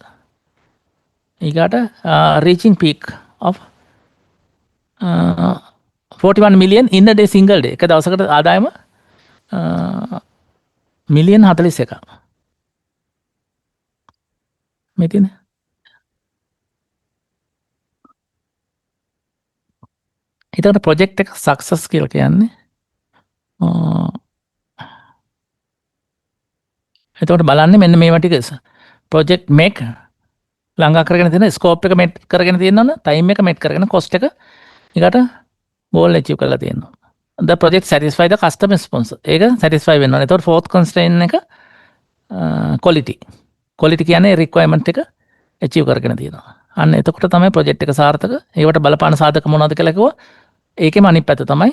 ඊගාට reaching peak of 41 million in a day single day. එක දවසකට ආදායම මිලියන් 41ක්. මේ තියෙන ඊට ප්‍රොජෙක්ට් එක සක්සස් කියලා කියන්නේ එතකොට බලන්නේ මෙන්න මේවා ටික ප්‍රොජෙක්ට් මේක් ළඟා කරගෙන තියෙන ස්කෝප් එක මෙට් කරගෙන තියෙනවනේ ටයිම් එක මෙට් කරගෙන කොස්ට් එක ඊකට goal achieve කරලා තියෙනවා. The project satisfy the customer response. ඒක satisfy වෙන්න ඕනේ. එතකොට fourth constraint එක quality. Quality කියන්නේ requirement එක achieve කරගෙන තියෙනවා. අන්න එතකොට තමයි project එක සාර්ථක. ඒවට බලපාන සාධක මොනවද කියලා කිව්වා. ඒකෙම අනිත් පැත්ත තමයි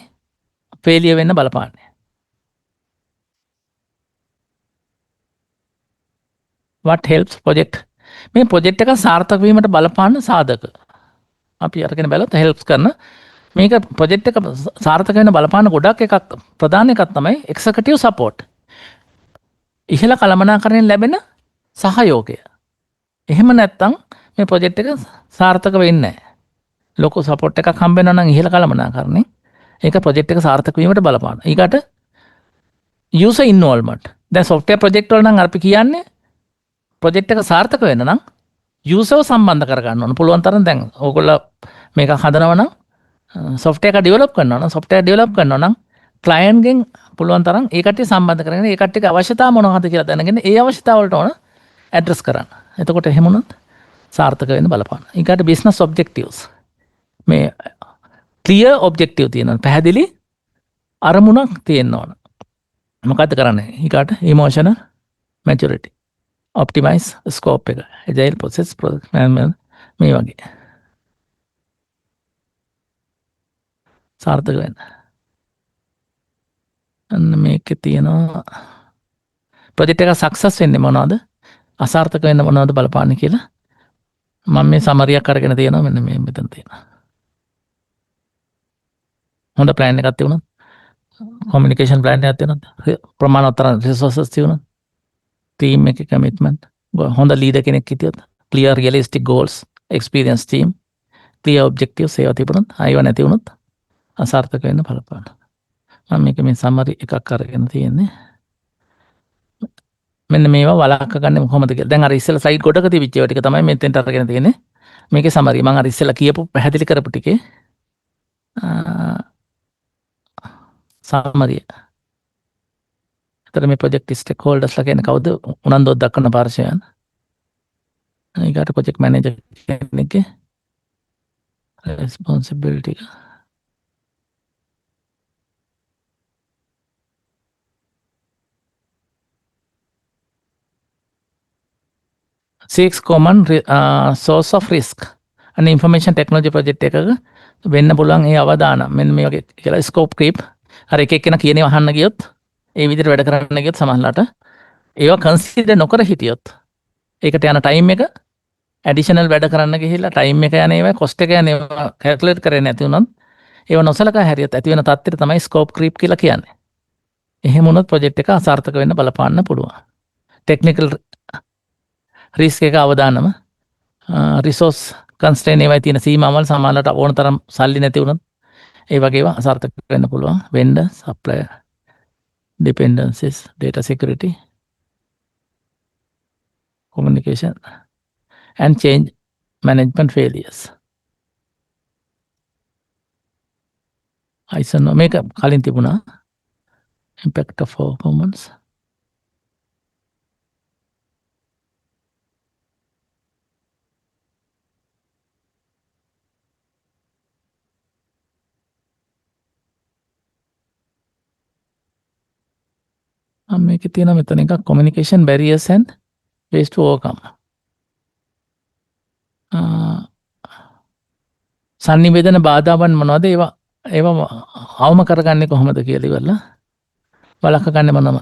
failure වෙන්න බලපාන්නේ. What helps project? මේ project එක සාර්ථක වීමට බලපාන සාධක. අපි අරගෙන බලුවොත් helps කරන මේක ප්‍රොජෙක්ට් එක සාර්ථක වෙන්න බලපාන ගොඩක් එකක් ප්‍රධාන එකක් තමයි එක්සිකියුටිව් සපෝට්. ඉහළ කළමනාකරණයෙන් ලැබෙන සහයෝගය. එහෙම නැත්නම් මේ ප්‍රොජෙක්ට් එක සාර්ථක වෙන්නේ නැහැ. ලොකු සපෝට් එකක් හම්බ වෙනවා නම් ඉහළ කළමනාකරණයෙන් ඒක ප්‍රොජෙක්ට් එක සාර්ථක වීමට බලපාන. ඊකට user involvement. දැන් software project වල නම් අපි කියන්නේ ප්‍රොජෙක්ට් එක සාර්ථක වෙන්න නම් user සම්බන්ධ කරගන්න ඕන. පුළුවන් තරම් දැන් ඕගොල්ලෝ මේක හදනවා නම් software එක develop කරනවා නම් software develop කරනවා නම් client ගෙන් පුළුවන් තරම් ඒ කට්ටිය සම්බන්ධ කරගෙන ඒ කට්ටියගේ අවශ්‍යතාව මොනවද කියලා දැනගෙන ඒ අවශ්‍යතාව වලට ඕන address කරන්න. එතකොට එහෙම වුණොත් සාර්ථක වෙන්න බලපාන. ඊකට business objectives. මේ clear objective තියෙනවා. පැහැදිලි අරමුණක් තියෙන්න ඕන. මොකද්ද කරන්නේ? ඊකට emotional maturity. optimize scope එක. agile process project management මේ වගේ. සාර්ථක වෙන්න. අන්න මේකේ තියෙනවා ප්‍රොජෙක්ට් එක සක්සස් වෙන්නේ මොනවද? අසාර්ථක වෙන්න මොනවද බලපාන්නේ කියලා මම මේ සමරියක් අරගෙන තියෙනවා මෙන්න මේ මෙතන තියෙනවා. හොඳ ප්ලෑන් එකක් තියුණා. කොමියුනිකේෂන් ප්ලෑන් එකක් තියුණා. ප්‍රමාණවත් රිසෝසස් තියුණා. ටීම් එකේ කමිට්මන්ට් හොඳ ලීඩර් කෙනෙක් හිටියොත් clear realistic goals experienced team clear objectives ඒවා තිබුණොත් අයව නැති වුණොත් අසාර්ථක වෙන්න බලපාන. මම මේක මේ සමරි එකක් අරගෙන තියෙන්නේ. මෙන්න මේවා වළක්ව ගන්න කොහොමද කියලා. දැන් අර ඉස්සෙල්ලා ස්ලයිඩ් ගොඩක තිබිච්ච ඒවා ටික තමයි මෙතෙන්ට අරගෙන තියෙන්නේ. මේකේ සමරි මම අර ඉස්සෙල්ලා කියපු පැහැදිලි කරපු ටිකේ සමරිය. එතන මේ ප්‍රොජෙක්ට් ස්ටේක් හෝල්ඩර්ස්ලා කියන්නේ කවුද? උනන්දුවක් දක්වන පාර්ශවයන්. ඊගාට ප්‍රොජෙක්ට් මැනේජර් කෙනෙක්ගේ responsibility. Six common source of risk and information technology project එකක වෙන්න පුළුවන් ඒ අවදාන මෙන්න මේ වගේ කියලා scope creep අර එක එක්කෙනා කියන ඒවා අහන්න ගියොත් ඒ විදිහට වැඩ කරන්න ගියොත් සමහරලාට ඒවා කන්සිඩර් නොකර හිටියොත් ඒකට යන ටයිම් එක ඇඩිෂනල් වැඩ කරන්න ගිහිල්ලා ටයිම් එක යන ඒවා කොස්ට් එක යන ඒවා කැල්කියුලේට් කරේ නැති වුණොත් ඒව නොසලකා හැරියොත් ඇති වෙන තත්ත්වයට තමයි ස්කෝප් ක්‍රීප් කියලා කියන්නේ. එහෙම වුණොත් ප්‍රොජෙක්ට් එක අසාර්ථක වෙන්න බලපාන්න පුළුවන්. ටෙක්නිකල් රිස්ක් එක අවදානම රිසෝස් කන්ස්ට්‍රේන් ඒවයි තියෙන සීමාවල් සමහරවිට ඕන තරම් සල්ලි නැති වුණොත් ඒ වගේ ඒවා අසාර්ථක වෙන්න පුළුවන්. වෙන්ඩර් supplier dependencies data security communication and change management failures. ISO මේක කලින් තිබුණා impact of performance. මේක තියෙනවා මෙතන එකක් communication barriers and ways to overcome. සන්නිවේදන බාධාවන් මොනවද? ඒවා අවම කරගන්නේ කොහොමද කියලා ඉවරලා වළක්ව ගන්න මොනවද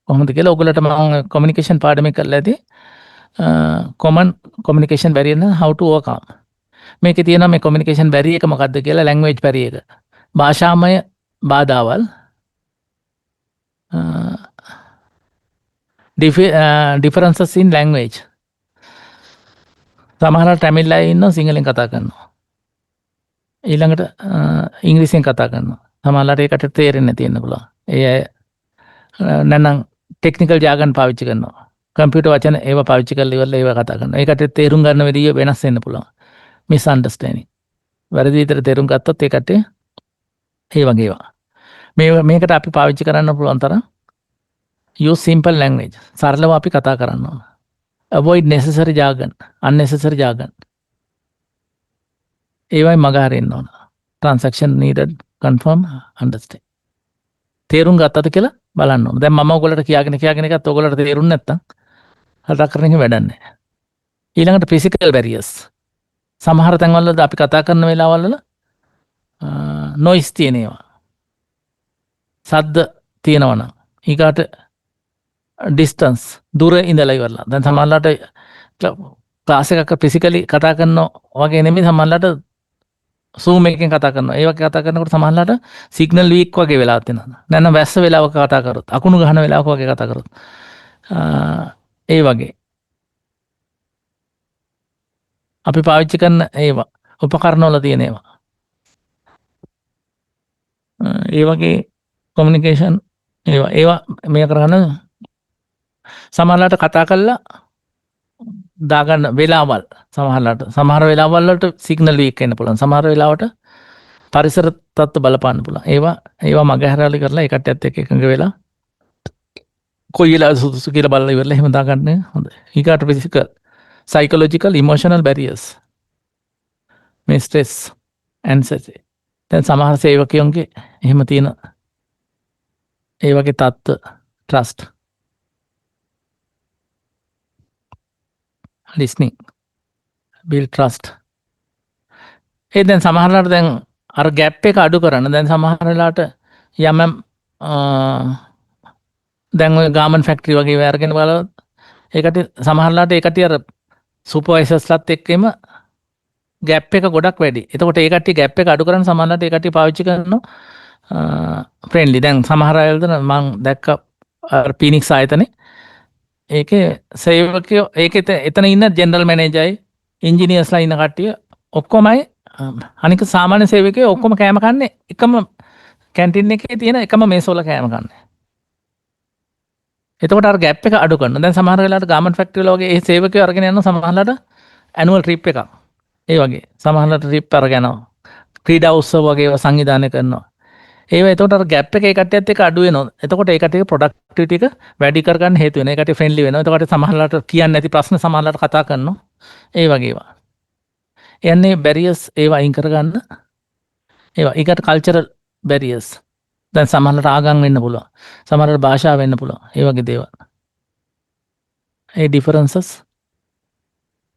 කොහොමද කියලා ඔයගොල්ලන්ට මම communication පාඩමක් කරලා ඇති common communication barrier and how to overcome. මේකේ තියෙනවා මේ communication barrier එක මොකක්ද කියලා language barrier එක. භාෂාමය බාධාවල් differences in language. සමහර ටැමිල් අය ඉන්නවා සිංහලෙන් කතා කරනවා. ඊළඟට ඉංග්‍රීසියෙන් කතා කරනවා. සමහරලාට ඒකට තේරෙන්නේ නැති වෙන්න පුළුවන්. ඒ අය නැත්නම් ටෙක්නිකල් ජාගන් පාවිච්චි කරනවා. කම්පියුටර් වචන ඒවා පාවිච්චි කරලා ඉවරලා ඒවා කතා කරනවා. ඒකට තේරුම් ගන්න විදිය වෙනස් වෙන්න පුළුවන්. misunderstanding. වැරදි විදිහට තේරුම් ගත්තොත් ඒකට ඒ වගේ ඒවා. මේකට අපි පාවිච්චි කරන්න පුළුවන් තරම් use simple language. සරලව අපි කතා කරන්න ඕන. avoid necessary jargon, unnecessary jargon. ඒවයි මග හරින්න ඕන. transaction needed, confirm, understand. තේරුම් ගත්තද කියලා බලන්න ඕන. දැන් මම ඔයගොල්ලන්ට කියාගෙන එකත් ඔයගොල්ලන්ට තේරුන්නේ නැත්තම් කතා කරන එක වැඩක් නැහැ. ඊළඟට physical barriers. සමහර තැන්වල අපි කතා කරන වෙලාවල් වල noise තියෙන ඒවා. සද්ද තියෙනවා නම් ඊගාට distance දුර ඉඳලා ඉවරලා. දැන් සමහරලාට ක්ලාස් එකක ෆිසිකලි කතා කරනවා වගේ නෙමෙයි සමහරලාට Zoom එකකින් කතා කරනවා. ඒ වගේ කතා කරනකොට සමහරලාට සිග්නල් වීක් වගේ වෙලාවක් තියෙනවා. නැත්නම් වැස්ස වෙලාවක කතා කරොත්, අකුණු ගහන වෙලාවක වගේ කතා කරොත්. ඒ වගේ අපි පාවිච්චි කරන ඒවා උපකරණ වල තියෙන ඒවා. ඒ වගේ communication ඒවා මේ කරගන්න සමහරලාට කතා කරලා දාගන්න වෙලාවල් සමහර වෙලාවල් වලට සිග්නල් වීක් වෙන්න පුළුවන්. සමහර වෙලාවට පරිසර තත්ත්ව බලපාන්න පුළුවන්. ඒවා මගහැරලි කරලා ඒ කට්ටියත් එක්ක එකඟ වෙලා කොයි වෙලාවද සුදුසු කියලා බලලා ඉවරලා එහෙම දාගන්න හොඳයි. ඊකට physical, psychological, emotional barriers. මේ stress, anxiety. දැන් සමහර සේවකයන්ගේ එහෙම තියෙන ඒ වගේ තත්ත්ව trust. listening build trust. ඒ දැන් සමහරලාට දැන් අර ගැප් එක අඩු කරන්න දැන් සමහරලාට යම් දැන් ඔය ගාමන් ෆැක්ටරි වගේ ඒවා අරගෙන බලවත් ඒකට සමහරලාට ඒකට අර සුපර්වයිසර්ස්ලාත් එක්කම ගැප් එක ගොඩක් වැඩි. එතකොට ඒ කට්ටිය ගැප් එක අඩු කරන්න සමහරලාට ඒ කට්ටිය පාවිච්චි කරනවා ෆ්‍රෙන්ඩ්ලි. දැන් සමහර අයද මම දැක්ක පිනික්ස් ආයතනේ ඒකේ සේවකයෝ ඒකෙ එතන ඉන්න ජෙනරල් මැනේජර්යි ඉන්ජිනියර්ස්ලා ඉන්න කට්ටිය ඔක්කොමයි අනික සාමාන්‍ය සේවකයෝ ඔක්කොම කෑම කන්නේ එකම කැන්ටින් එකේ තියෙන එකම මේසවල කෑම කන්නේ. එතකොට අර ගැප් එක අඩු කරනවා. දැන් සමහර වෙලාවට ගාමන්ට් ෆැක්ටරි වල වගේ ඒ සේවකයෝ අරගෙන යනවා සමහරලාට ඇනුවල් ට්‍රිප් එකක්. ඒ වගේ සමහරලාට ට්‍රිප් අරගෙන යනවා. ක්‍රීඩා උත්සව වගේ ඒවා සංවිධානය කරනවා. ඒවා එතකොට අර ගැප් එක ඒ කට්ටියත් එක්ක අඩු වෙනවා. එතකොට ඒ කට්ටියගේ ප්‍රොඩක්ටිවිටි එක වැඩි කරගන්න හේතු වෙනවා. ඒ කට්ටිය ෆ්‍රෙන්ඩ්ලි වෙනවා. එතකොට සමහරලාට කියන්නේ නැති ප්‍රශ්න සමහරලාට කතා කරනවා. ඒ වගේ ඒවා. එන්නේ බැරියර්ස් ඒවා අයින් කරගන්න. ඒවා ඊකට කල්චරල් බැරියර්ස්. දැන් සමහරලාට ආගම් වෙන්න පුළුවන්. සමහරලාට භාෂාව වෙන්න පුළුවන්. ඒ වගේ දේවල්. ඒ ඩිෆරන්සස්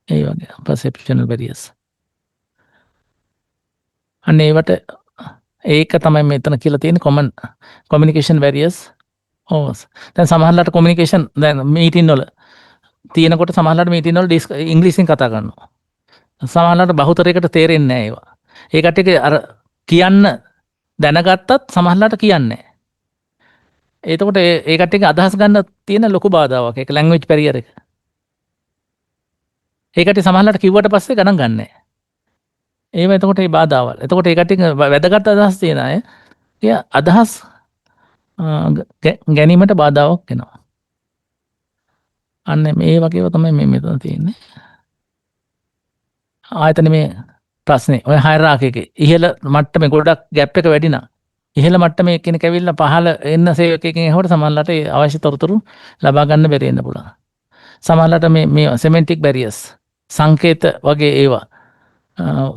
ඒ වගේ perceptual barriers. අන්න ඒවට ඒක තමයි මෙතන කියලා තියෙන common communication barriers. ඔව්. දැන් සමහරලාට communication දැන් මීටින් වල තියෙනකොට සමහරලාට මීටින් වල ඉංග්‍රීසියෙන් කතා කරනවා. සමහරලාට බහුතරයකට තේරෙන්නේ නැහැ ඒවා. ඒ කට්ටිය අර කියන්න දැනගත්තත් සමහරලාට කියන්නේ නැහැ. එතකොට ඒ කට්ටියගේ අදහස් ගන්න තියෙන ලොකු බාධාවක්. ඒක language barrier එක. ඒ කට්ටිය සමහරලාට කිව්වට පස්සේ ගණන් ගන්නෑ නැහැ. ඒව එතකොට ඒ බාධාවල්. එතකොට ඒ කට්ටිය වැදගත් අදහස් තියෙන අය ඒ අදහස් ගැනීමට බාධාවක් වෙනවා. අන්න මේ වගේව තමයි මේ මෙතන තියෙන්නේ. ආයතන මේ ප්‍රශ්නේ ඔය හයරාකි එකේ ඉහළ මට්ටමේ ගොඩක් ගැප් එක වැඩි නම් ඉහළ මට්ටමේ කෙනෙක් ඇවිල්ලා පහළ එන්න සේවකයෙක්ගෙන් එහුවට සමහරලාට ඒ අවශ්‍ය තොරතුරු ලබා ගන්න බැරි වෙන්න පුළුවන්. සමහරලාට මේ semantic barriers සංකේත වගේ ඒවා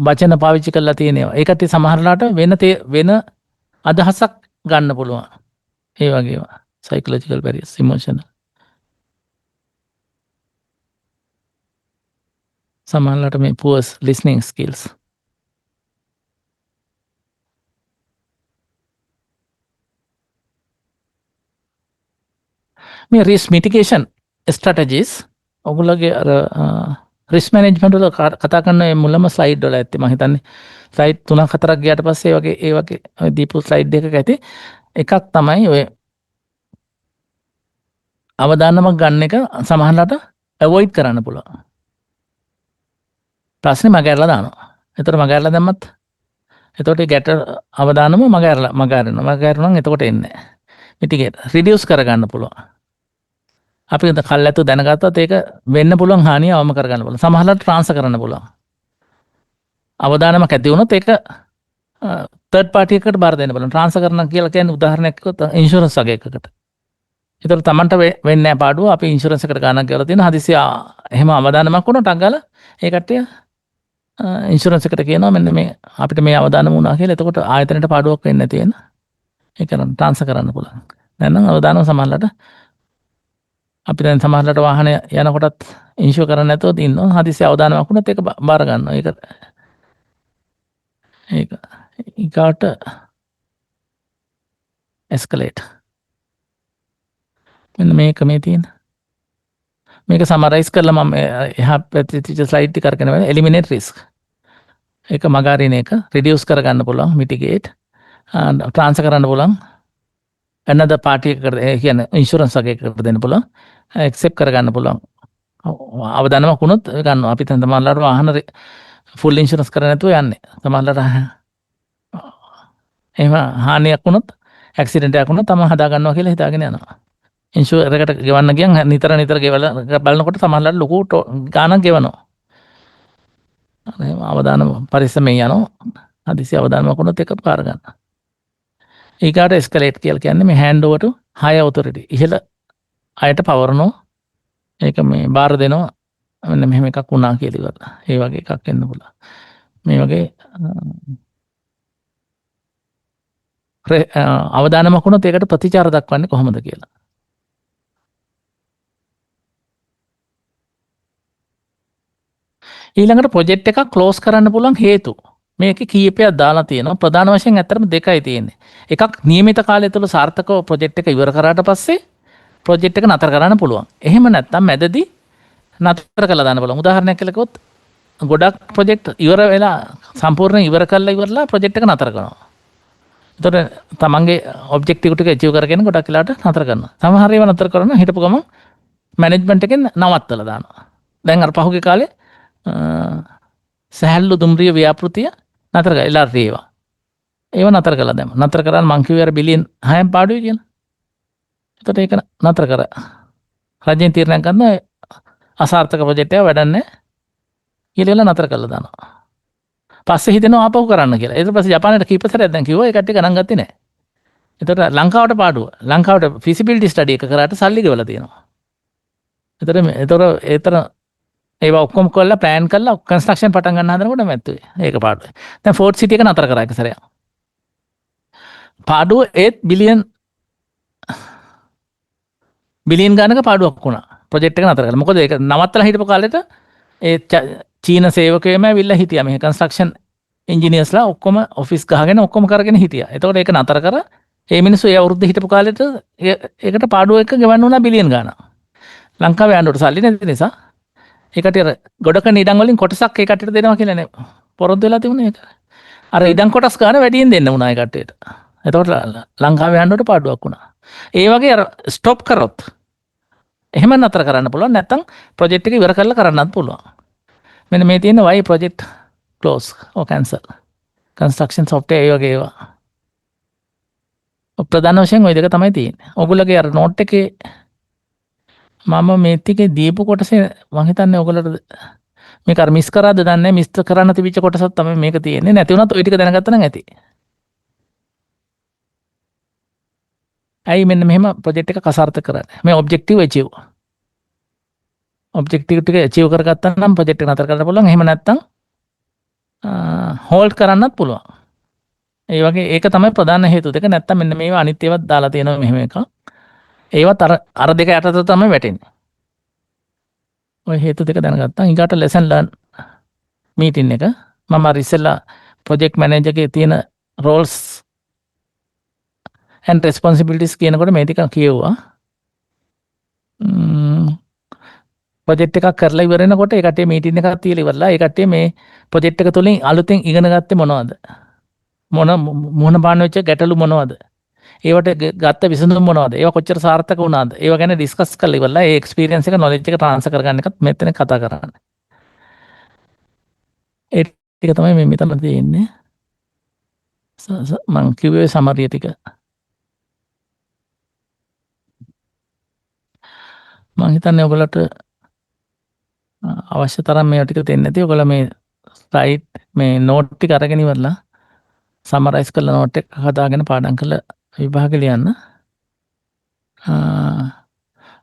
වචන පාවිච්චි කරලා තියෙන ඒවා. ඒකට සමහරලාට වෙන අදහසක් ගන්න පුළුවන්. ඒ වගේ ඒවා. psychological barriers, emotional. සමහරලාට මේ poor listening skills. මේ risk mitigation strategies ඔගොල්ලෝගේ අර රිස්ක් මැනේජ්මන්ට් වල කතා කරන මේ මුලම ස්ලයිඩ් වල ඇත්තේ මම හිතන්නේ ස්ලයිඩ් 3-4ක් ගියාට පස්සේ ඒ වගේ දීපු ස්ලයිඩ් එකක ඇති එකක් තමයි ඔය අවදානමක් ගන්න එක සමහරවිට අවොයිඩ් කරන්න පුළුවන්. ප්‍රශ්නේ මගහැරලා දානවා. එතකොට මගහැරලා දැම්මත් එතකොට ඒ ගැට අවදානම මගහැරනවා නම් එතකොට එන්නේ නැහැ. මිටිගේට් රිඩියුස් කරගන්න පුළුවන්. අපි කල්ැතු දැනගත්තත් ඒක වෙන්න පුළුවන් හානිය අවම කරගන්න පුළුවන්. සමහරවිට ට්‍රාන්ස්ෆර් කරන්න පුළුවන්. අවදානමක් ඇති වුණොත් ඒක තර්ඩ් පාර්ටි එකකට බාර දෙන්න පුළුවන්. ට්‍රාන්ස්ෆර් කරනවා කියලා කියන්නේ උදාහරණයක් කිව්වොත් ඉන්ෂුරන්ස් වගේ එකකට. ඒතර තමන්ට වෙන්නේ නැහැ පාඩුව. අපි ඉන්ෂුරන්ස් එකට ගානක් ගෙවලා තියෙනවා. හදිසිය එහෙම අවදානමක් වුණොත් අංගල ඒ කට්ටිය ඉන්ෂුරන්ස් එකට කියනවා මෙන්න මේ අපිට මේ අවදානම වුණා කියලා. එතකොට ආයතනයට පාඩුවක් වෙන්නේ නැති වෙන. ඒක ට්‍රාන්ස්ෆර් කරන්න පුළුවන්. නැත්නම් අවදානම සමහරවිට අපි දැන් සමහරවිට වාහන යනකොටත් ඉන්ෂුර් කරන්නේ නැතුව ඉන්නවා. හදිසිය අවදානමක් වුණොත් ඒක බාර ගන්නවා. ඒක ඊකට එස්කලේට්. මෙන්න මේක මේ තියෙන. මේක සමරයිස් කරලා මම එහා පැත්තේ තියෙන ස්ලයිඩ් ටික අරගෙන බලන්න එලිමිනේට් රිස්ක්. ඒක මගහරින එක රිඩියුස් කරගන්න පුළුවන් මිටිගේට් ට්‍රාන්ස්ෆර් කරන්න පුළුවන්. another party එකට ඒ කියන්නේ ඉන්ෂුරන්ස් වගේ එකකට දෙන්න පුළුවන්. ඇක්සෙප්ට් කරගන්න පුළුවන්. අවදානමක් වුණොත් ගන්නවා. අපි දැන් තමන්ලාට වාහන ෆුල් ඉන්ෂුරන්ස් කරන්නේ නැතුව යන්නේ. තමන්ලාට එහෙම හානියක් වුණොත් ඇක්සිඩන්ට් එකක් වුණොත් තමන් හදා ගන්නවා කියලා හිතාගෙන යනවා. ඉන්ෂුරන්ස් එකට ගෙවන්න ගියන් නිතර ගෙවලා බලනකොට සමහරවිට ලොකු ගාණක් ගෙවනවා. එහෙම අවදානම පරිස්සමෙන් යනවා. හදිසි අවදානමක් වුණොත් ඒක පාර ගන්නවා. ඊකට එස්කලේට් කියලා කියන්නේ මේ හෑන්ඩ් ඕවර් ටු හයර් ඔතොරිටි. ඉහළ අයට පවරනවා. ඒක මේ බාර දෙනවා. මෙන්න මෙහෙම එකක් වුණා කියලා ඉවරලා. ඒ වගේ එකක් එන්න පුළුවන්. මේ වගේ අවදානමක් වුණොත් ඒකට ප්‍රතිචාර දක්වන්නේ කොහොමද කියලා. ඊළඟට ප්‍රොජෙක්ට් එකක් ක්ලෝස් කරන්න පුළුවන් හේතු. මේකේ කීපයක් දාලා තියෙනවා. ප්‍රධාන වශයෙන් ඇත්තටම දෙකයි තියෙන්නේ. එකක් නියමිත කාලය තුළ සාර්ථකව ප්‍රොජෙක්ට් එක ඉවර කරාට පස්සේ ප්‍රොජෙක්ට් එක නතර කරන්න පුළුවන්. එහෙම නැත්නම් මැදදී නතර කරලා දාන්න පුළුවන්. උදාහරණයක් කියලා කිව්වොත් ගොඩක් ප්‍රොජෙක්ට් ඉවර වෙලා සම්පූර්ණයෙන් ඉවර ඉවරලා ප්‍රොජෙක්ට් එක නතර කරනවා. එතකොට තමන්ගේ ඔබ්ජෙක්ටිව් ටික අචීව් කරගෙන ගොඩක් වෙලාට නතර කරනවා. සමහර ඒවා නතර කරනවා හිටපු ගමන් මැනෙජ්මන්ට් එකෙන් නවත්තලා දානවා. දැන් අර පහුගිය කාලේ සහැල්ලු දුම්රිය ව්‍යාපෘතිය නතර කරලා LRT ඒවා. ඒව නතර කළා දැන්. නතර කරාම මං කිව්වේ අර බිලියන් 6ක් පාඩුවේ කියලා. එතකොට ඒක නතර කරා. රජයෙන් තීරණයක් ගන්නවා අසාර්ථක ප්‍රොජෙක්ට් එක වැඩක් නැහැ කියලා නතර කළා දානවා. පස්සේ හිතෙනවා ආපහු කරන්න කියලා. ඊට පස්සේ ජපානයට කීප සැරයක් දැන් කිව්වා ඒ කට්ටිය ගණන් ගත්තේ නැහැ. එතකොට ලංකාවට පාඩුව. ලංකාවට feasibility study එක කරාට සල්ලි ගෙවලා තියෙනවා. එතකොට ඒවා ඔක්කොම කරලා ප්ලෑන් කරලා කන්ස්ට්‍රක්ෂන් පටන් ගන්න හදනකොට මැත්තුවේ. ඒක පාඩුවේ. දැන් ෆෝර්ට් සිටි එක නතර කරා එක සැරයක්. පාඩුව ඒත් බිලියන් ගානක පාඩුවක් වුණා. ප්‍රොජෙක්ට් එක නතර කළා. මොකද ඒක නවත්තලා හිටපු කාලෙට ඒ චීන සේවකයෝම ඇවිල්ලා හිටියා. මේ කන්ස්ට්‍රක්ෂන් ඉන්ජිනියර්ස්ලා ඔක්කොම ඔෆිස් ගහගෙන ඔක්කොම කරගෙන හිටියා. එතකොට ඒක නතර කරා. ඒ මිනිස්සු ඒ අවුරුද්ද හිටපු කාලෙට ඒකට පාඩුව එක ගෙවන්න වුණා බිලියන් ගානක්. ලංකාවේ ආණ්ඩුවට සල්ලි නැති නිසා ඒකට අර ගොඩක ඉඩම් වලින් කොටසක් ඒ කට්ටියට දෙනවා කියලා නේ පොරොන්දු වෙලා තිබුණේ ඒක. අර ඉඩම් කොටස් ගන්න වැඩියෙන් දෙන්න වුණා ඒ කට්ටියට. එතකොට ලංකාවේ ආණ්ඩුවට පාඩුවක් වුණා. ඒ වගේ අර ස්ටොප් කරොත් එහෙම නතර කරන්න පුළුවන්. නැත්නම් ප්‍රොජෙක්ට් එක ඉවර කරලා කරන්නත් පුළුවන්. මෙන්න මේ තියෙන why project close or cancel. construction software ඒ වගේ ඒවා. ප්‍රධාන වශයෙන් ওই දෙක තමයි තියෙන්නේ. ඔයගොල්ලෝගේ අර නෝට් එකේ මම මේ ටිකේ දීපු කොටසේ මම හිතන්නේ ඔයගොල්ලෝට මේක අර මිස් කරාද දන්නේ නැහැ. මිස් කරන්න තිබිච්ච කොටසක් තමයි මේක තියෙන්නේ. නැති වුණත් ওই ටික දැනගත්තා නම් ඇති. ඇයි මෙන්න මෙහෙම ප්‍රොජෙක්ට් එක කසාර්ථක කරන්නේ? මේ ඔබ්ජෙක්ටිව් අචීව්. ඔබ්ජෙක්ටිව් ටික අචීව් කරගත්තා නම් ප්‍රොජෙක්ට් එක නතර කරන්න පුළුවන්. එහෙම නැත්නම් හෝල්ඩ් කරන්නත් පුළුවන්. ඒ වගේ ඒක තමයි ප්‍රධාන හේතු දෙක. නැත්නම් මෙන්න මේවා අනිත් ඒවාත් දාලා තියෙනවා මෙහෙම එකක්. ඒවත් අර දෙක යටතට තමයි වැටෙන්නේ. ඔය හේතු දෙක දැනගත්තා. ඊගාට ලෙසන් ලර්න් මීටින් එක මම අර ඉස්සෙල්ලා ප්‍රොජෙක්ට් මැනේජර් එකේ තියෙන රෝල්ස් and responsibilities කියනකොට මේ ටික කියෙව්වා. ප්‍රොජෙක්ට් එකක් කරලා ඉවර වෙනකොට ඒ කට්ටිය මීටින් එකක් තියලා ඉවරලා ඒ කට්ටිය මේ ප්‍රොජෙක්ට් එක තුලින් අලුතෙන් ඉගෙන ගත්තේ මොනවද? මොන බාන වෙච්ච ගැටලු මොනවද? ඒවට ගත්ත විසඳුම් මොනවද? ඒවා කොච්චර සාර්ථක වුණාද? ඒවා ගැන ඩිස්කස් කරලා ඉවරලා ඒ එක්ස්පීරියන්ස් එක නොලෙජ් එක ට්‍රාන්ස්ෆර් කරගන්න එකත් මෙතන කතා කරන්නේ. ඒ ටික තමයි මේ මෙතන තියෙන්නේ. මම කිව්වේ සමරිය ටික. මම හිතන්නේ ඔයගොල්ලන්ට අවශ්‍ය තරම් මේවා ටික දෙන්නේ නැති. ඔයගොල්ලෝ මේ ස්ලයිඩ් මේ නෝට් ටික අරගෙන ඉවරලා සමරයිස් කරලා නෝට් එක හදාගෙන පාඩම් කරලා විභාගෙ ලියන්න.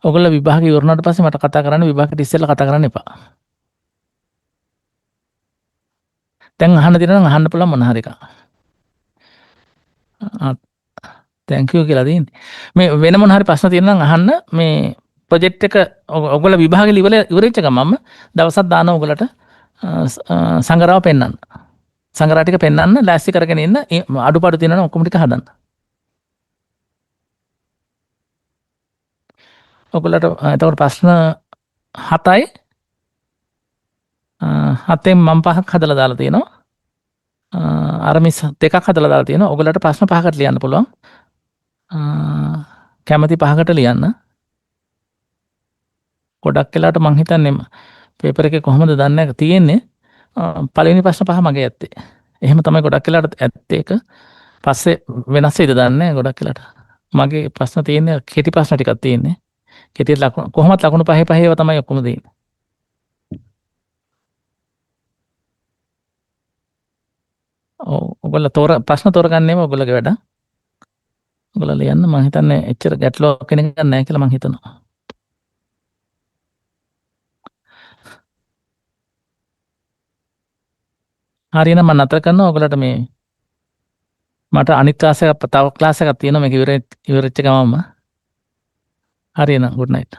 ඔයගොල්ලෝ විභාගෙ ඉවරනාට පස්සේ මට කතා කරන්න විභාගෙට ඉස්සෙල්ලා කතා කරන්න එපා. දැන් අහන්න දෙනවා නම් අහන්න පුළුවන් මොන හරි එකක්. thank you කියලා දෙන්නේ. මේ වෙන මොන හරි ප්‍රශ්න තියෙනවා නම් අහන්න. මේ ප්‍රොජෙක්ට් එක ඔයගොල්ලෝ විභාගෙ ඉවරෙච්ච ගමන්ම දවසක් දානවා ඔයගොල්ලන්ට සංගරාව පෙන්නන්න. සංගරා ටික පෙන්නන්න ලෑස්ති කරගෙන ඉන්න. අඩුපාඩු තියෙනවා නම් ඔක්කොම ටික හදන්න. ඔයගොල්ලන්ට එතකොට ප්‍රශ්න 7යි 7න් මම 5ක් හදලා දාලා තියෙනවා. අර මිස් 2ක් හදලා දාලා තියෙනවා. ඔයගොල්ලන්ට ප්‍රශ්න 5කට ලියන්න පුළුවන්. කැමති 5කට ලියන්න. ගොඩක් වෙලාවට මං හිතන්නේ පේපර් එකේ කොහොමද දන්නේ තියෙන්නේ පළවෙනි ප්‍රශ්න 5 මගේ ඇත්තේ. එහෙම තමයි ගොඩක් වෙලාවට ඇත්තේ ඒක. පස්සේ වෙනස් වෙයිද දන්නේ ගොඩක් වෙලාවට. මගේ ප්‍රශ්න තියෙන්නේ කෙටි ප්‍රශ්න ටිකක් තියෙන්නේ. කෙටි ලකුණු කොහොමද ලකුණු 5 5 ඒවා තමයි ඔක්කොම දෙන්නේ. ඔයගොල්ලෝ ප්‍රශ්න තෝරගන්නේම ඔයගොල්ලෝගේ වැඩ. ඔයගොල්ලෝ ලියන්න මම හිතන්නේ එච්චර ගැටලුවක් කෙනෙක් නැහැ කියලා මම හිතනවා. හරියනම් මම නතර කරනවා. ඔයගොල්ලන්ට මේ මට අනිත් ක්ලාස් එකක් තව ක්ලාස් එකක් තියෙනවා මේක ඉවරෙච්ච ගමන්ම. හරියනම් good night.